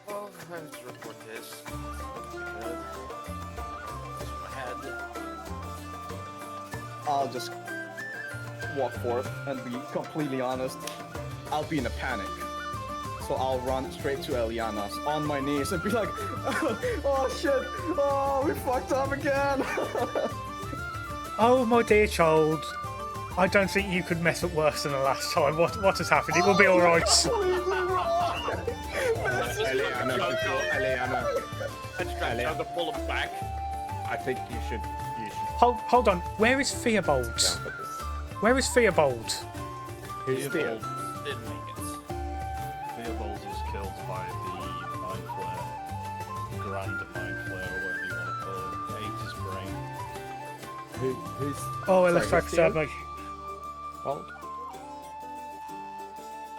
Well, I have to report this. Good. This is my head. I'll just walk forth and be completely honest. I'll be in a panic. So I'll run straight to Eliana's on my knees and be like, oh shit, oh, we fucked up again. Oh, my dear child, I don't think you could mess up worse than the last time. What has happened? It will be alright. Eliana, Eliana. Let's try to pull him back. I think you should. Hold on. Where is Fearbold? Down for this. Where is Fearbold? Who's Theo? Didn't make it. Theobald is killed by the Mind Flare. Grand Mind Flare, or whatever you want to call it. Ate his brain. Who's? Oh, Sorry, Electric who's Theo? me. Hold.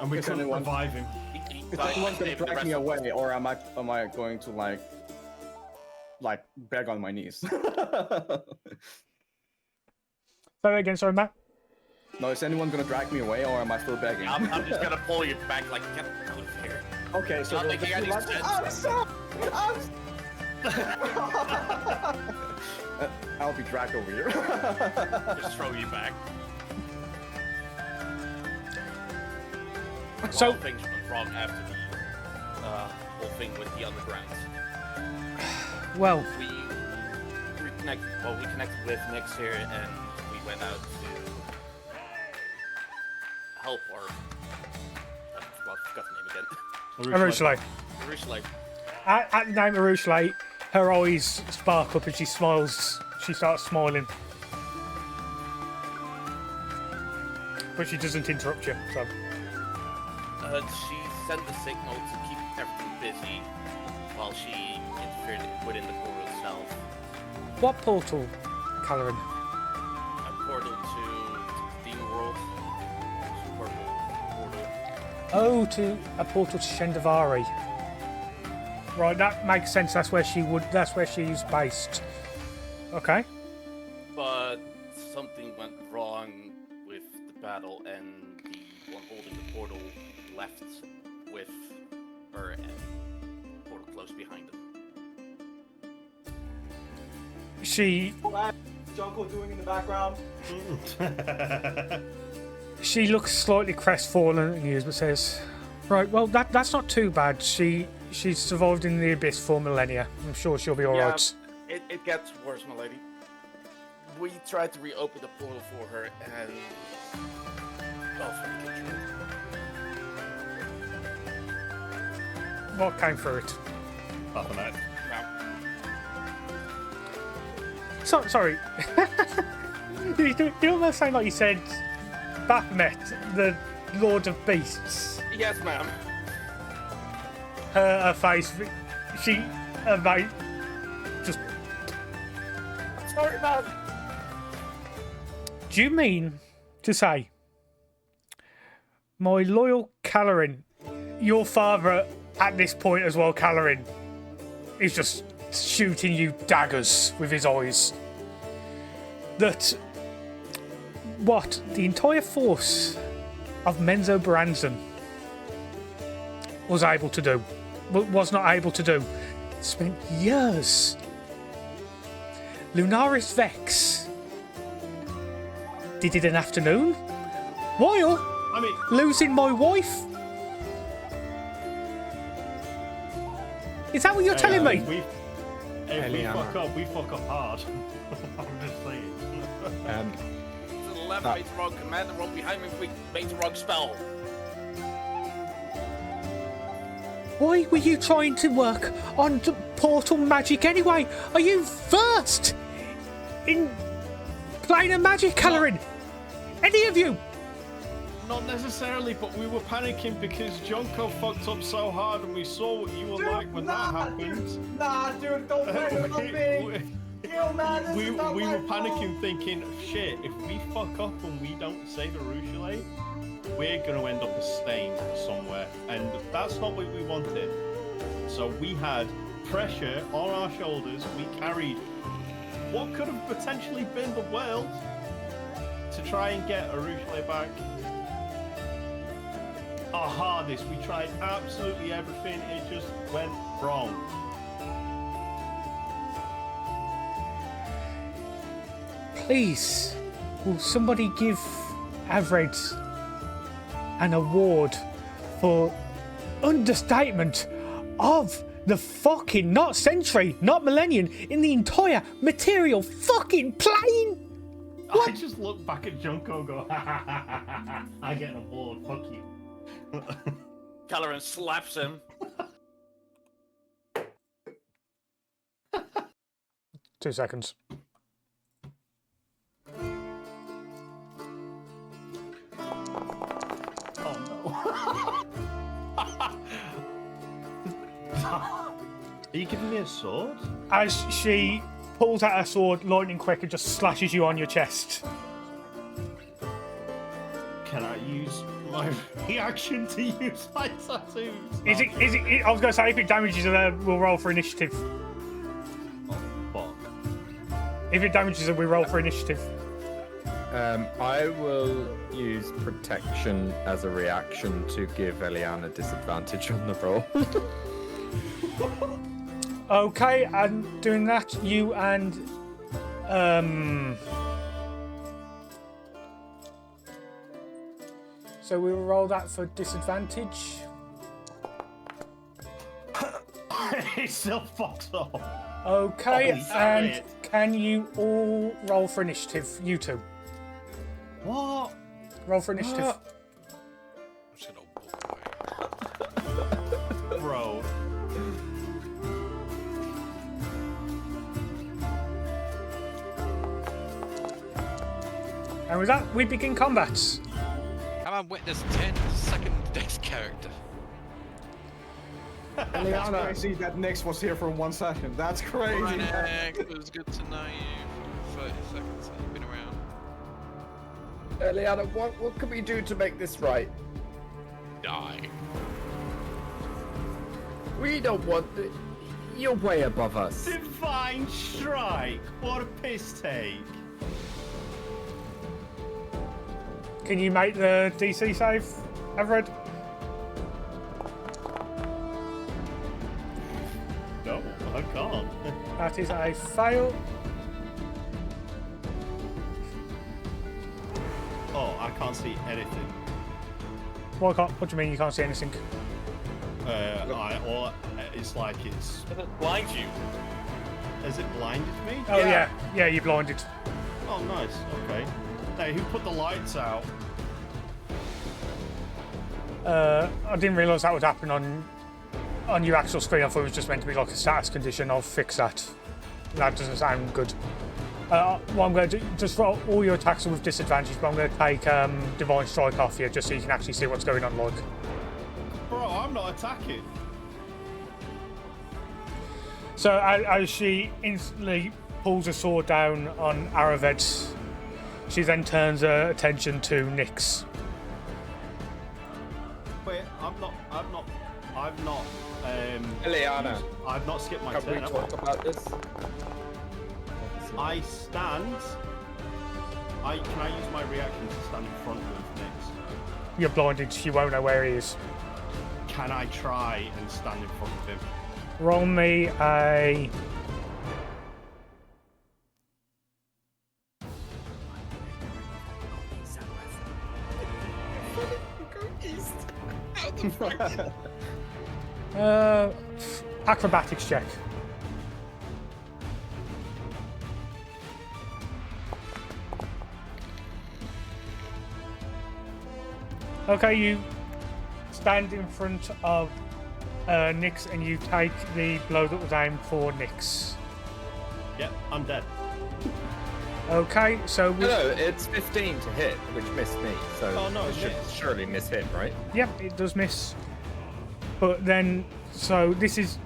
And we Is couldn't anyone- revive him. Is anyone gonna drag me away, or am I going to like beg on my knees? Say that again, sorry, Matt. No, is anyone gonna drag me away, or am I still begging? I'm just gonna pull you back, like, get out of here. Okay, so Not we'll making just be any like, sense. I'll be dragged over here. Just throw you back. So- A lot of things went wrong after the whole thing with the underground. Well, We connected with Nix here, and we went out to help our. Well, I forgot the name again. Arushale. Arushale. At the name Arushale, her eyes spark up as she smiles. She starts smiling. But she doesn't interrupt you, so. She sent a signal to keep everything busy while she interfered within the portal itself. What portal, Calorin? A portal to the world. Portal. Oh, to a portal to Shendavari. Right, that makes sense. That's where she's based. Okay. But something went wrong with the battle, and the one holding the portal left with her, and the portal closed behind them. Jungle doing in the background. She looks slightly crestfallen at you, but says, "Right, well, that's not too bad. She's survived in the abyss for millennia. I'm sure she'll be all right." It gets worse, my lady. We tried to reopen the portal for her, and for the kitchen. What came through it? Half a night. So, sorry. you almost sound like you said Baphomet, the Lord of Beasts. Yes, ma'am. Her face, her mate, just. Sorry, ma'am. Do you mean to say My loyal Calorin, your father at this point as well, Calorin, is just shooting you daggers with his eyes. That what the entire force of Menzo Baranzan was able to do, was not able to do, spent years. Lunaris Vex did it in an afternoon, while losing my wife. Is that what you're telling me? If we fuck up, we fuck up hard. I'm just saying. To the left, made the wrong command, the wrong behind me, we made the wrong spell. Why were you trying to work on the portal magic anyway? Are you versed in planar magic, Calorin? Any of you? Not necessarily, but we were panicking because Junko fucked up so hard and we saw what you were like when that happened. Nah, dude, don't blame me. Yo, man, this We is not were my panicking fault. thinking, shit, if we fuck up and we don't save Arushale, we're gonna end up a stain somewhere. And that's not what we wanted. So we had pressure on our shoulders, we carried what could have potentially been the world to try and get Arushale back. Our hardest, we tried absolutely everything, it just went wrong. Please, will somebody give Avred an award for understatement of the fucking, not century, not millennium, in the entire material fucking plane? I just look back at Junko and go, I get an award, fuck you. Calorin slaps him. 2 seconds. Oh no. Are you giving me a sword? As she pulls out her sword, lightning quick, and just slashes you on your chest. Can I use my reaction to use my tattoos? Is it? I was going to say, if it damages her, we'll roll for initiative. Oh, fuck. If it damages her, we roll for initiative. I will use protection as a reaction to give Eliana disadvantage on the roll. Okay, and doing that, you and so we will roll that for disadvantage. It still fucks up. Okay, Holy and shit. can you all roll for initiative? You two. What? Roll for initiative. I'm just gonna walk away. Bro. And with that, we begin combats. Have I witnessed 10-second dex character? That's crazy that Nyx was here for 1 second. That's crazy. Right, Nick. It was good to know you for 30 seconds. You've been around. Eliana, what can we do to make this right? Die. We don't want... You're way above us. Divine Strike! What a piss take! Can you make the DC save, Everett? No, I can't. That is a fail. Oh, I can't see anything. What do you mean you can't see anything? It's like it's. Does it blind you? Has it blinded me? Oh yeah, you're blinded. Oh, nice. Okay. Hey, who put the lights out? I didn't realise that would happen on your actual screen. I thought it was just meant to be like a status condition. I'll fix that. That doesn't sound good. What I'm going to do, just for all your attacks are with disadvantage, but I'm going to take Divine Strike off you just so you can actually see what's going on, like. Bro, I'm not attacking. So as she instantly pulls a sword down on Araved, she then turns her attention to Nyx. I've not. Ileana, I've not skipped my can turn. we talk about this? I stand. Can I use my reaction to stand in front of Nix? You're blinded, so you won't know where he is. Can I try and stand in front of him? Roll me a... acrobatics check. Okay, you stand in front of Nyx and you take the blow that was aimed for Nyx. Yep, I'm dead. Okay, so we... No, it's 15 to hit, which missed me. So Oh, no, it it should missed. surely miss him, right? Yep, it does miss. But then, so this is...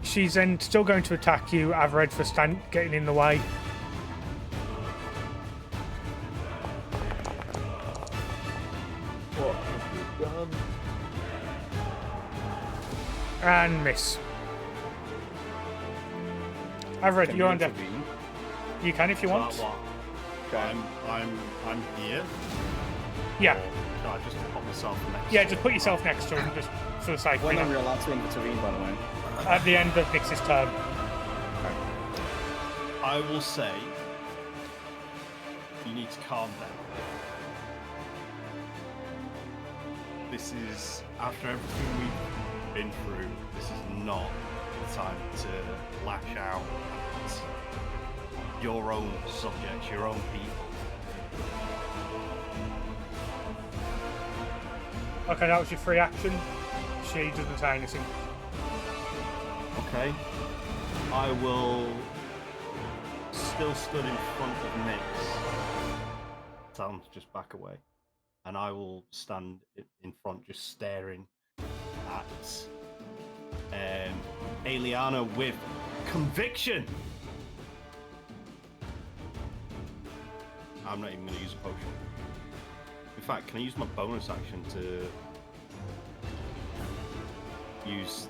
She's then still going to attack you, Avered, for getting in the way. What have you done? And miss. Avered, Can you're you on deck. intervene? You can if you want. What? Okay. I'm here. Yeah, Or should I just put myself next? yeah, to just it? put yourself next to him, just for the sake of When it. are we allowed to intervene, by the way? At the end of Nyx's turn. I will say you need to calm down. This is after everything we've been through. This is not the time to lash out at your own subjects, your own people. Okay, that was your free action. She doesn't say anything. Okay. I will still stood in front of Nyx. Tell him to just back away. And I will stand in front just staring at Aliana with conviction. I'm not even going to use a potion. In fact, can I use my bonus action to use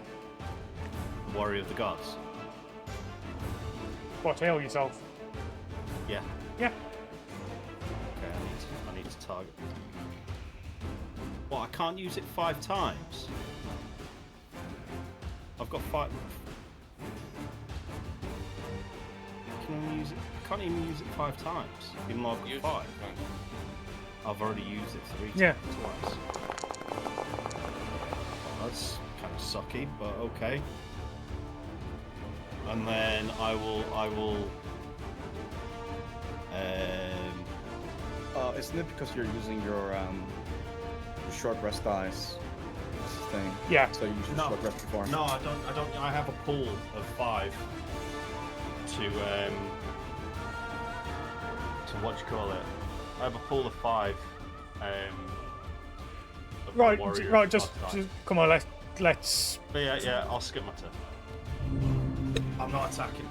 Warrior of the Gods? What, to heal yourself? Yeah. Yeah. Okay, I need to target. What, I can't use it 5 times? I've got 5. Can I use it? I can't even use it 5 times, even though I've got Use 5. it. I've already used it 3 Yeah. twice. That's kind of sucky, but okay. And then I will. Isn't it because you're using your short rest dice? That's the thing. Yeah. So you use your No. short rest before. No, I don't. I have a pool of 5 to what you call it. I have a pool of 5. Of my Right, warrior right, just archetype. come on, let's... But yeah, I'll skip my turn. I'm not attacking.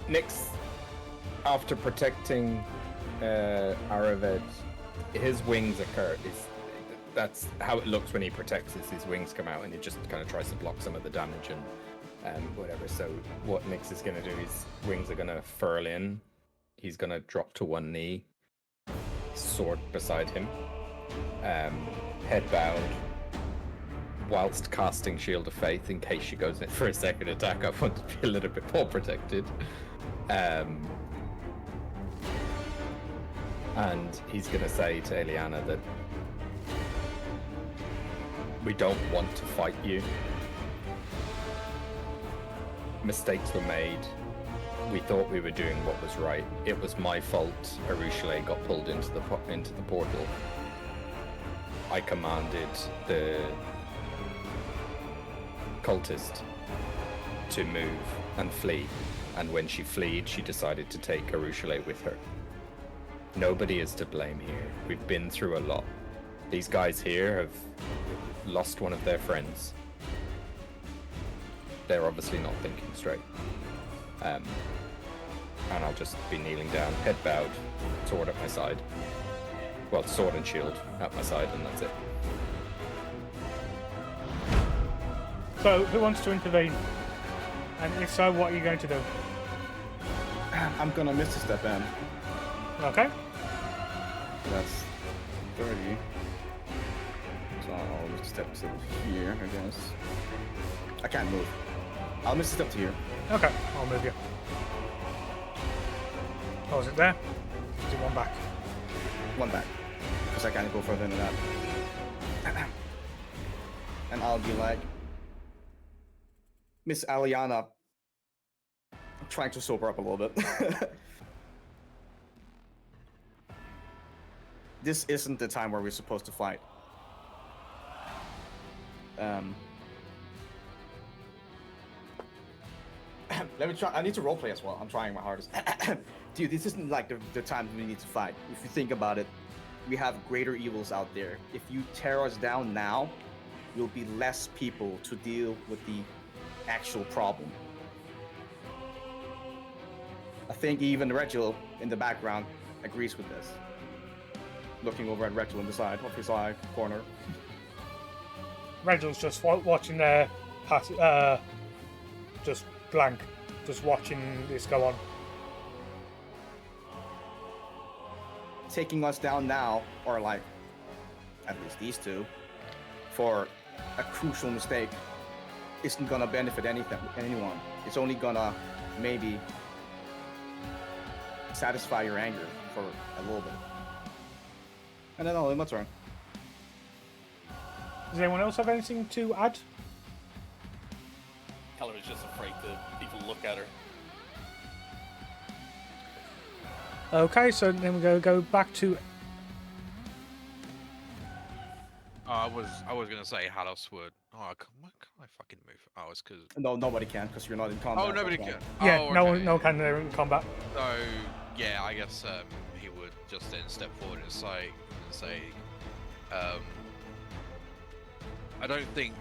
Nyx, after protecting Araved, his wings occur. That's how it looks when he protects us. His wings come out and he just kind of tries to block some of the damage and whatever. So what Nyx is going to do is wings are going to furl in. He's going to drop to one knee, sword beside him, head bowed, whilst casting Shield of Faith in case she goes in for a second attack. I want to be a little bit more protected. And he's going to say to Eliana that we don't want to fight you. Mistakes were made. We thought we were doing what was right. It was my fault. Arushale got pulled into the portal. I commanded the cultist to move and flee, and when she fled, she decided to take Arushale with her. Nobody is to blame here. We've been through a lot. These guys here have lost one of their friends. They're obviously not thinking straight. And I'll just be kneeling down, head bowed, sword at my side. well, sword and shield at my side, and that's it. So, who wants to intervene? And if so, what are you going to do? I'm gonna miss a step in. Okay. That's 30. So I'll just step to here, I guess. I can't move. I'll miss a step to here. Okay, I'll move you. Oh, is it there? Is it one back? One back. Because I can't go further than that. And I'll be like, Miss Aliana, I'm trying to sober up a little bit. This isn't the time where we're supposed to fight. Let me try. I need to roleplay as well. I'm trying my hardest. Dude, this isn't like the time we need to fight. If you think about it, we have greater evils out there. If you tear us down now, you'll be less people to deal with the actual problem. I think even Regil in the background agrees with this. Looking over at Regil in the side of his eye corner. Reginald's just watching there, just blank, just watching this go on. Taking us down now, or like, at least these two, for a crucial mistake, isn't gonna benefit anyone. It's only gonna maybe satisfy your anger for a little bit. And then I'll end my turn. Does anyone else have anything to add? Keller is just afraid to even look at her. Okay, so then we're going to go back to... I was gonna say Halos would. Oh, why can't I fucking move? Oh, it's because. No, nobody can, because you're not in combat. Oh, nobody Okay. can. Yeah, Oh, no okay. one, no one can in combat. So yeah, I guess he would just then step forward and say, I don't think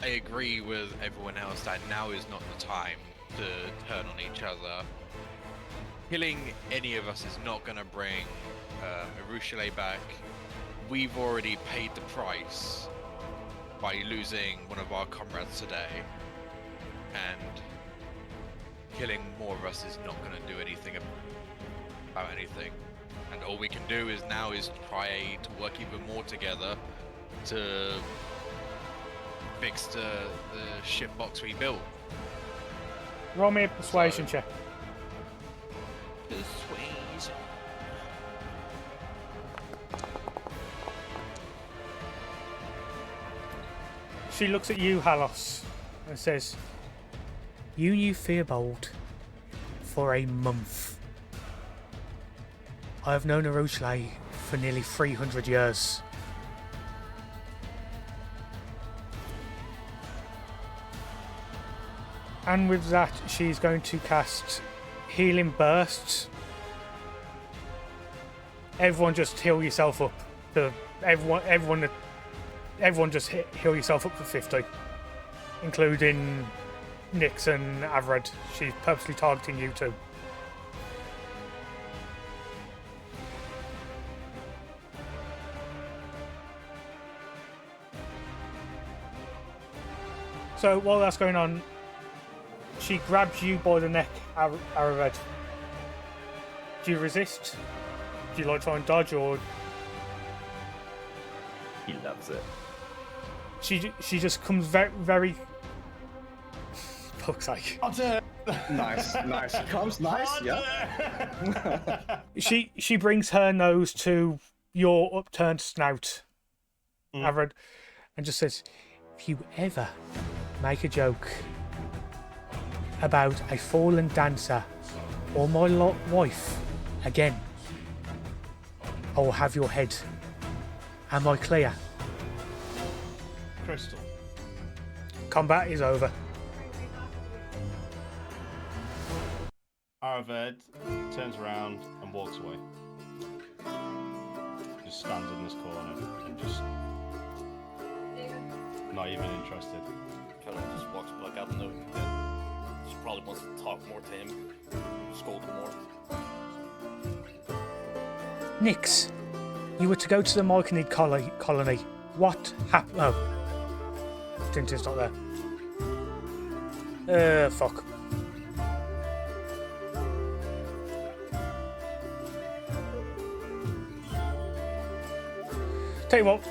I agree with everyone else that now is not the time to turn on each other. Killing any of us is not going to bring Arushale back. We've already paid the price by losing one of our comrades today, and killing more of us is not going to do anything about anything. And all we can do is try to work even more together to fix the shitbox we built. Roll me a persuasion check. Persuasion. She looks at you, Halos, and says, "You knew Fearbold for a month. I have known Arushale for nearly 300 years. And with that, she's going to cast Healing Burst. Everyone just heal yourself up. Everyone just heal yourself up to 50. Including Nyx and Avrad. She's purposely targeting you too. So while that's going on, she grabs you by the neck, Avrad. Do you resist? Do you like try and dodge, or He loves it. she just comes very fuck's sake. Nice. She comes nice, yeah. She brings her nose to your upturned snout, Avrad, and just says, "If you ever make a joke about a fallen dancer or my wife again, I will have your head. Am I clear?" Crystal. Combat is over. Arved turns around and walks away. Just stands in this corner and just not even interested. Keller just walks back out knowing that she probably wants to talk more to him, scold him more. Nyx, You were to go to the Myconid colony. What happened? Oh. Tintin's not there. Fuck. Tell you what,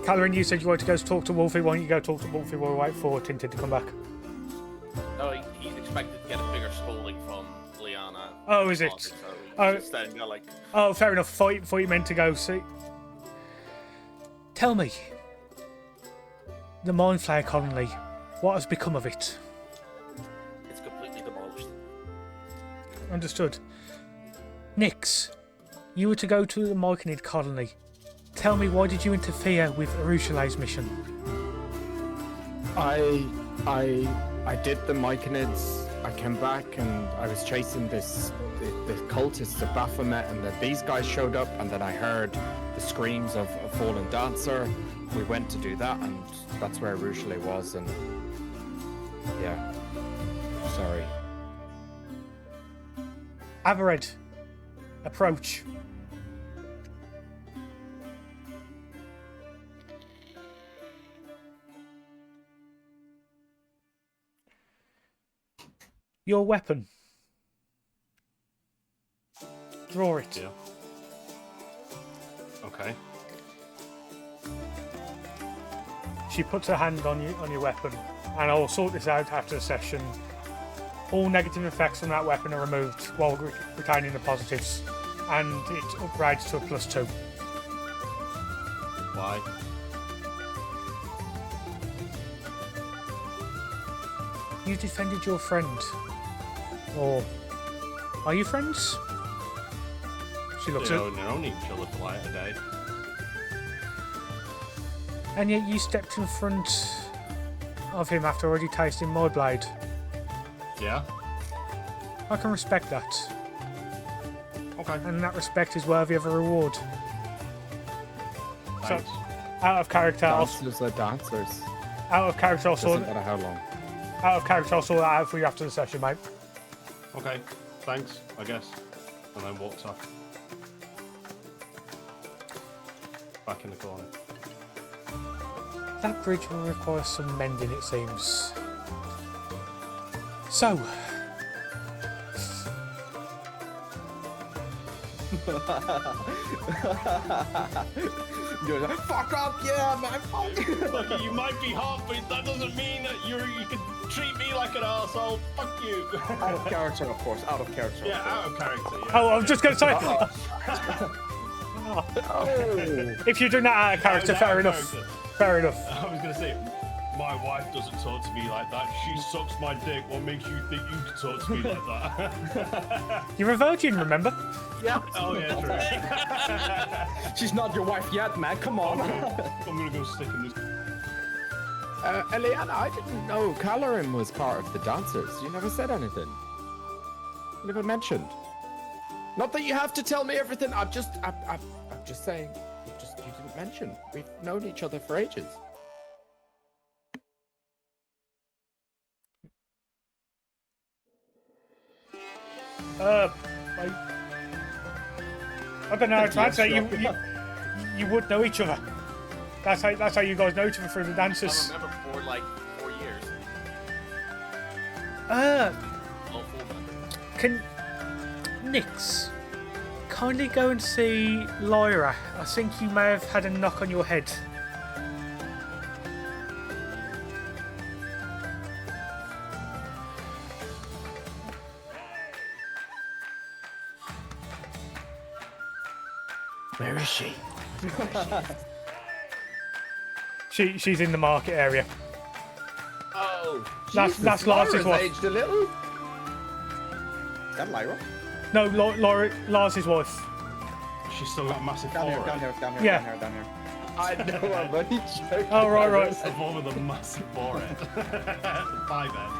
Calorin, you said you wanted to go talk to Wolfie. Why don't you go talk to Wolfie while we wait for Tintin to come back? No, he's expected to get a bigger scolding from Liana. Oh, is it? So he's Oh. just standing there like, Oh, fair enough. Thought you meant to go see. Tell me, the Mindflayer colony, what has become of it? it's completely demolished. Understood. Nix, you were to go to the Myconid colony. Tell me, why did you interfere with Arushale's mission? I did the Myconids. I came back and I was chasing the cultists of Baphomet, and then these guys showed up, and then I heard the screams of a fallen dancer. We went to do that, and that's where Arushale was, and yeah. Sorry. Avared, approach. Your weapon. Draw it. Yeah. Okay. She puts her hand on your weapon, and I'll sort this out after the session. All negative effects on that weapon are removed while retaining the positives, and it upgrades to a +2. Why? You defended your friend. Or are you friends? She looks They at, own each other for like a day. and yet you stepped in front of him after already tasting my blade. Yeah. I can respect that, Okay. and that respect is worthy of a reward. Thanks. Out of character, I'll Dancers are dancers. out of character, I'll sort Doesn't matter how long. that out for you after the session, mate. Okay. Thanks, I guess. And then walks off. Back in the corner. That bridge will require some mending, it seems. So, You're like, fuck up, yeah, man, fuck you. Look, you might be hot, but that doesn't mean that you can treat me like an arsehole. Fuck you. Out of character, of course, out of character. Yeah, out of character. Yeah. oh, I was just going to say, Oh. if you're doing that out of character, That was out fair of enough. character. Fair enough. I was gonna say, my wife doesn't talk to me like that. She sucks my dick. What makes you think you can talk to me like that? You're a virgin, remember? Yeah. Oh yeah, true. She's not your wife yet, man, come on. I'm gonna go stick in this. Eliana, I didn't know Calorin was part of the dancers. You never said anything. You never mentioned. Not that you have to tell me everything. I'm just saying. You didn't mention. We've known each other for ages. I don't know how to answer. You would know each other. That's how you guys know each other through the I dances. remember for like 4 years. Uh, All 4 members. can Nix kindly go and see Lyra? I think you may have had a knock on your head. Where is she? She's in the market area. Oh, That's Lars's wife. aged a little. Is that Lyra? No, Lars's wife. She's still got a massive Down here, forehead. down here, down here, Yeah. down here, down here. I know, I'm only joking. Oh, right. The one with a massive forehead. Bye then.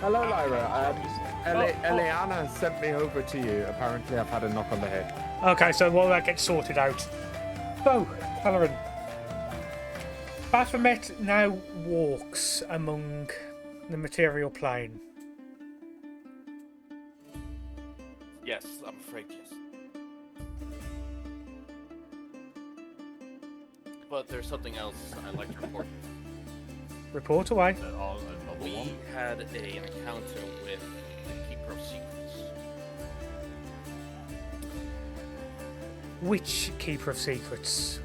Hello, Lyra. Oh. Eliana sent me over to you. Apparently, I've had a knock on the head. Okay, so while that gets sorted out. So, Halloran. Baphomet now walks among the material plane. Yes, I'm afraid yes. But there's something else I'd like to report. Report away. Another We one. had an encounter with the Keeper of Secrets. Which Keeper of Secrets?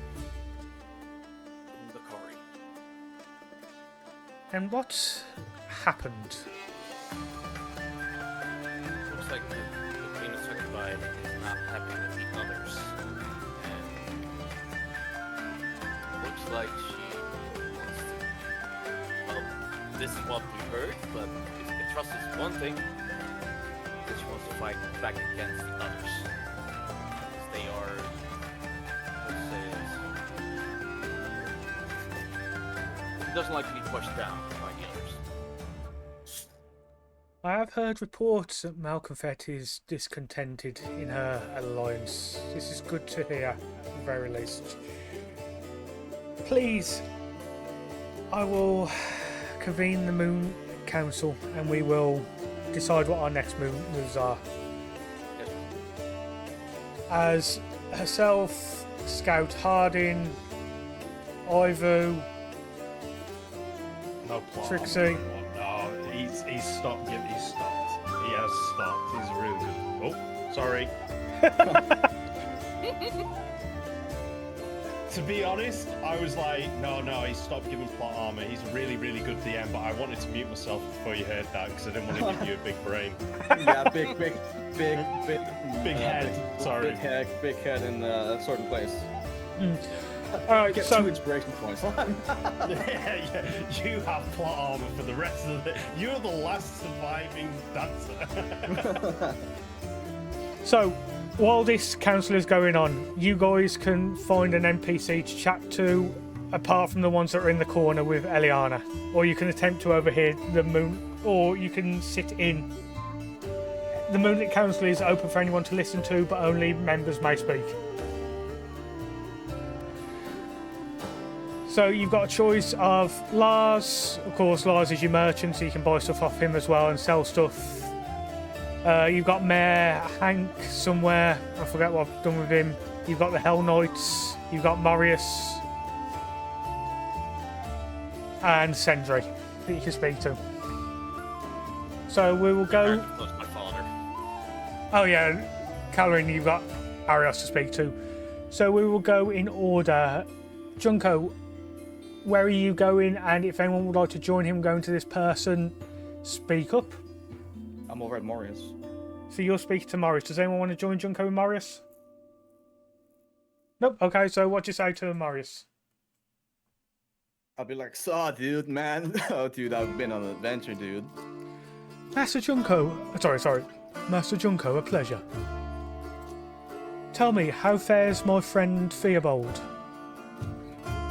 The Cory. And what happened? Looks like the Queen of Succubi is not happy with the others. And looks like she wants to... Well, this is what we heard, but if the trust is one thing, then she wants to fight back against the others. Because they are... Let's say it. She doesn't like to be pushed down by the others. I have heard reports that Malconfet is discontented in her alliance. This is good to hear, at the very least. Please, I will convene the Moon Council and we will decide what our next moves are. Yes. As herself, Scout Harding, Ivo, No plot. Trixie. No, he's stopped. He's stopped. He has stopped. He's really good. Oh, sorry. To be honest, I was like, no, he stopped giving plot armor. He's really, really good DM, but I wanted to mute myself before you heard that because I didn't want to give you a big brain. Yeah, big head. Sorry. Big head in a certain place. Alright, Get so 2 inspiration points. yeah, you have plot armor for the rest of the. You're the last surviving dancer. So, while this council is going on, you guys can find an NPC to chat to, apart from the ones that are in the corner with Eliana. Or you can attempt to overhear the moon, or you can sit in. The Moonlit Council is open for anyone to listen to, but only members may speak. So you've got a choice of Lars. Of course, Lars is your merchant, so you can buy stuff off him as well and sell stuff. You've got Mayor Hank somewhere. I forget what I've done with him. You've got the Hell Knights. You've got Marius. And Sendry that you can speak to. So we will go... That's my father. Oh yeah, Calorin, you've got Arios to speak to. So we will go in order. Junko, where are you going? And if anyone would like to join him going to this person, speak up. I'm over at Morius. So you'll speak to Marius. Does anyone want to join Junko and Marius? Nope. Okay, so what do you say to Marius? I'll be like, saw, dude, man. Oh, dude, I've been on an adventure, dude. Master Junko. Sorry. Master Junko, a pleasure. Tell me, how fares my friend Theobald?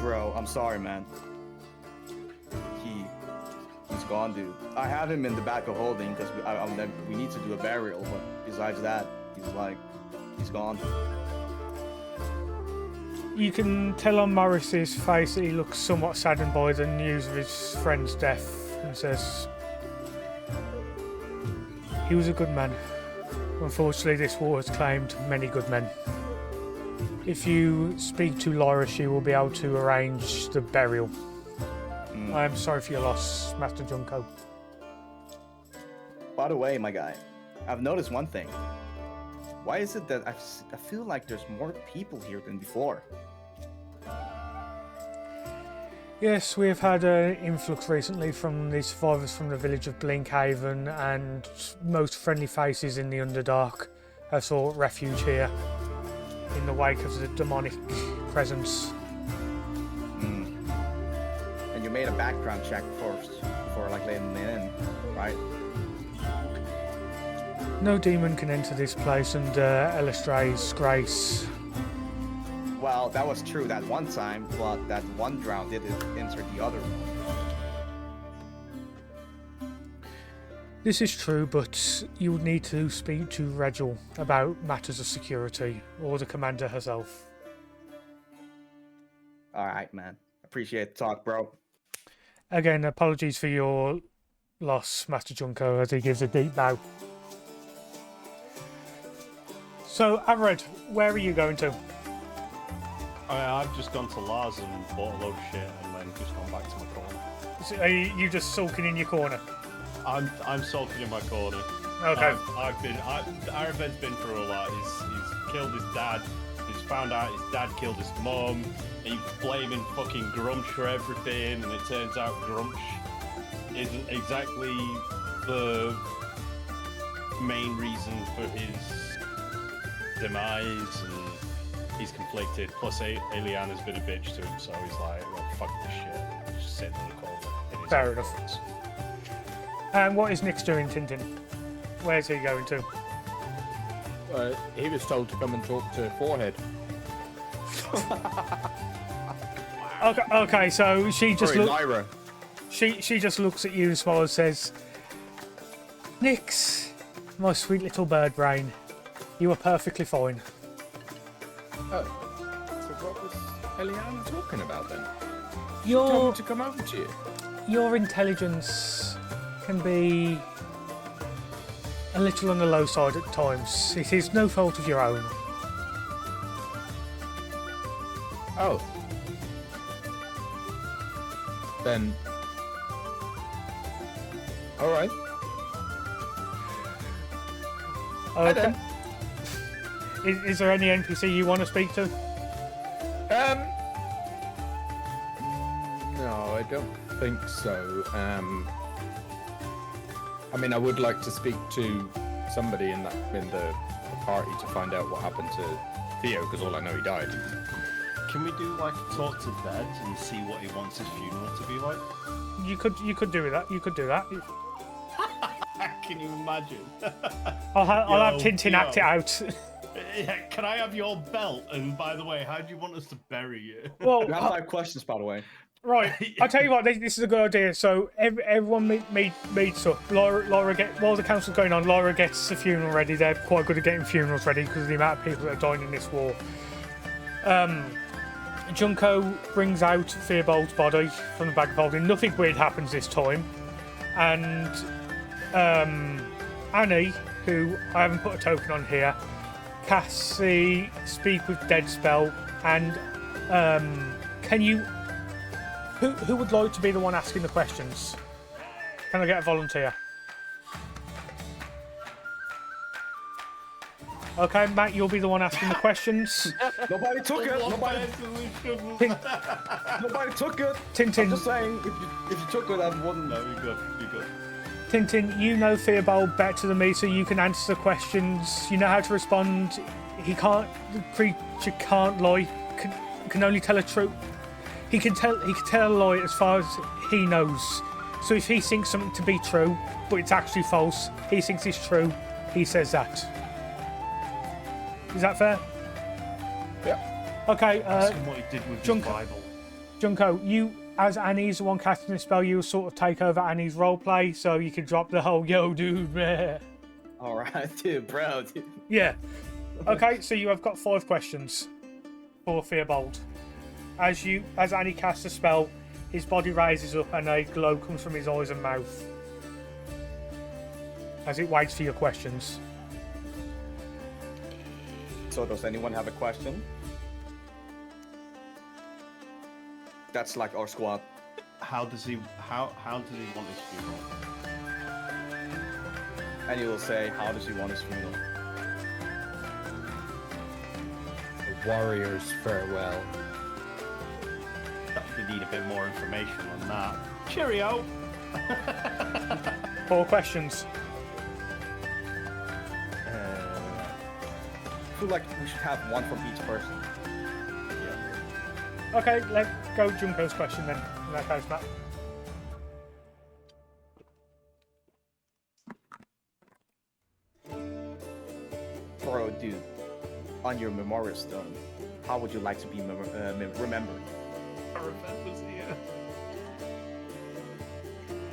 Bro, I'm sorry, man. He's gone, dude. I have him in the back of holding because we need to do a burial, but besides that, he's gone. You can tell on Morris's face that he looks somewhat saddened by the news of his friend's death and says, he was a good man. Unfortunately, this war has claimed many good men. If you speak to Lyra, she will be able to arrange the burial. I am sorry for your loss, Master Junko. By the way, my guy, I've noticed one thing. Why is it that I feel like there's more people here than before? Yes, we have had an influx recently from the survivors from the village of Blinkhaven, and most friendly faces in the Underdark have sought refuge here in the wake of the demonic presence. And you made a background check first before like letting them in, right? No demon can enter this place under Elestrae's grace. Well, that was true that one time, but that one drown didn't enter the other one. This is true, but you would need to speak to Regil about matters of security, or the commander herself. Alright, man. Appreciate the talk, bro. Again, apologies for your loss, Master Junko, as he gives a deep bow. So, Everett, where are you going to? I've just gone to Lars and bought a load of shit and then just gone back to my corner. So are you just sulking in your corner? I'm sulking in my corner. Okay. Araved's been through a lot. He's killed his dad. He's found out his dad killed his mum. He's blaming fucking Grumsh for everything, and it turns out Grumsh isn't exactly the main reason for his demise, and he's conflicted. Plus, Eliana's been a bitch to him, so he's like, well, fuck this shit. Just sitting in the corner. in his Fair own enough. thoughts. And what is Nick's doing, Tintin? Where's he going to? He was told to come and talk to Forehead. Okay, so she just Sorry, looks. Lyra. She just looks at you and smiles and says, Nix, my sweet little bird brain, you are perfectly fine. Oh. So what was Eliana talking about then? Told Your, me to come over to you. your intelligence can be a little on the low side at times. It is no fault of your own. Oh. Then. All right. Okay. Is there any NPC you want to speak to? No, I don't think so. I mean, I would like to speak to somebody in the party to find out what happened to Theo, because all I know he died. Can we do like a talk to Dead and see what he wants his funeral to be like? You could do that. You could do that. Can you imagine? I'll have Yo, Tintin yo. act it out. Yeah, can I have your belt? And by the way, how do you want us to bury you? Well, You have 5 questions, by the way. right. I'll tell you what. This is a good idea. So everyone meets up. Laura while the council's going on, Laura gets the funeral ready. They're quite good at getting funerals ready because of the amount of people that are dying in this war. Junko brings out Fearbolt's body from the bag of holding. Nothing weird happens this time. And Annie, who I haven't put a token on here, casts the Speak with Dead spell. And can you... Who would like to be the one asking the questions? Can I get a volunteer? Okay, Matt, you'll be the one asking the questions. Nobody took it. Nobody took it. Tintin. I'm just saying, if you took it, I wouldn't. No, you're good. You're good. Tintin, you know Fearbolt better than me, so you can answer the questions. You know how to respond. The creature can't lie. Can only tell a truth. He can tell a lie as far as he knows. So if he thinks something to be true, but it's actually false, he thinks it's true, he says that. Is that fair? Yeah. Okay, Ask him what he did with his Junko. Bible. Junko, you, as Annie's the one casting the spell, you sort of take over Annie's roleplay, so you can drop the whole, yo, dude, meh. Alright, dude, bro. Dude. Yeah. Okay, so you have got 5 questions for Fearbolt. As Annie casts a spell, his body rises up and a glow comes from his eyes and mouth. As it waits for your questions. So does anyone have a question? That's like our squad. How does he want his funeral? And you will say, how does he want his funeral? A warrior's farewell. We need a bit more information on that. Cheerio! 4 questions. I feel like we should have one from each person. Yeah. Okay, let's go Junko's question then. In that case, Matt. Bro, dude, on your memorial stone, how would you like to be remembered?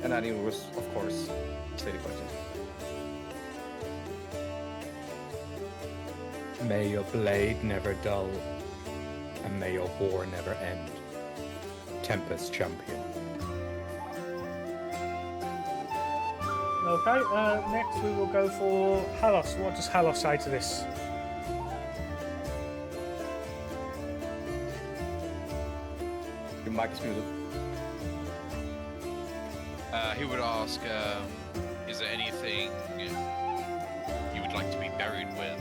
And then it was, of course, say the question. May your blade never dull, and may your war never end. Tempest champion. Okay, next we will go for Halos. What does Halos say to this? mic is muted. He would ask, is there anything you would like to be buried with?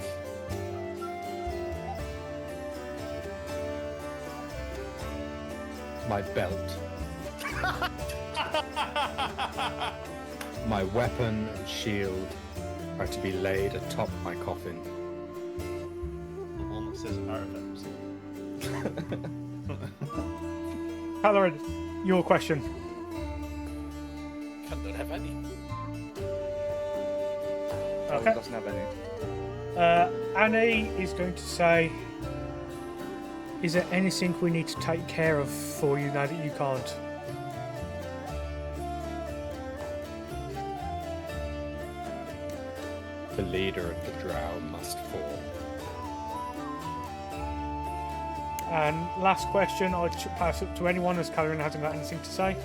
My belt. My weapon and shield are to be laid atop my coffin. The one that says Arifems. Halloran, your question. I don't have any. Okay. Doesn't have any. Annie is going to say, is there anything we need to take care of for you now that you can't? The leader of the drow must fall. And last question, I'll pass it to anyone as Halloran hasn't got anything to say.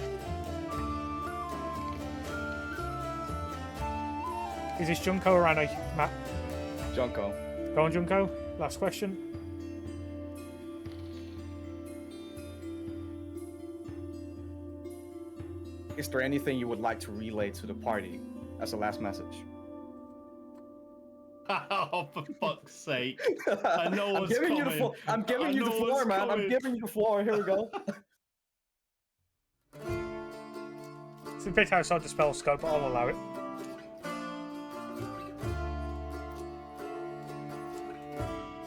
Is this Junko or Annie, Matt? Junko. Go on, Junko. Last question. Is there anything you would like to relay to the party as a last message? Oh, for fuck's sake. I know I'm what's giving coming. you the floor. I'm giving you the know floor, what's man. I'm coming. giving you the floor. Here we go. It's a bit outside the spell scope, but I'll allow it.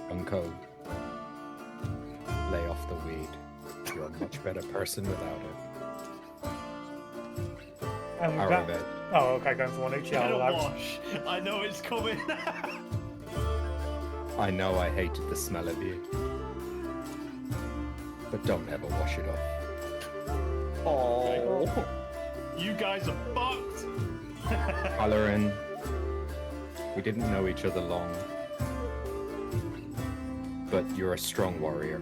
Unco, lay off the weed. You're a much better person without it. And with that, Aravet. oh, okay, going for one each. Yeah, Get I'll a allow it. wash. I know it's coming. I know I hated the smell of you. But don't ever wash it off. Oh. You guys are fucked. Halloran, we didn't know each other long. But you're a strong warrior.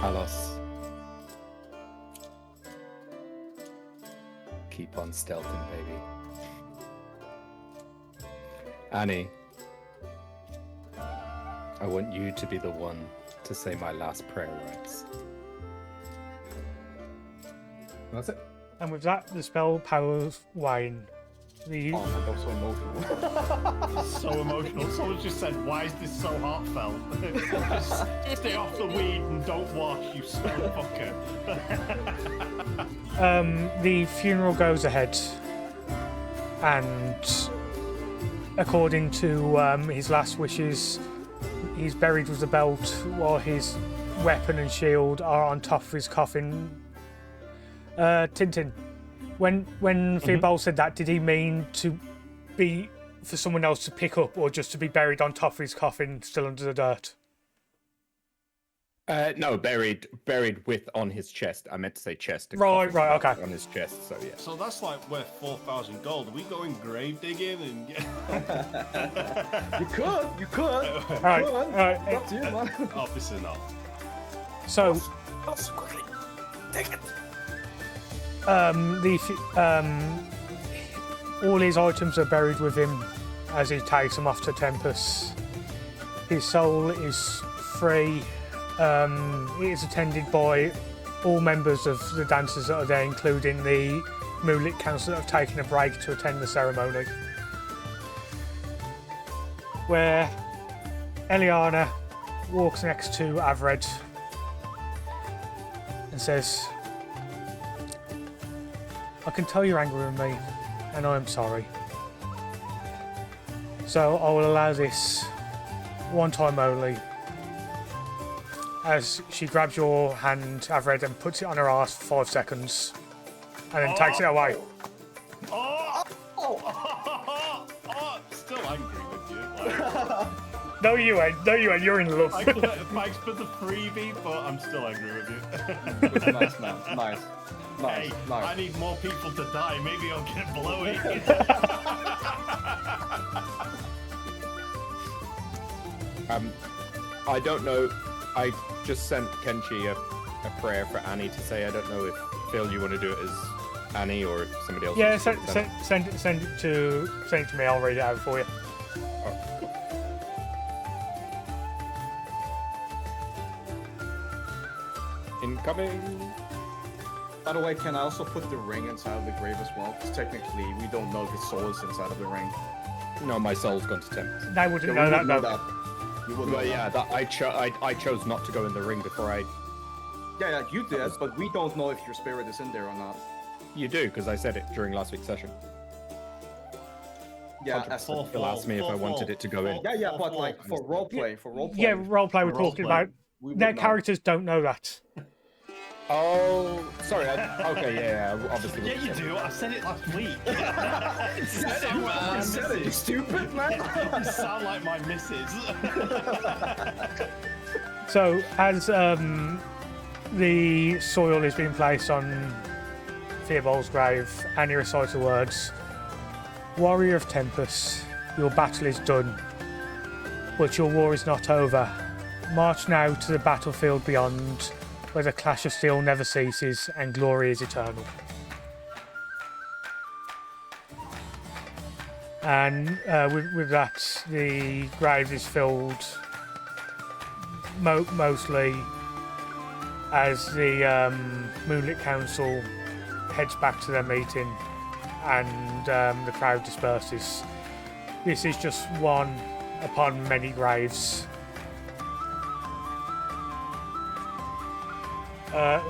Alos. Keep on stealthing, baby. Annie, I want you to be the one to say my last prayer words. That's it. And with that, the spell powers wane. The Oh man, that was so emotional. So emotional. Someone just said, why is this so heartfelt? Just stay off the weed and don't wash, you smell fucker. the funeral goes ahead, and according to his last wishes, he's buried with the belt while his weapon and shield are on top of his coffin. Tintin, when Theobald said that, did he mean to be for someone else to pick up, or just to be buried on top of his coffin, still under the dirt? No, buried with on his chest. I meant to say chest. Right, okay. On his chest, so yeah. So that's like worth 4,000 gold. Are we going grave digging and get... You could. All right. It's up to you, man. Obviously not. So, Take it. all his items are buried with him as he takes them off to Tempest. His soul is free. It is attended by all members of the dancers that are there, including the Moonlit Council that have taken a break to attend the ceremony. Where Eliana walks next to Avred and says, I can tell you're angry with me, and I am sorry. So I will allow this one time only. As she grabs your hand, Avred, and puts it on her ass for 5 seconds, and then takes it away. Still angry with you. Like, No, you ain't. You're in love. thanks for the freebie, but I'm still angry with you. Nice, man. Nice. Hey, I need more people to die. Maybe I'll get blowy. I don't know. I just sent Kenshi a prayer for Annie to say. I don't know if Phil, you want to do it as Annie or if somebody else. Yeah, wants to do it. send it to me. I'll read it out for you. Incoming. By the way, can I also put the ring inside of the grave as well? Because technically, we don't know if its soul is inside of the ring. No, my soul's gone to temp. They wouldn't Yeah, know we that would though. You would know But yeah, that. I chose not to go in the ring before I. Yeah, you did, but we don't know if your spirit is in there or not. You do, because I said it during last week's session. Yeah, Hunter as Still asked me if I wanted it to go in. yeah, but like for roleplay, Yeah, roleplay we're talking about. Their characters don't know that. Oh, sorry. Okay, yeah, obviously. Yeah, you do. I said it last week. You said it, you stupid man. You sound like my missus. So as the soil is being placed on Theobald's grave, Annie recites the words, "Warrior of Tempest, your battle is done, but your war is not over. March now to the battlefield beyond, where the clash of steel never ceases and glory is eternal." And with that, the grave is filled mostly as the Moonlit Council heads back to their meeting and the crowd disperses. This is just one upon many graves.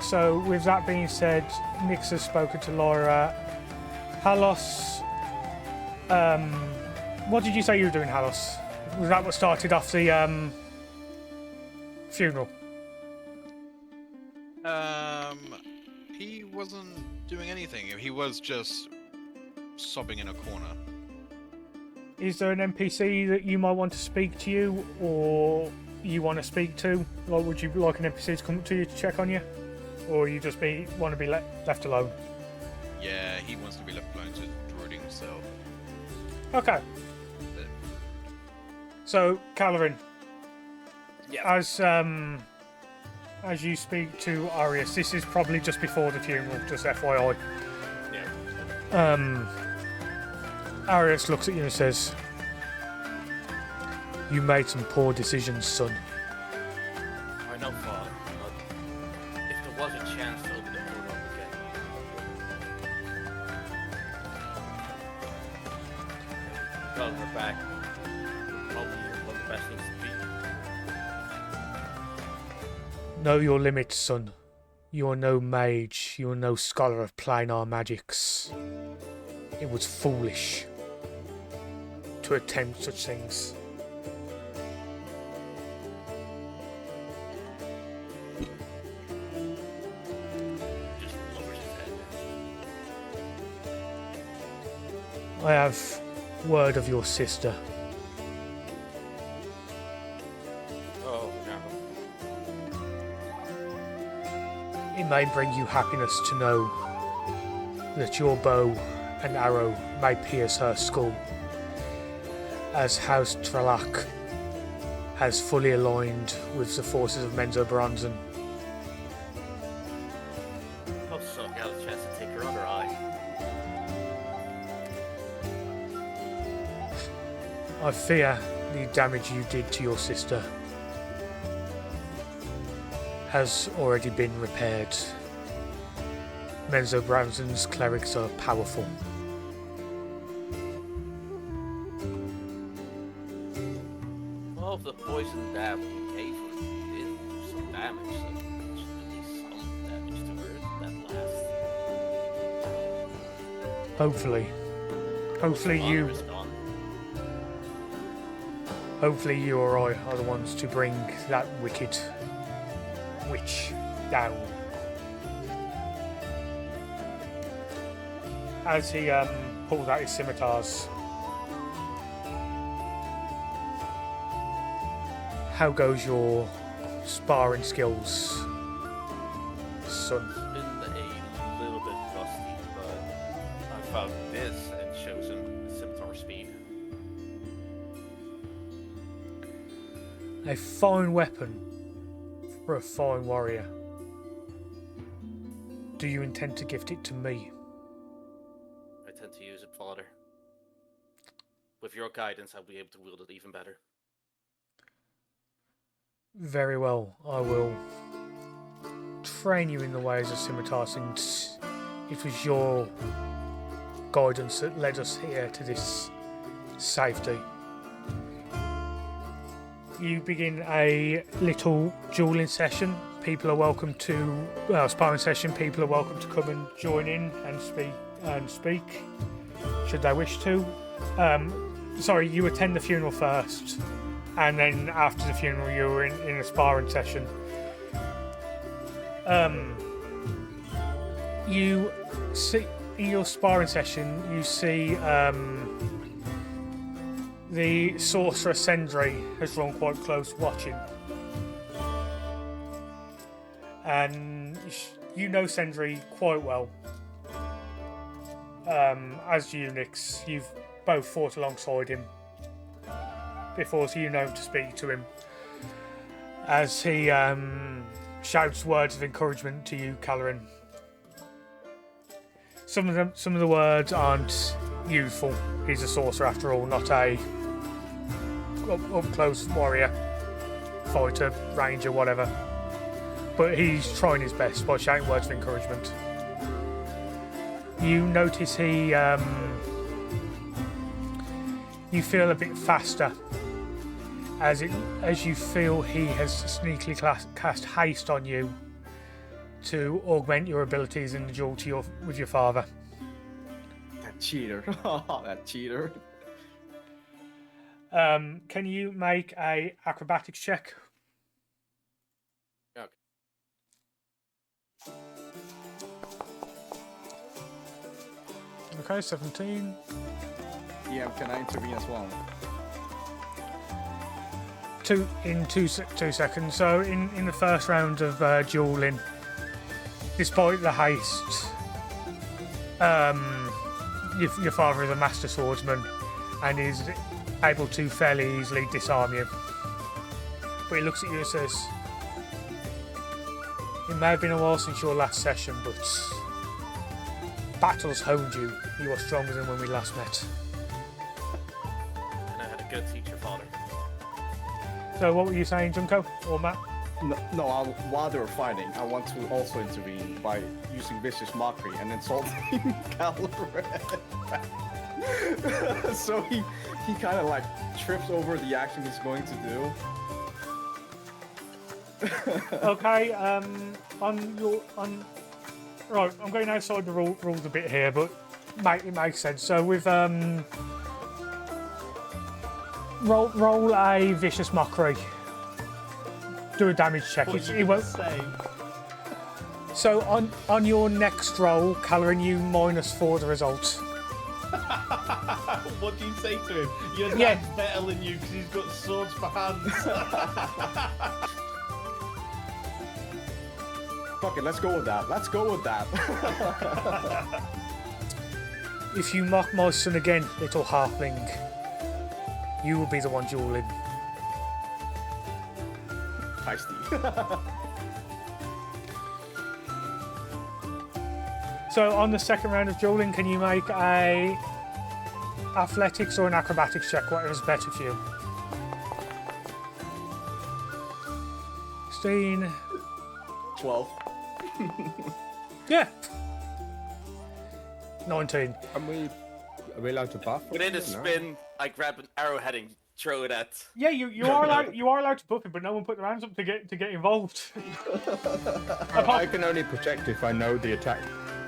So with that being said, Nix has spoken to Laura. Halos, what did you say you were doing, Halos? Was that what started off the funeral? He wasn't doing anything. He was just sobbing in a corner. Is there an NPC that you might want to speak to you, or you want to speak to? Like, would you like an NPC to come up to you to check on you, or you just want to be left alone? Yeah, he wants to be left alone to druiding himself. Okay. So, Calorin, Yeah. as you speak to Arius, this is probably just before the funeral, just FYI. Yeah. Arius looks at you and says, "You made some poor decisions, son. I know, Father, but if there was a chance to open the portal up again, well, we're back. Probably one of the best things to be. Know your limits, son. You are no mage, you are no scholar of planar magics. It was foolish to attempt such things." Just lowers his head. I have word of your sister. Oh, no. It may bring you happiness to know that your bow and arrow may pierce her skull, as House Trelak has fully aligned with the forces of Menzo Bronzen. Oh, so I got a chance to take her other eye. I fear the damage you did to your sister has already been repaired. Menzo Bronzen's clerics are powerful. Well, if the poison dab you gave her did do some damage, so it should at least some damage to her that lasts. Hopefully Honor is gone. Hopefully you or I are the ones to bring that wicked witch down. As he pulls out his scimitars. How goes your sparring skills, son? Been a little bit rusty, but I found this and shows him scimitar speed. A fine weapon for a fine warrior. Do you intend to gift it to me? I tend to use it, Father. With your guidance, I'll be able to wield it even better. Very well, I will train you in the ways of scimitar, since it was your guidance that led us here to this safety. You begin a little dueling session. People are welcome to sparring session. People are welcome to come and join in and speak should they wish to. Sorry, you attend the funeral first, and then after the funeral, you were in a sparring session. You see in your sparring session, you see the sorcerer Sendri has drawn quite close, watching, and you know Sendri quite well. As eunuchs, you've both fought alongside him before, so you know him to speak to him as he shouts words of encouragement to you, Calorin. Some of the words aren't useful. He's a sorcerer after all, not a up close warrior, fighter, ranger, whatever. But he's trying his best by shouting words of encouragement. You notice he you feel a bit faster as you feel he has sneakily cast haste on you to augment your abilities in the duel with your father. That cheater. Oh, that cheater. Can you make a acrobatics check? Okay. Okay, 17. Yeah, can I intervene as well? Two seconds. So in the first round of dueling, despite the haste, your father is a master swordsman and is able to fairly easily disarm you. But he looks at you and says, "It may have been a while since your last session, but battles honed you. You are stronger than when we last met." And I had a good teacher, father. So what were you saying, Junko or Matt? No, while they were fighting, I want to also intervene by using vicious mockery and insulting Calorin. So he kind of like trips over the action he's going to do. Okay, right, I'm going outside the rules a bit here, but it makes sense. So with roll a vicious mockery. Do a damage check. It won't. So on your next roll, Calorin, you -4 the result. What do you say to him? Your dad's Yeah. better than you because he's got swords for hands. Fuck it, let's go with that. Let's go with that. If you mock my son again, little halfling, you will be the one dueling. Feisty. So on the second round of dueling, can you make a athletics or an acrobatics check, whatever's better for you? 16. 12. Yeah. 19. Are we allowed to buff? Within a No. spin, I grab an arrowhead and throw it at. Yeah, you are allowed to buff it, but no one put their hands up to get involved. I can only project if I know the attack.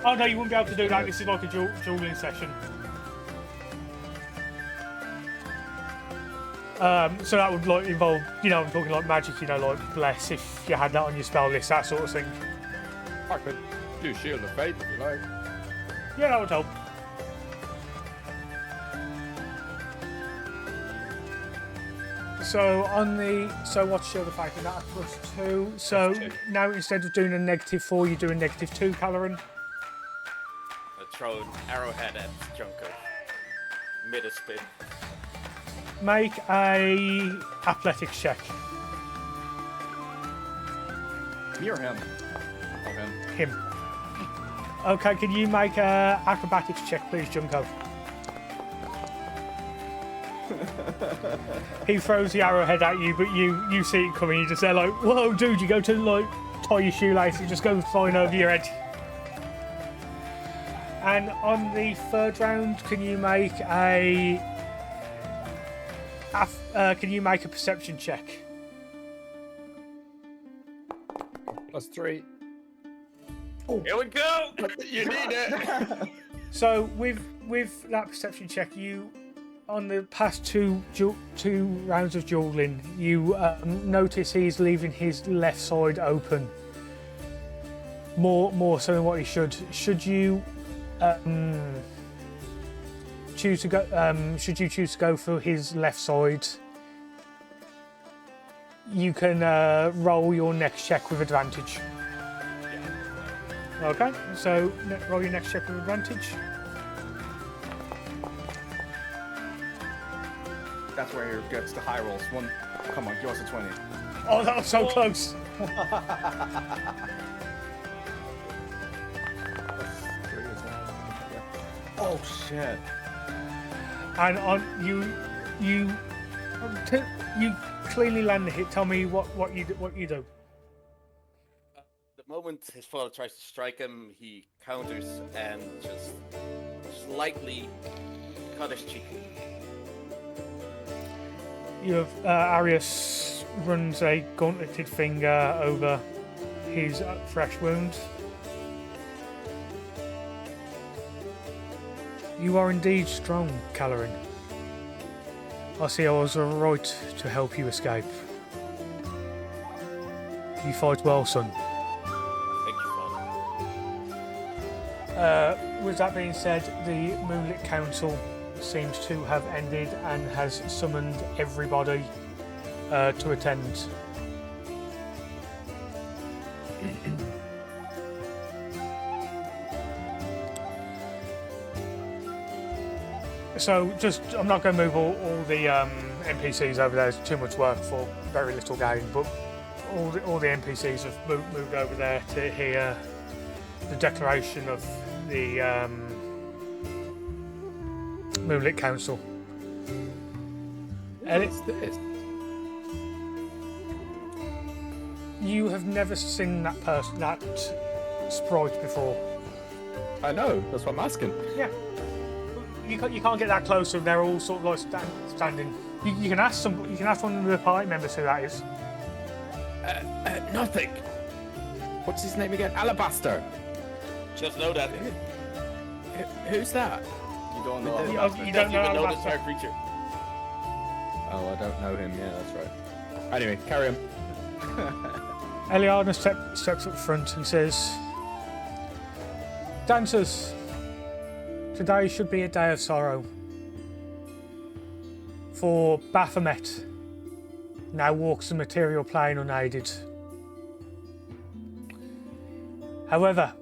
Oh no, you wouldn't be able to do that. This is like a dueling session. So that would like involve, I'm talking like magic, like bless if you had that on your spell list, that sort of thing. I could do Shield of Faith if you like. Yeah, that would help. So what's Shield of Faith? That +2. So +2. now instead of doing a -4, you do a -2, Calorin. I throw an arrowhead at Junko. Mid a spin. Make a athletics check. Me or him? Oh, him. Him. Okay, can you make a acrobatics check, please, Junko? He throws the arrowhead at you, but you see it coming. You just say like, "Whoa, dude!" You go to like tie your shoelaces, just go flying over your head. And on the third round, can you make a perception check? +3. Here we go! You need it. So with that perception check, you on the past two rounds of dueling, you notice he's leaving his left side open. More so than what he should. Should you choose to go? Should you choose to go for his left side? You can roll your next check with advantage. Okay, so roll your next check with advantage. That's where he gets the high rolls. One, come on, give us a 20. Oh, that was so close. Oh shit! And on you cleanly land the hit. Tell me what you do. The moment his father tries to strike him, he counters and just slightly cut his cheek. You have Arius runs a gauntleted finger over his fresh wound. You are indeed strong, Calorin. I see I was right to help you escape. You fight well, son. Thank you, Father. With that being said, the Moonlit Council seems to have ended and has summoned everybody to attend. So, I'm not going to move all the NPCs over there. It's too much work for very little gain. But all the NPCs have moved over there to hear the declaration of the Moonlit Council. What's this? You have never seen that sprite before. I know. That's what I'm asking. Yeah. You can't get that close, and they're all sort of like standing. You can ask one of the party members who that is. Nothing. What's his name again? Alabaster. Just know that. Who's that? You don't know. You about don't Doesn't know even know this Alabaster. rare creature. Oh, I don't know him. Yeah, that's right. Anyway, carry on. Eliana steps up front and says, "Dancers, today should be a day of sorrow. For Baphomet now walks the material plane unaided. However,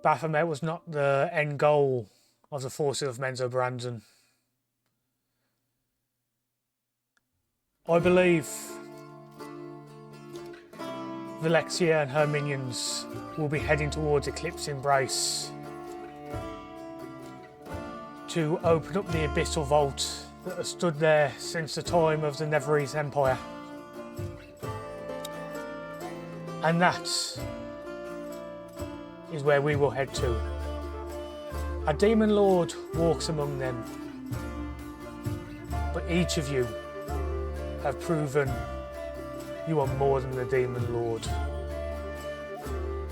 Baphomet was not the end goal of the forces of Menzo Brandon. I believe Velexia and her minions will be heading towards Eclipse Embrace to open up the abyssal vault that has stood there since the time of the Neverese Empire. And that is where we will head to. A demon lord walks among them, but each of you have proven you are more than the demon lord.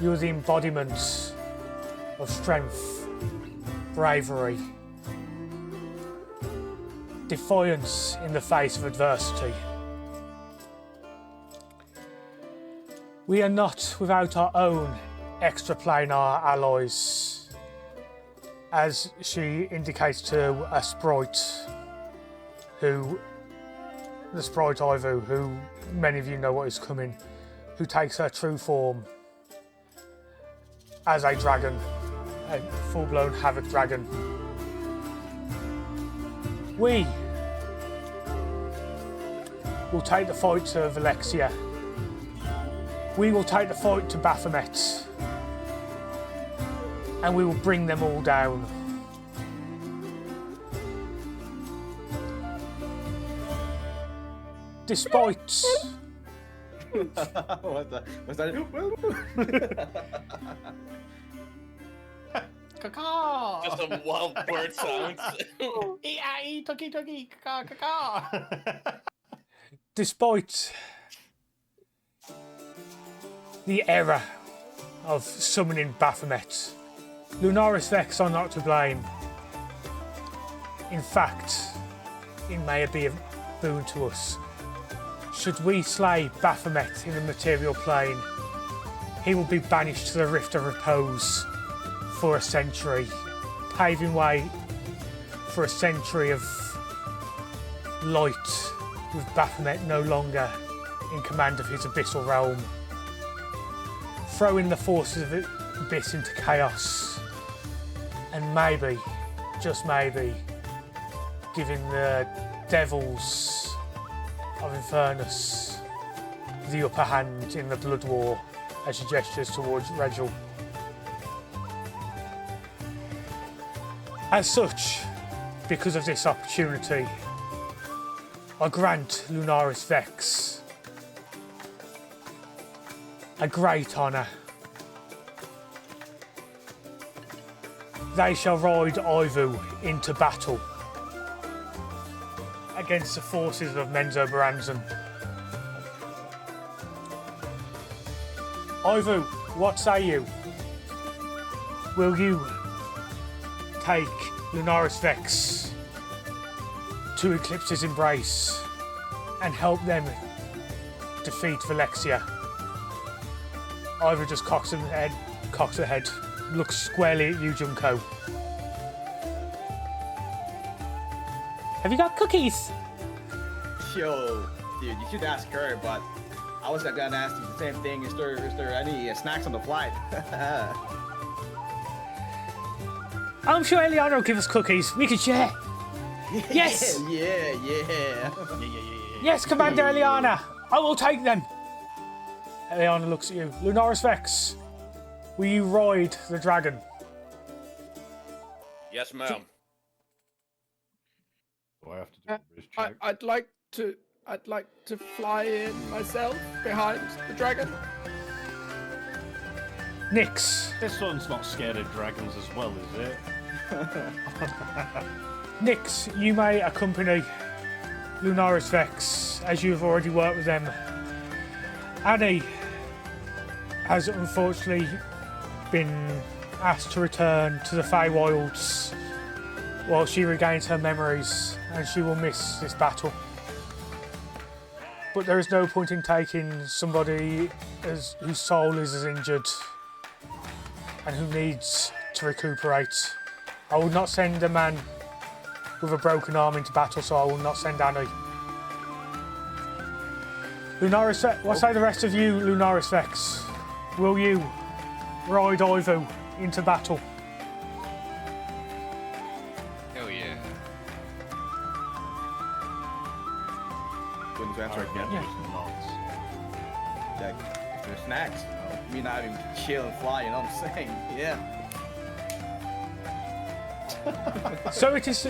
You are the embodiments of strength, bravery, defiance in the face of adversity. We are not without our own extraplanar alloys, as she indicates to a sprite, the sprite Ivu, who many of you know what is coming, who takes her true form as a dragon, a full-blown havoc dragon. We will take the fight to Velexia. We will take the fight to Baphomet. And we will bring them all down. Despite What's that? Caca! Just some wild bird sounds. Tucky, tucky, caca, caca. Despite the error of summoning Baphomet, Lunaris Vex are not to blame. In fact, it may be a boon to us. Should we slay Baphomet in the material plane, he will be banished to the Rift of Repose for a century, paving way for a century of light, with Baphomet no longer in command of his abyssal realm. Throwing the forces of the Abyss into chaos, and maybe, just maybe, giving the devils of Infernus the upper hand in the Blood War as he gestures towards Regil. As such, because of this opportunity, I grant Lunaris Vex a great honour. They shall ride Ivu into battle against the forces of Menzoberranzan. Ivu, what say you? Will you take Lunaris Vex to Eclipse's embrace and help them defeat Velexia? Ivu just cocks her head, looks squarely at you, Junko. Have you got cookies? Yo, dude, you should ask her, but I was gonna ask you the same thing. Is there any snacks on the flight? I'm sure Eliana will give us cookies. We can share. Yes! Yeah. Yes, Commander Eliana. I will take them. Eliana looks at you. Lunaris Vex, will you ride the dragon? Yes, ma'am. Do I have to do a bridge check? I'd like to fly in myself behind the dragon. Nix. This one's not scared of dragons as well, is it? Nix, you may accompany Lunaris Vex as you have already worked with them. Annie has unfortunately been asked to return to the Feywilds while she regains her memories, and she will miss this battle. But there is no point in taking somebody whose soul is as injured and who needs to recuperate. I will not send a man with a broken arm into battle, so I will not send Annie. Lunaris, what say the rest of you, Lunaris Vex? Will you ride Ivu into battle? Hell yeah. Wouldn't answer Alright, again. yeah. Just nods. Like, if there's snacks, me not even chill and fly, you know what I'm saying? Yeah. So it is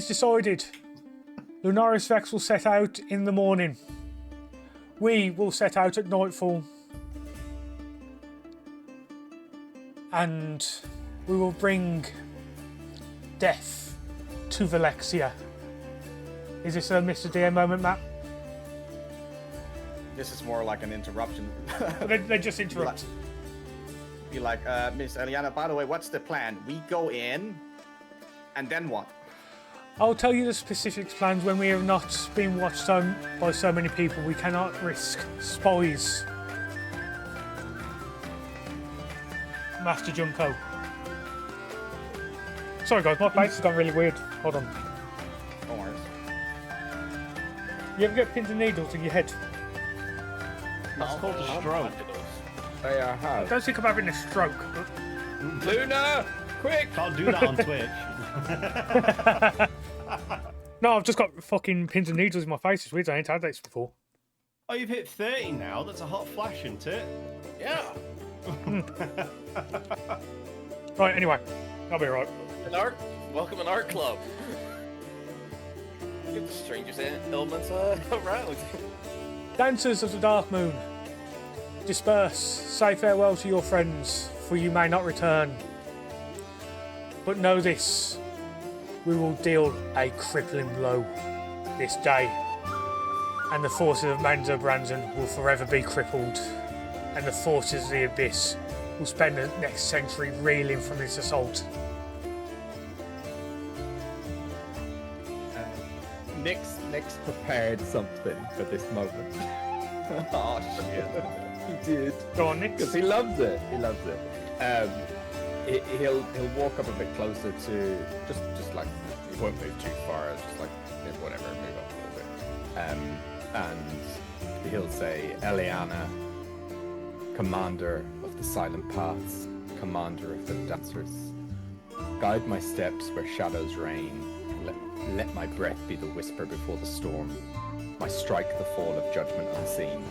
decided. Lunaris Vex will set out in the morning. We will set out at nightfall. And we will bring death to Velexia. Is this a Mr. DM moment, Matt? This is more like an interruption. They just interrupt. Be like, Miss Eliana, by the way, what's the plan? We go in, and then what? I'll tell you the specifics plans when we have not been watched by so many people. We cannot risk spies. Master Junko. Sorry guys, my face has gone really weird. Hold on. Don't worry. You ever get pins and needles in your head? That's called a stroke. I I have. don't think I'm having a stroke. Luna, quick! Can't do that on Twitch. No, I've just got fucking pins and needles in my face. It's weird, I ain't had this before. Oh, you've hit 30 now. That's a hot flash, isn't it? Yeah. Right, anyway. I'll be alright. Welcome an art club. Get the strangest elements around. Dancers of the Dark Moon, disperse. Say farewell to your friends, for you may not return. But know this, we will deal a crippling blow this day, and the forces of Manzo Branson will forever be crippled, and the forces of the Abyss will spend the next century reeling from this assault. Nick's prepared something for this moment. Oh shit, he did. Go on, Nick. Because he loves it. He loves it. He'll walk up a bit closer to just like he won't move too far. It's just like whatever, move up a little bit. And he'll say, Eliana, commander of the Silent Paths, commander of the Dancers, guide my steps where shadows reign. Let my breath be the whisper before the storm, my strike the fall of judgment unseen.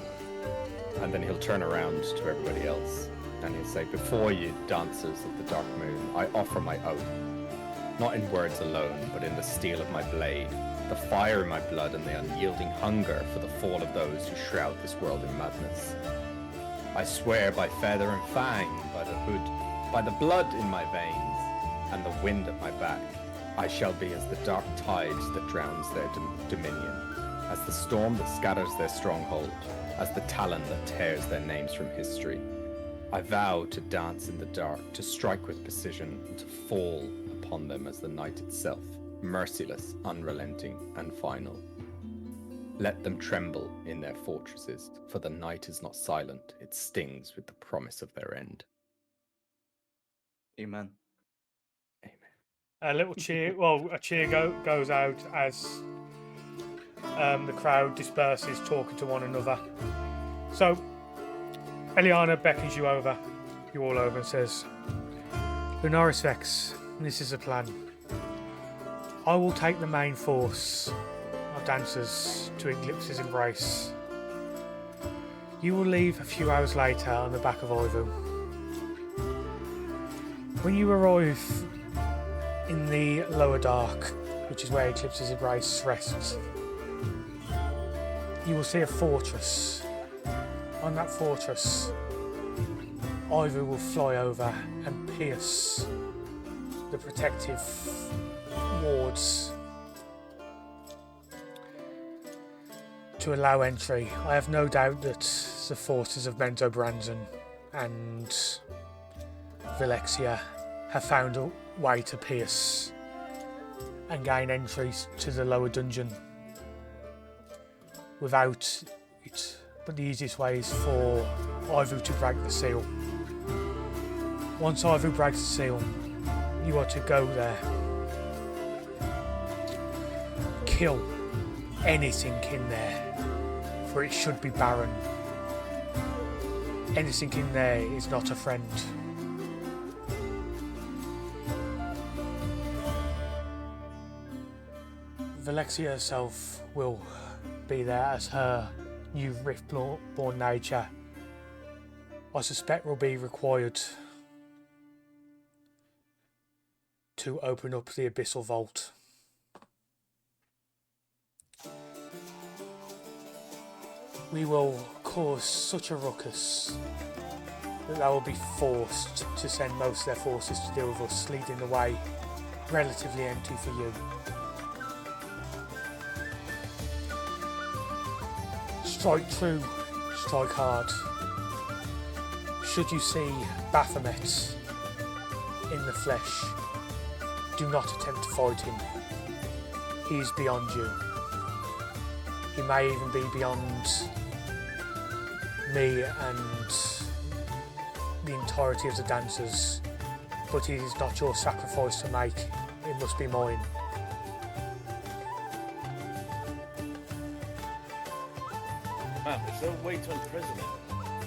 And then he'll turn around to everybody else and he'll say, before you, dancers of the Dark Moon, I offer my oath, not in words alone, but in the steel of my blade, the fire in my blood and the unyielding hunger for the fall of those who shroud this world in madness. I swear by feather and fang, by the hood, by the blood in my veins, and the wind at my back, I shall be as the dark tides that drowns their dominion, as the storm that scatters their stronghold, as the talon that tears their names from history. I vow to dance in the dark, to strike with precision, and to fall upon them as the night itself, merciless, unrelenting, and final. Let them tremble in their fortresses, for the night is not silent, it stings with the promise of their end. Amen. A little cheer, well, a cheer goes out as the crowd disperses, talking to one another. So, Eliana beckons you over, you all over, and says, Lunaris Vex, this is a plan. I will take the main force of dancers to Eclipse's embrace. You will leave a few hours later on the back of Ivu. When you arrive in the lower dark, which is where Eclipse's embrace rests, you will see a fortress. On that fortress, Ivu will fly over and pierce the protective wards to allow entry. I have no doubt that the forces of Menzo Branson and Vilexia have found a way to pierce and gain entry to the lower dungeon without it, but the easiest way is for Ivu to break the seal. Once Ivu breaks the seal, you are to go there, kill anything in there, for it should be barren. Anything in there is not a friend. Vilexia herself will be there as her new Riftborn nature, I suspect, will be required to open up the Abyssal Vault. We will cause such a ruckus that they will be forced to send most of their forces to deal with us, leading the way relatively empty for you. Strike true, strike hard. Should you see Baphomet in the flesh, do not attempt to fight him. He is beyond you. He may even be beyond me and the entirety of the dancers, but it is not your sacrifice to make, it must be mine. Man, is there a way to imprison him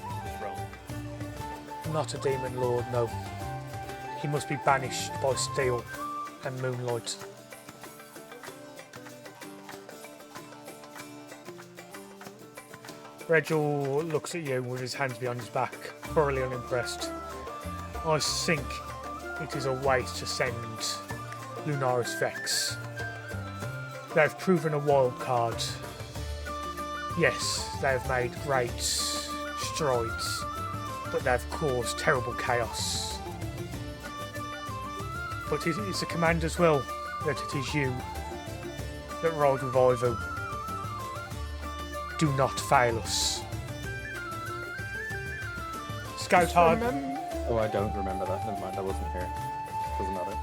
in this realm? Not a demon lord, no. He must be banished by steel and moonlight. Regil looks at you with his hands behind his back, thoroughly unimpressed. I think it is a waste to send Lunaris Vex They've proven a wild card. Yes, they've made great strides, but they've caused terrible chaos. But it's the commander's will that it is you that ride with Ivo. Do not fail us. Scout Hard. Oh, I don't remember that. Never mind, I wasn't here. Doesn't matter.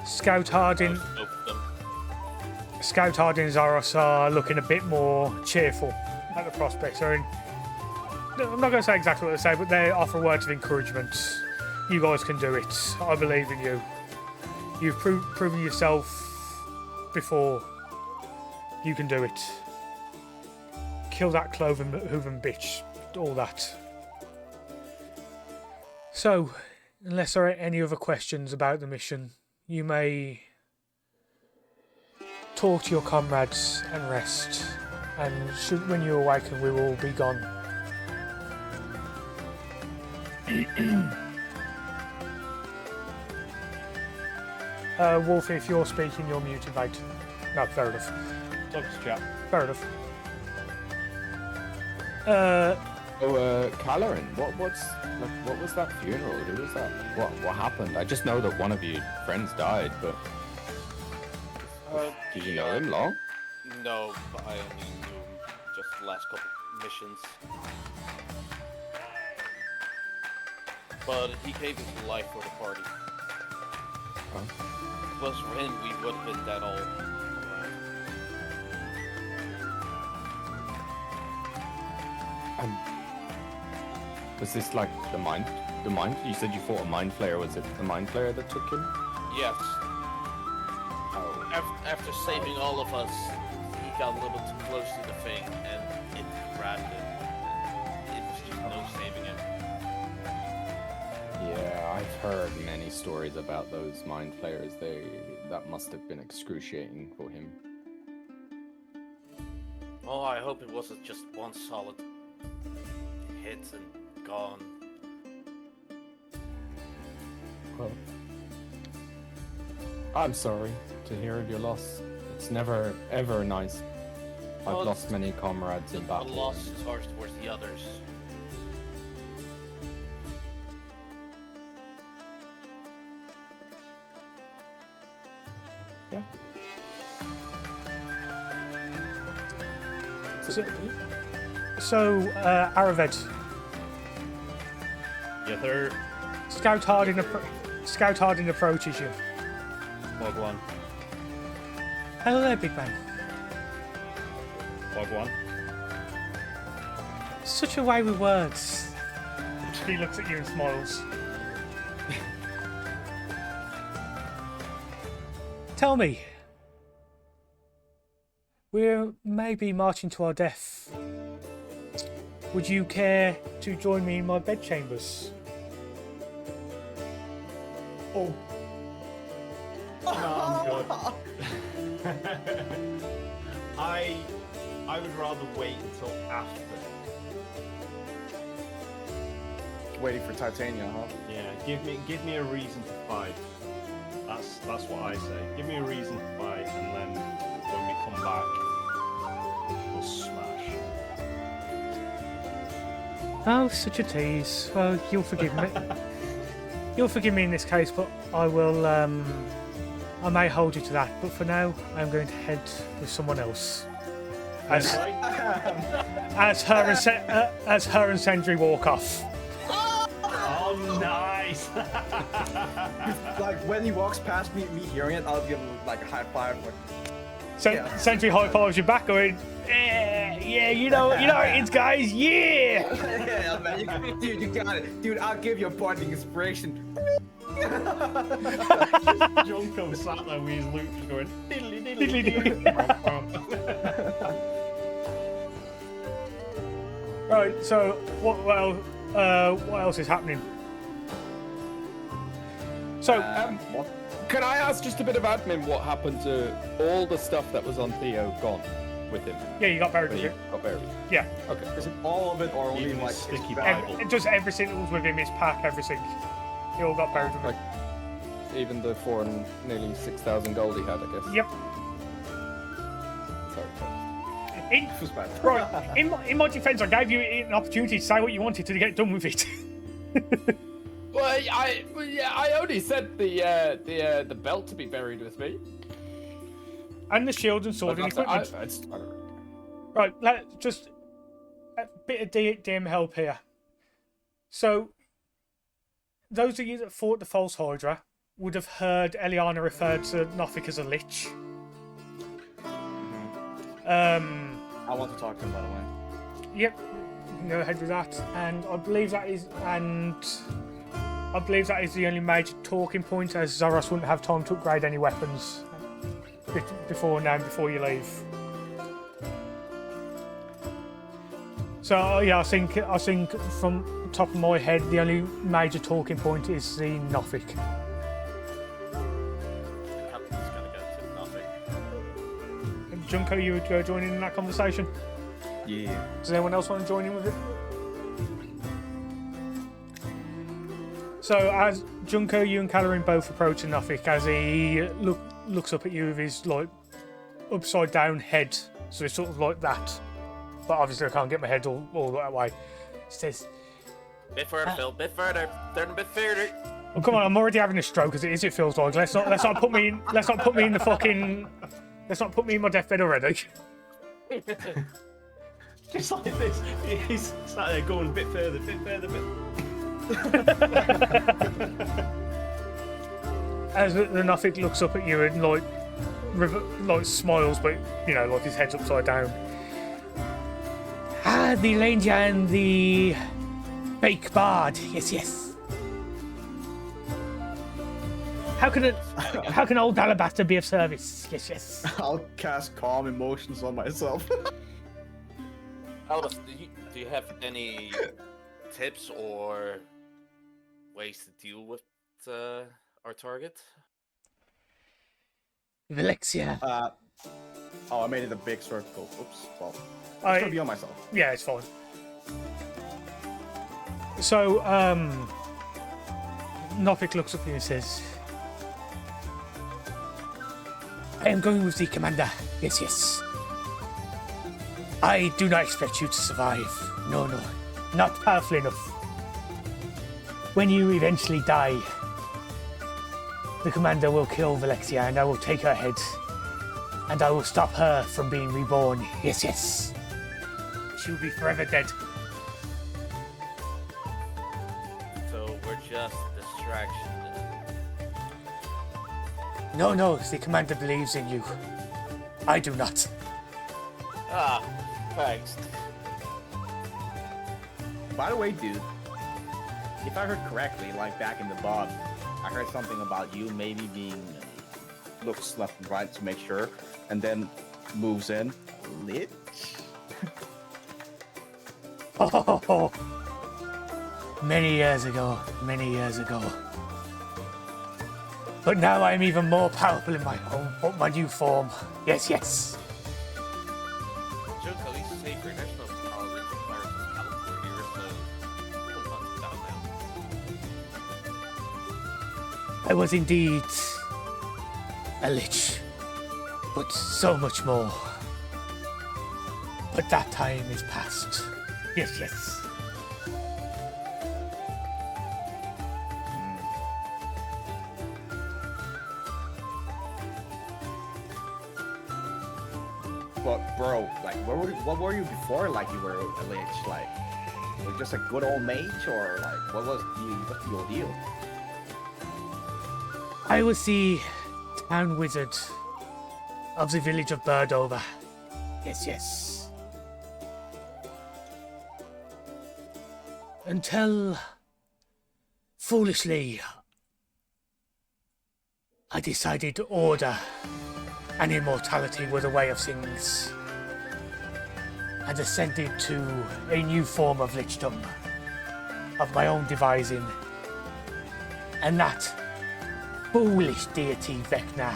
Scout Hardin. Both of them. Scout Hardin and Zoros are looking a bit more cheerful at the prospects. I'm not going to say exactly what they say, but they offer words of encouragement. You guys can do it. I believe in you. You've proven yourself before. You can do it. Kill that cloven hooven bitch. All that. So, unless there are any other questions about the mission, you may talk to your comrades and rest. And when you awaken, we will be gone. Wolfie, if you're speaking, you're muted, mate. No, fair enough. Talk to chat. Fair enough. Calorin, what was that funeral? Who was that? What happened? I just know that one of your friends died, but did you know him long? No, but I only knew him just the last couple missions. But he gave his life for the party. Oh. If it was for him, we would have been dead all. Was this like the mind? You said you fought a mind flayer. Was it the mind flayer that took him? Yes. Oh. After saving all of us, he got a little too close to the thing and it grabbed him. It was just no saving him. Yeah, I've heard many stories about those mind flayers. That must have been excruciating for him. Oh, I hope it wasn't just one solid hit and gone. Well, I'm sorry to hear of your loss. It's never ever nice. I've Well, lost many comrades in The battle. loss is ours towards the others. Yeah. So, Araved, Yeah, they're Scout Hardin approaches you. Wagwan. Hello there, big man. Wagwan. Such a way with words. He looks at you and smiles. Tell me, we're maybe marching to our death. Would you care to join me in my bedchambers? Oh. No, I'm good. I would rather wait until after. Waiting for Titania, huh? Yeah, give me a reason to fight. That's what I say. Give me a reason to fight, and then when we come back, we'll smash. Oh, such a tease. Well, you'll forgive me. You'll forgive me in this case, but I will. I may hold you to that. But for now, I'm going to head with someone else. As her and Sentry walk off. Oh, nice! Like when he walks past me hearing it, I'll give him like a high five. Like, Sentry high fives you back, going, yeah, you know it's guys, yeah. yeah, man, dude, you got it, dude. I'll give you a bonding inspiration. Junko sat there with his loop just going diddly Diddly diddly. Right. So what else is happening? So What? Can I ask just a bit of admin? What happened to all the stuff that was on Theo gone with him? yeah, you got buried When with he it. got buried. Yeah. Okay. Is it all of it or only Even like his sticky his Bible. Just everything that was with him, his pack, everything. It all got buried with him. Like even the 4 and nearly 6,000 gold he had, I guess. Yep. In, right, in my defence, I gave you an opportunity to say what you wanted to get done with it. Well, I only said the belt to be buried with me. And the shield and sword and equipment. Right, just a bit of DM help here. So, those of you that fought the False Hydra would have heard Eliana refer to Nothic as a lich. I want to talk to him, by the way. Yep, you can go ahead with that. And I believe that is the only major talking point, as Zoros wouldn't have time to upgrade any weapons before you leave. So yeah, I think from the top of my head, the only major talking point is the Nothic. Captain's gonna go to nothing. And Junko, you would go join in that conversation? Yeah. Does anyone else want to join in with it? So as Junko, you and Calorin both approach the Nothic as he looks up at you with his like upside down head, so it's sort of like that. But obviously I can't get my head all that way. He says, Bit further, Phil. Bit further. Turn a bit further. "Oh come on, I'm already having a stroke as it is. It feels like let's not put me in the fucking. Let's not put me in my deathbed already." Just like this. He's sat there going a bit further, bit. As the Nothic looks up at you and like smiles, but you know, like his head's upside down. "Ah, the Landia and the Bake Bard. Yes. How can old Alabaster be of service? Yes. I'll cast calm emotions on myself. Albus, do you have any tips or ways to deal with our target? Valencia. I made it a big circle. Oops. Well, it's gonna be on myself. Yeah, it's fine. So, Nothic looks up at you and says, "I am going with the commander. Yes. I do not expect you to survive. No. Not powerful enough. When you eventually die, the commander will kill Valencia and I will take her head. And I will stop her from being reborn. Yes. She will be forever dead." So we're just a distraction then. No, the commander believes in you. I do not. Ah, thanks. By the way, dude, if I heard correctly, like back in the bog, I heard something about you maybe being looks left and right to make sure, and then moves in. Lich? Oh, many years ago. But now I am even more powerful in my new form. Yes. Joke, at least safer. There's no tolerance of viruses California here, so don't hunt down now. I was indeed a lich, but so much more. But that time is past. Yes. But bro, like, what were you before? Like, you were a lich? Like, were you just a good old mage, or like, what's the ordeal? I was the town wizard of the village of Birdover. Yes. Until, foolishly, I decided order and immortality were the way of things, and ascended to a new form of lichdom, of my own devising. And that foolish deity Vecna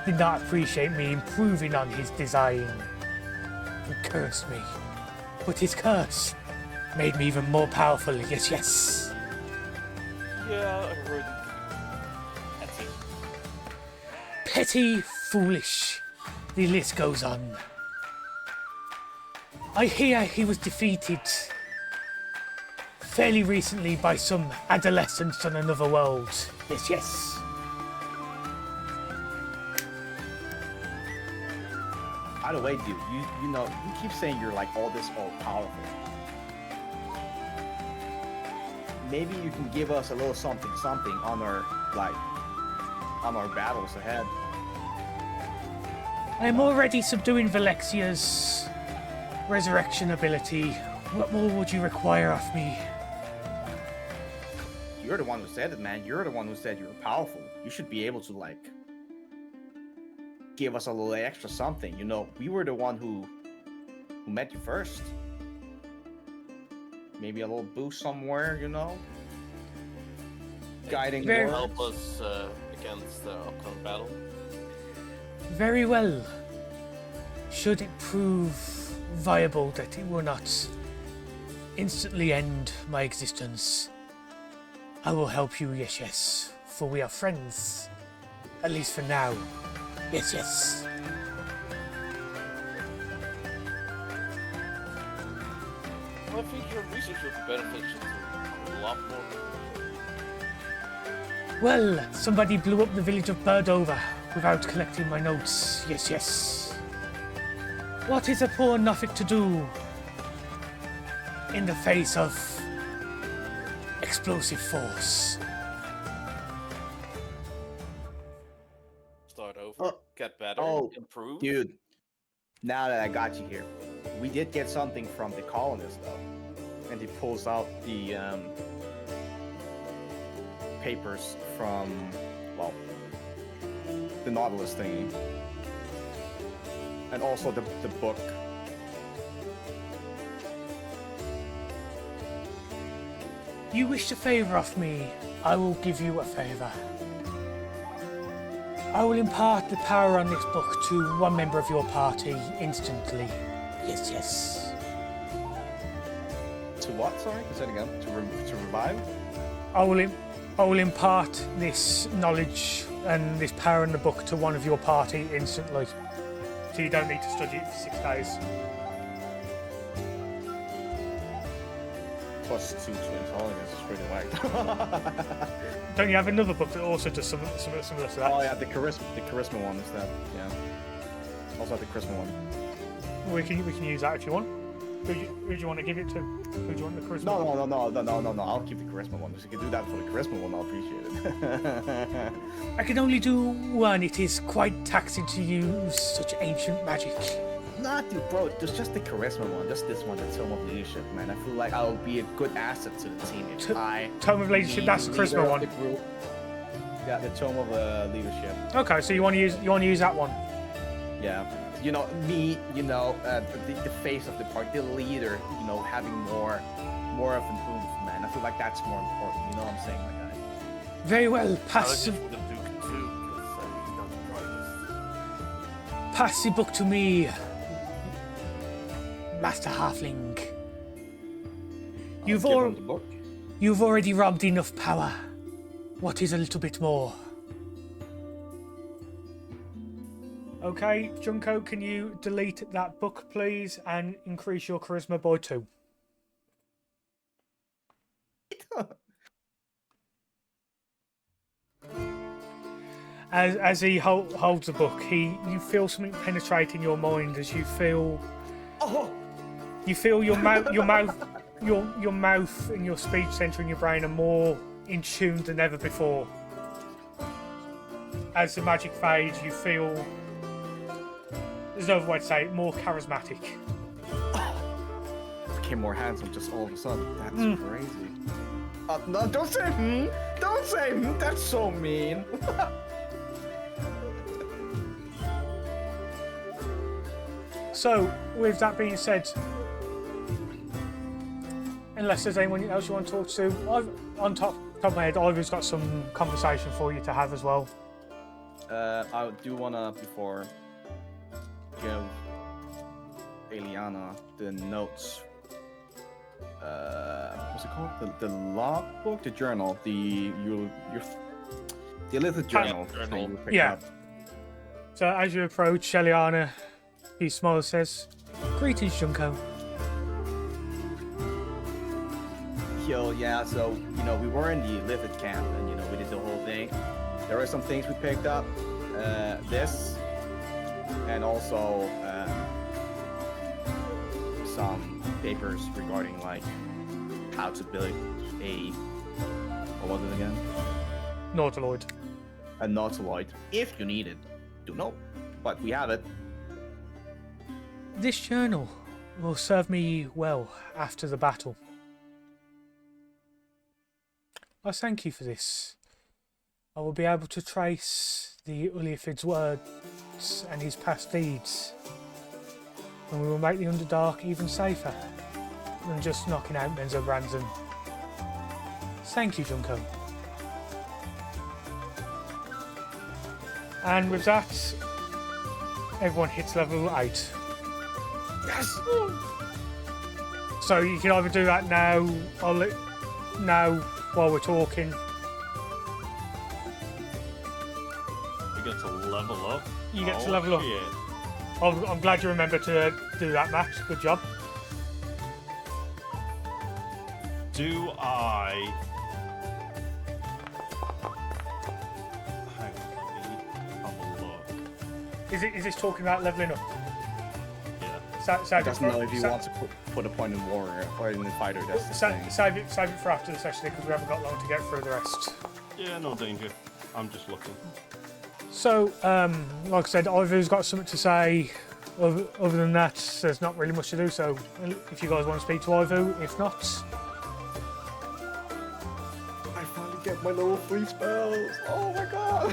did not appreciate me improving on his design and cursed me. But his curse made me even more powerful. Yes. Yeah, I heard. Petty, foolish. The list goes on. I hear he was defeated fairly recently by some adolescents on another world. Yes, yes. By the way, dude, you know, you keep saying you're like all powerful. Maybe you can give us a little something on our battles ahead. I'm already subduing Valexia's resurrection ability. What more would you require of me? You're the one who said it, man. You're the one who said you were powerful. You should be able to like give us a little extra something. You know, we were the one who met you first. Maybe a little boost somewhere, you know? Guiding Very- words. Help us against the upcoming battle. Very well. Should it prove viable that it will not instantly end my existence, I will help you, yes, yes, for we are friends. At least for now. Yes, yes. Well, I think your research would be beneficial to a lot more. Well, somebody blew up the village of Birdover without collecting my notes. Yes, yes. What is a poor nothing to do in the face of explosive force? Start over, Oh. get better, Oh, improve. Dude, now that I got you here, we did get something from the colonists, though. And he pulls out the papers from, well, the Nautilus thingy. And also the book. You wish a favour of me, I will give you a favour. I will impart the power on this book to one member of your party instantly. Yes, yes. To what, sorry? Say it again. To revive? I will impart this knowledge and this power in the book to one of your party instantly. So you don't need to study it for 6 days. Plus 2 to intelligence is pretty whack. Don't you have another book that also does something similar to that? Oh yeah, the charisma one is that, yeah. Also the charisma one. We can use that if you want. Who do you want to give it to? Who do you want the charisma? No. I'll keep the charisma one. If you can do that for the charisma one, I'll appreciate it. I can only do one. It is quite taxing to use such ancient magic. Nah, dude, bro. There's just the charisma one. Just this one, the Tome of Leadership, man. I feel like I'll be a good asset to the team if I. Tome of Leadership. That's the charisma one. Yeah, the Tome of Leadership. Okay, so you want to use that one. Yeah. You know, me, you know, the face of the party, the leader, you know, having more of an oomph, man. I feel like that's more important. You know what I'm saying, my guy? Very well. I Pass just want to do it too, because he's not the brightest. pass the book to me, Master Halfling. Give him the book. You've already robbed enough power. What is a little bit more? Okay, Junko, can you delete that book, please, and increase your charisma by 2? As he holds the book, you feel something penetrating your mind as you feel. Oh, You feel your mouth, your mouth and your speech center in your brain are more in tune than ever before. As the magic fades, you feel. There's no other way to say it, more charismatic. became more handsome just all of a sudden. That's crazy. No, don't say hmm. Don't say hmm. That's so mean. So, with that being said, unless there's anyone else you want to talk to, on top of my head, Ivor's got some conversation for you to have as well. I do wanna, before, give Eliana the notes. What's it called? The log book, the journal, the little journal. journal. thing you picked Yeah. up. So as you approach, Eliana, he smiles, says, "Greetings, Junko. kill, yeah. So we were in the lifted camp, and we did the whole thing. There were some things we picked up. This, and also some papers regarding like how to build a what was it again? Nautiloid. A nautiloid, if you need it. Don't know, but we have it. This journal will serve me well after the battle. I thank you for this. I will be able to trace the Uliaphid's words and his past deeds, and we will make the Underdark even safer than just knocking out Menzo Branson. Thank you, Junko. And with that, everyone hits level 8. Yes. So you can either do that now, or now while we're talking. You get to level up. You get to level up. Shit. I'm glad you remembered to do that, Max. Good job. Do I? Hang on, let me have a look. Is this talking about leveling up? Yeah. Save Doesn't know if you want to put a point in warrior or in the fighter. That's the thing. Save it for after the session because we haven't got long to get through the rest. Yeah, no danger. I'm just looking. So, like I said, Ivu's got something to say. Other than that, there's not really much to do. So, if you guys want to speak to Ivu, if not, I finally get my level 3 spells. Oh my god.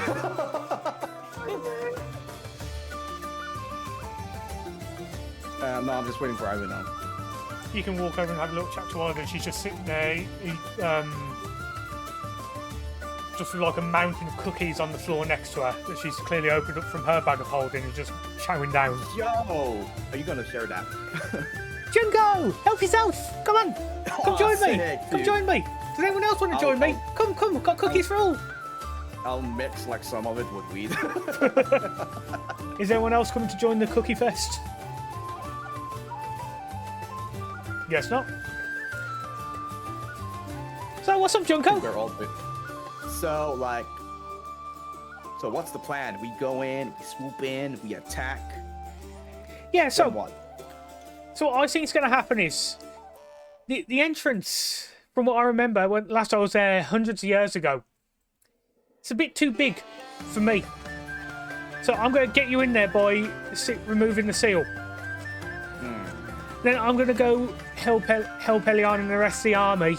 No, I'm just waiting for Ivan now. you can walk over and have a little chat to Ivu. She's just sitting there, just with like a mountain of cookies on the floor next to her that she's clearly opened up from her bag of holding and just chowing down. Yo, are you gonna share that? Junko, help yourself! Come on, come join me! sick, Come dude. join me! Does anyone else want to join me? Come, we've got cookies for all. I'll mix like some of it with weed. Is anyone else coming to join the cookie fest? Guess not. So what's up, Junko? They're all big. So what's the plan? We go in, we swoop in, we attack. Yeah, Then so what? what I think is going to happen is the entrance, from what I remember, when last I was there hundreds of years ago, it's a bit too big for me. So I'm going to get you in there by removing the seal. Then I'm going to go help Elion and the rest of the army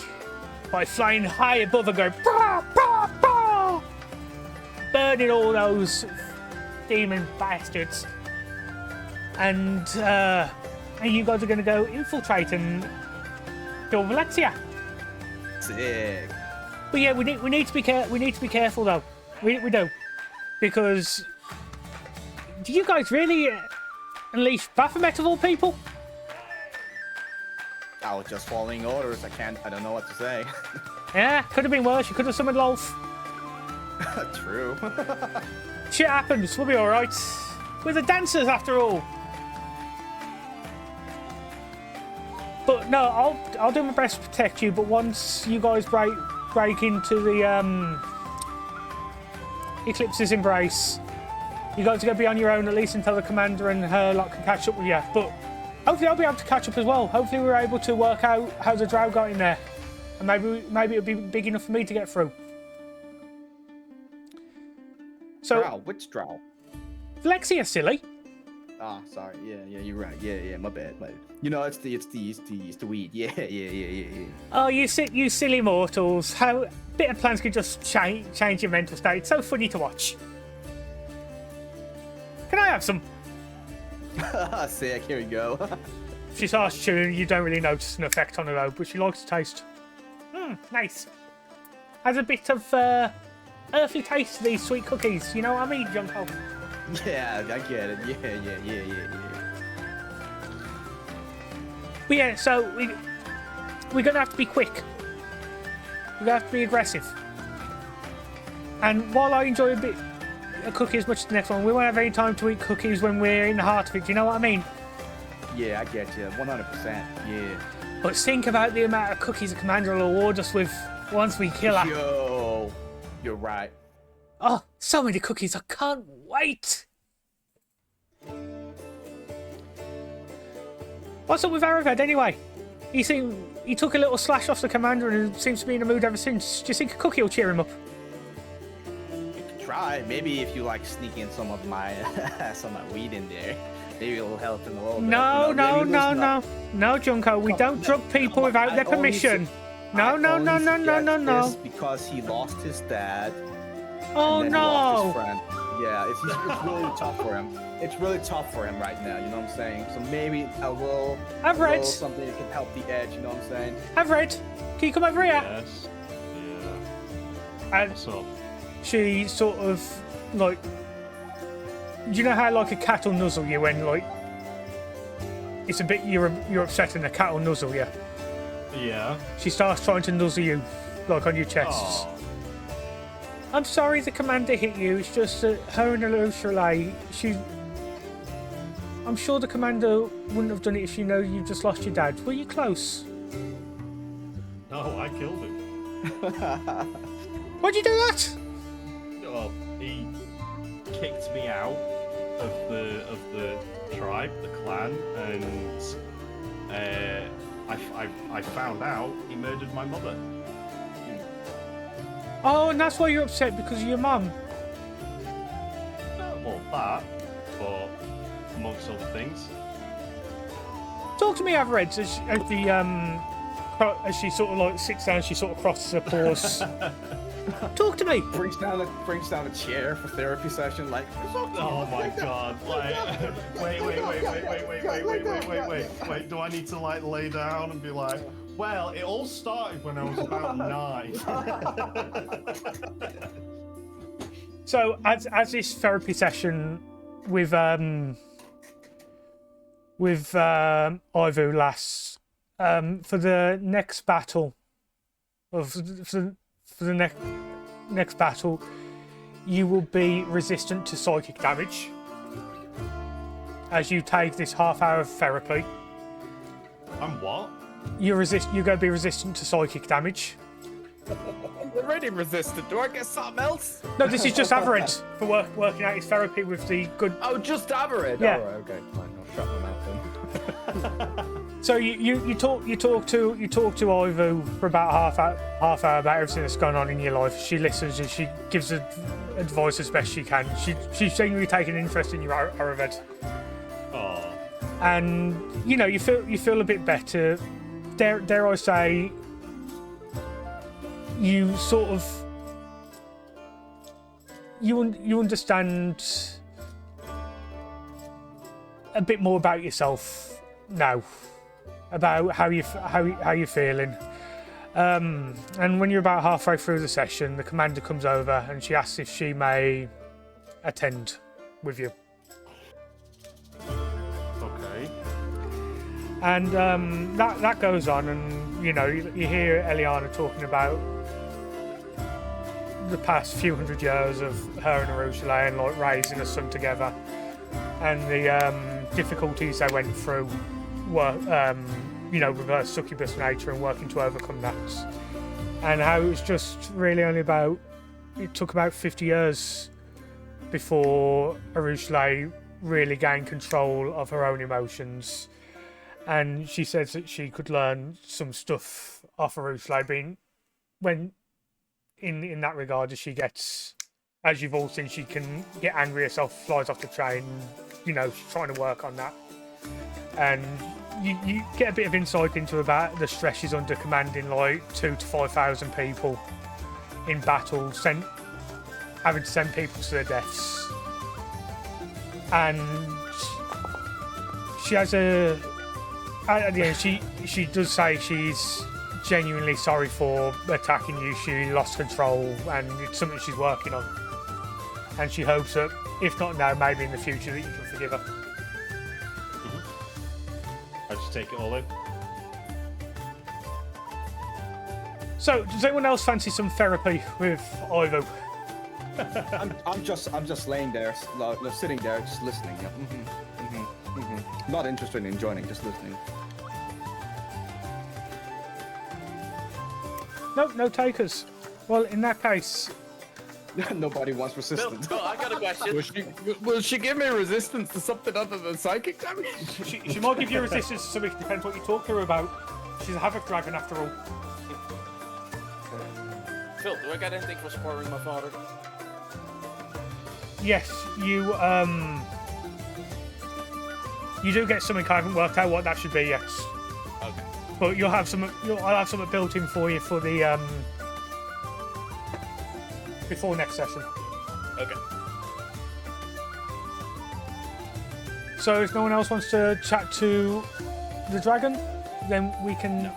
by flying high above and going brah, brah, brah, burning all those demon bastards. And you guys are going to go infiltrate and kill Valencia. Sick. But yeah, we need to be careful though. We do, because do you guys really unleash Baphomet of all people? I was just following orders. I don't know what to say. Yeah, could have been worse. You could have summoned Lolf. True. Shit happens. We'll be all right. We're the dancers after all. But no, I'll do my best to protect you. But once you guys break into the Eclipse's embrace, you guys are going to be on your own at least until the commander and her lot can catch up with you. But hopefully I'll be able to catch up as well. Hopefully we're able to work out how the drow got in there, and maybe it'll be big enough for me to get through. So, Drow, which drow? Vlexia, silly. Ah, sorry. Yeah, you're right. Yeah, my bad. It's the weed. Yeah. Oh, you silly mortals! How bit of plans can just change your mental state. It's so funny to watch. Can I have some? Sick. Here we go. She starts chewing. You don't really notice an effect on her though, but she likes the taste. Nice. Has a bit of earthy taste to these sweet cookies. You know what I mean, Junko? Yeah, I get it. Yeah. But yeah, so we're gonna have to be quick. We're gonna have to be aggressive. And while I enjoy a cookie as much as the next one, we won't have any time to eat cookies when we're in the heart of it. Do you know what I mean? Yeah, I get you. 100%. Yeah. But think about the amount of cookies the commander will award us with once we kill her. Yo, you're right. Oh, so many cookies, I can't wait! What's up with Aravid anyway? He took a little slash off the commander and seems to be in a mood ever since. Do you think a cookie will cheer him up? You could try. Maybe if you like sneak in some of my weed in there, maybe it'll help in a little bit. No, You know, maybe loosen up. no, Junko. We don't drug people without their permission. No. This because he lost his dad. Oh and then he lost his no! friend. Yeah, it's really tough for him. It's really tough for him right now. You know what I'm saying? So maybe I've read. something that can help the edge. You know what I'm saying? I've read. Can you come over here? Yes. Yeah. And What's up? she sort of like, you know how like a cat will nuzzle you when like it's a bit you're upset and a cat will nuzzle you. Yeah. She starts trying to nuzzle you like on your chests. Oh. I'm sorry the commander hit you. It's just that her and Alushale, I'm sure the commander wouldn't have done it if you know you just lost your dad. Were you close? No, I killed him. Why'd you do that? Well, he kicked me out of the tribe, the clan, and I found out he murdered my mother. Oh, and that's why you're upset because of your mum. Well, that, but amongst other things. Talk to me, Everett, as she sort of like sits down, she sort of crosses her paws. Talk to me. Brings down a chair for therapy session. Like, Oh my god! Like, wait! Do I need to like lay down and be like? Well, it all started when I was about 9. So, as this therapy session with Ivu lasts, for the next battle, for the next battle, you will be resistant to psychic damage as you take this half-hour of therapy. I'm what? You're going to be resistant to psychic damage. I'm already resistant. Do I get something else? No, this is just Average for working out his therapy with the good. Oh, just average. Yeah. Oh, okay, fine. I'll shut my mouth then. So you talk to Ivu for about half hour about everything that's going on in your life. She listens and she gives advice as best she can. She's genuinely taking an interest in your Aravid. Oh. And you know you feel a bit better. Dare I say, you sort of you understand a bit more about yourself now, about how you're feeling. And when you're about halfway through the session, the commander comes over and she asks if she may attend with you. Okay. And that goes on, and you know you hear Eliana talking about the past few hundred years of her and Arushala and like raising a son together, and the difficulties they went through, you know, with her succubus nature and working to overcome that, and how it was just really only it took about 50 years before Arushala really gained control of her own emotions. And she says that she could learn some stuff off Arushala, being when in that regard, as she gets, as you've all seen, she can get angry herself, flies off the train, you know, trying to work on that. And you get a bit of insight into about the stress she's under commanding like 2,000 to 5,000 people in battle, having to send people to their deaths. And she has at the end, she does say she's genuinely sorry for attacking you. She lost control, and it's something she's working on. And she hopes that, if not now, maybe in the future, that you can forgive her. I just take it all in. So, does anyone else fancy some therapy with Ivo? I'm just laying there, sitting there, just listening. Yeah. Not interested in joining, just listening. Nope, no takers. Well, in that case, Nobody wants Bill, resistance. Bill, I got a question. Will she give me resistance to something other than psychic damage? she might give you resistance to something. Depends what you talk to her about. She's a havoc dragon after all. Phil, do I get anything for spoiling my father? Yes, you do get something. I haven't worked out what that should be yet. Okay. But you'll have some. I'll have something built in for you for the before next session. Okay. So if no one else wants to chat to the dragon, then we can.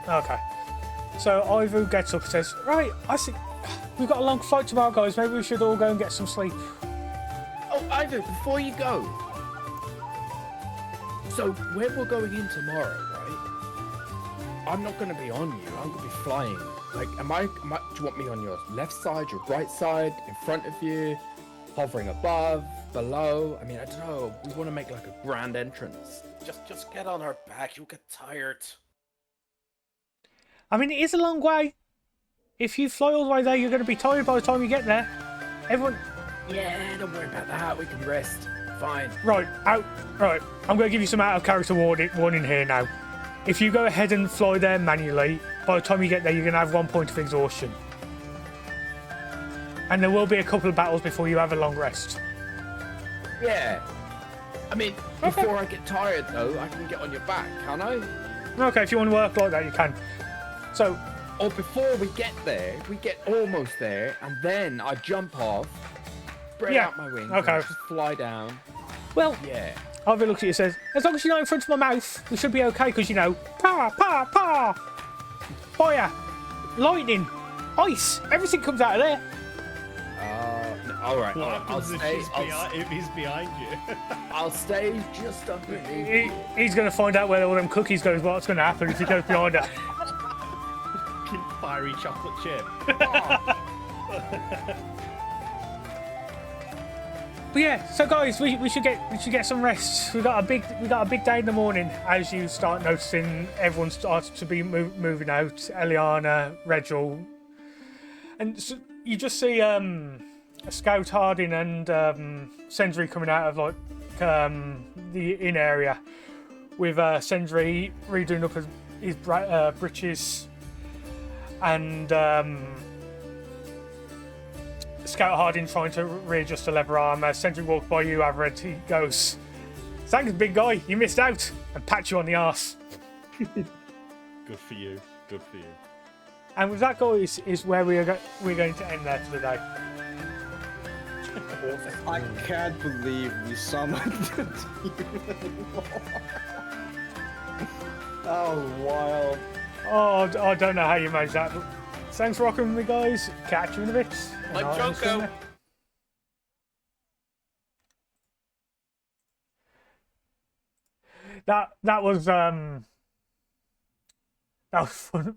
Okay. So Ivu gets up and says, "Right, I think we've got a long flight tomorrow, guys. Maybe we should all go and get some sleep." Oh, Ivan, before you go. So, where we're going in tomorrow, right? I'm not going to be on you. I'm going to be flying. Like, do you want me on your left side, your right side, in front of you, hovering above, below? I mean, I don't know. We want to make like a grand entrance. Just get on our back. You'll get tired. I mean, it is a long way. If you fly all the way there, you're going to be tired by the time you get there. Everyone. Yeah, don't worry about that. We can rest. Fine. Right, out. Right, I'm going to give you some out of character warning here now. If you go ahead and fly there manually, by the time you get there, you're going to have 1 point of exhaustion. And there will be a couple of battles before you have a long rest. Yeah. I mean, before I get tired, though, I can get on your back, can't I? Okay, if you want to work like that, you can. So, Or before we get there, we get almost there, and then I jump off, spread Yeah, out my wings, okay. and just fly down. well, Yeah. Ivy looks at you and says, as long as you're not in front of my mouth, we should be okay, because, you know, pa, fire, lightning, ice, everything comes out of there. All right. What I'll happens stay. if he's behind you? I'll stay just underneath. He's going to find out where all them cookies goes, what's going to happen if he goes behind her. Fiery chocolate chip. But yeah, so guys, we should get some rest. We got a big day in the morning. As you start noticing, everyone starts to be moving out. Eliana, Regil, and so you just see a Scout Harding and Sendry coming out of like the inn area, with Sendry redoing up his breeches, and Scout Harding trying to readjust the leather arm. As Sendry walks by you, Everett, he goes, "Thanks, big guy, you missed out," and pats you on the arse. Good for you. Good for you. And with that, guys, is where we're going to end there for the day. I can't believe we summoned the demon. Oh, wild. Oh, I don't know how you managed that, but thanks for rocking with me, guys. Catch you in a bit. Like And I'll end the stream Joko. there. That was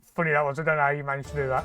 funny. That was. I don't know how you managed to do that.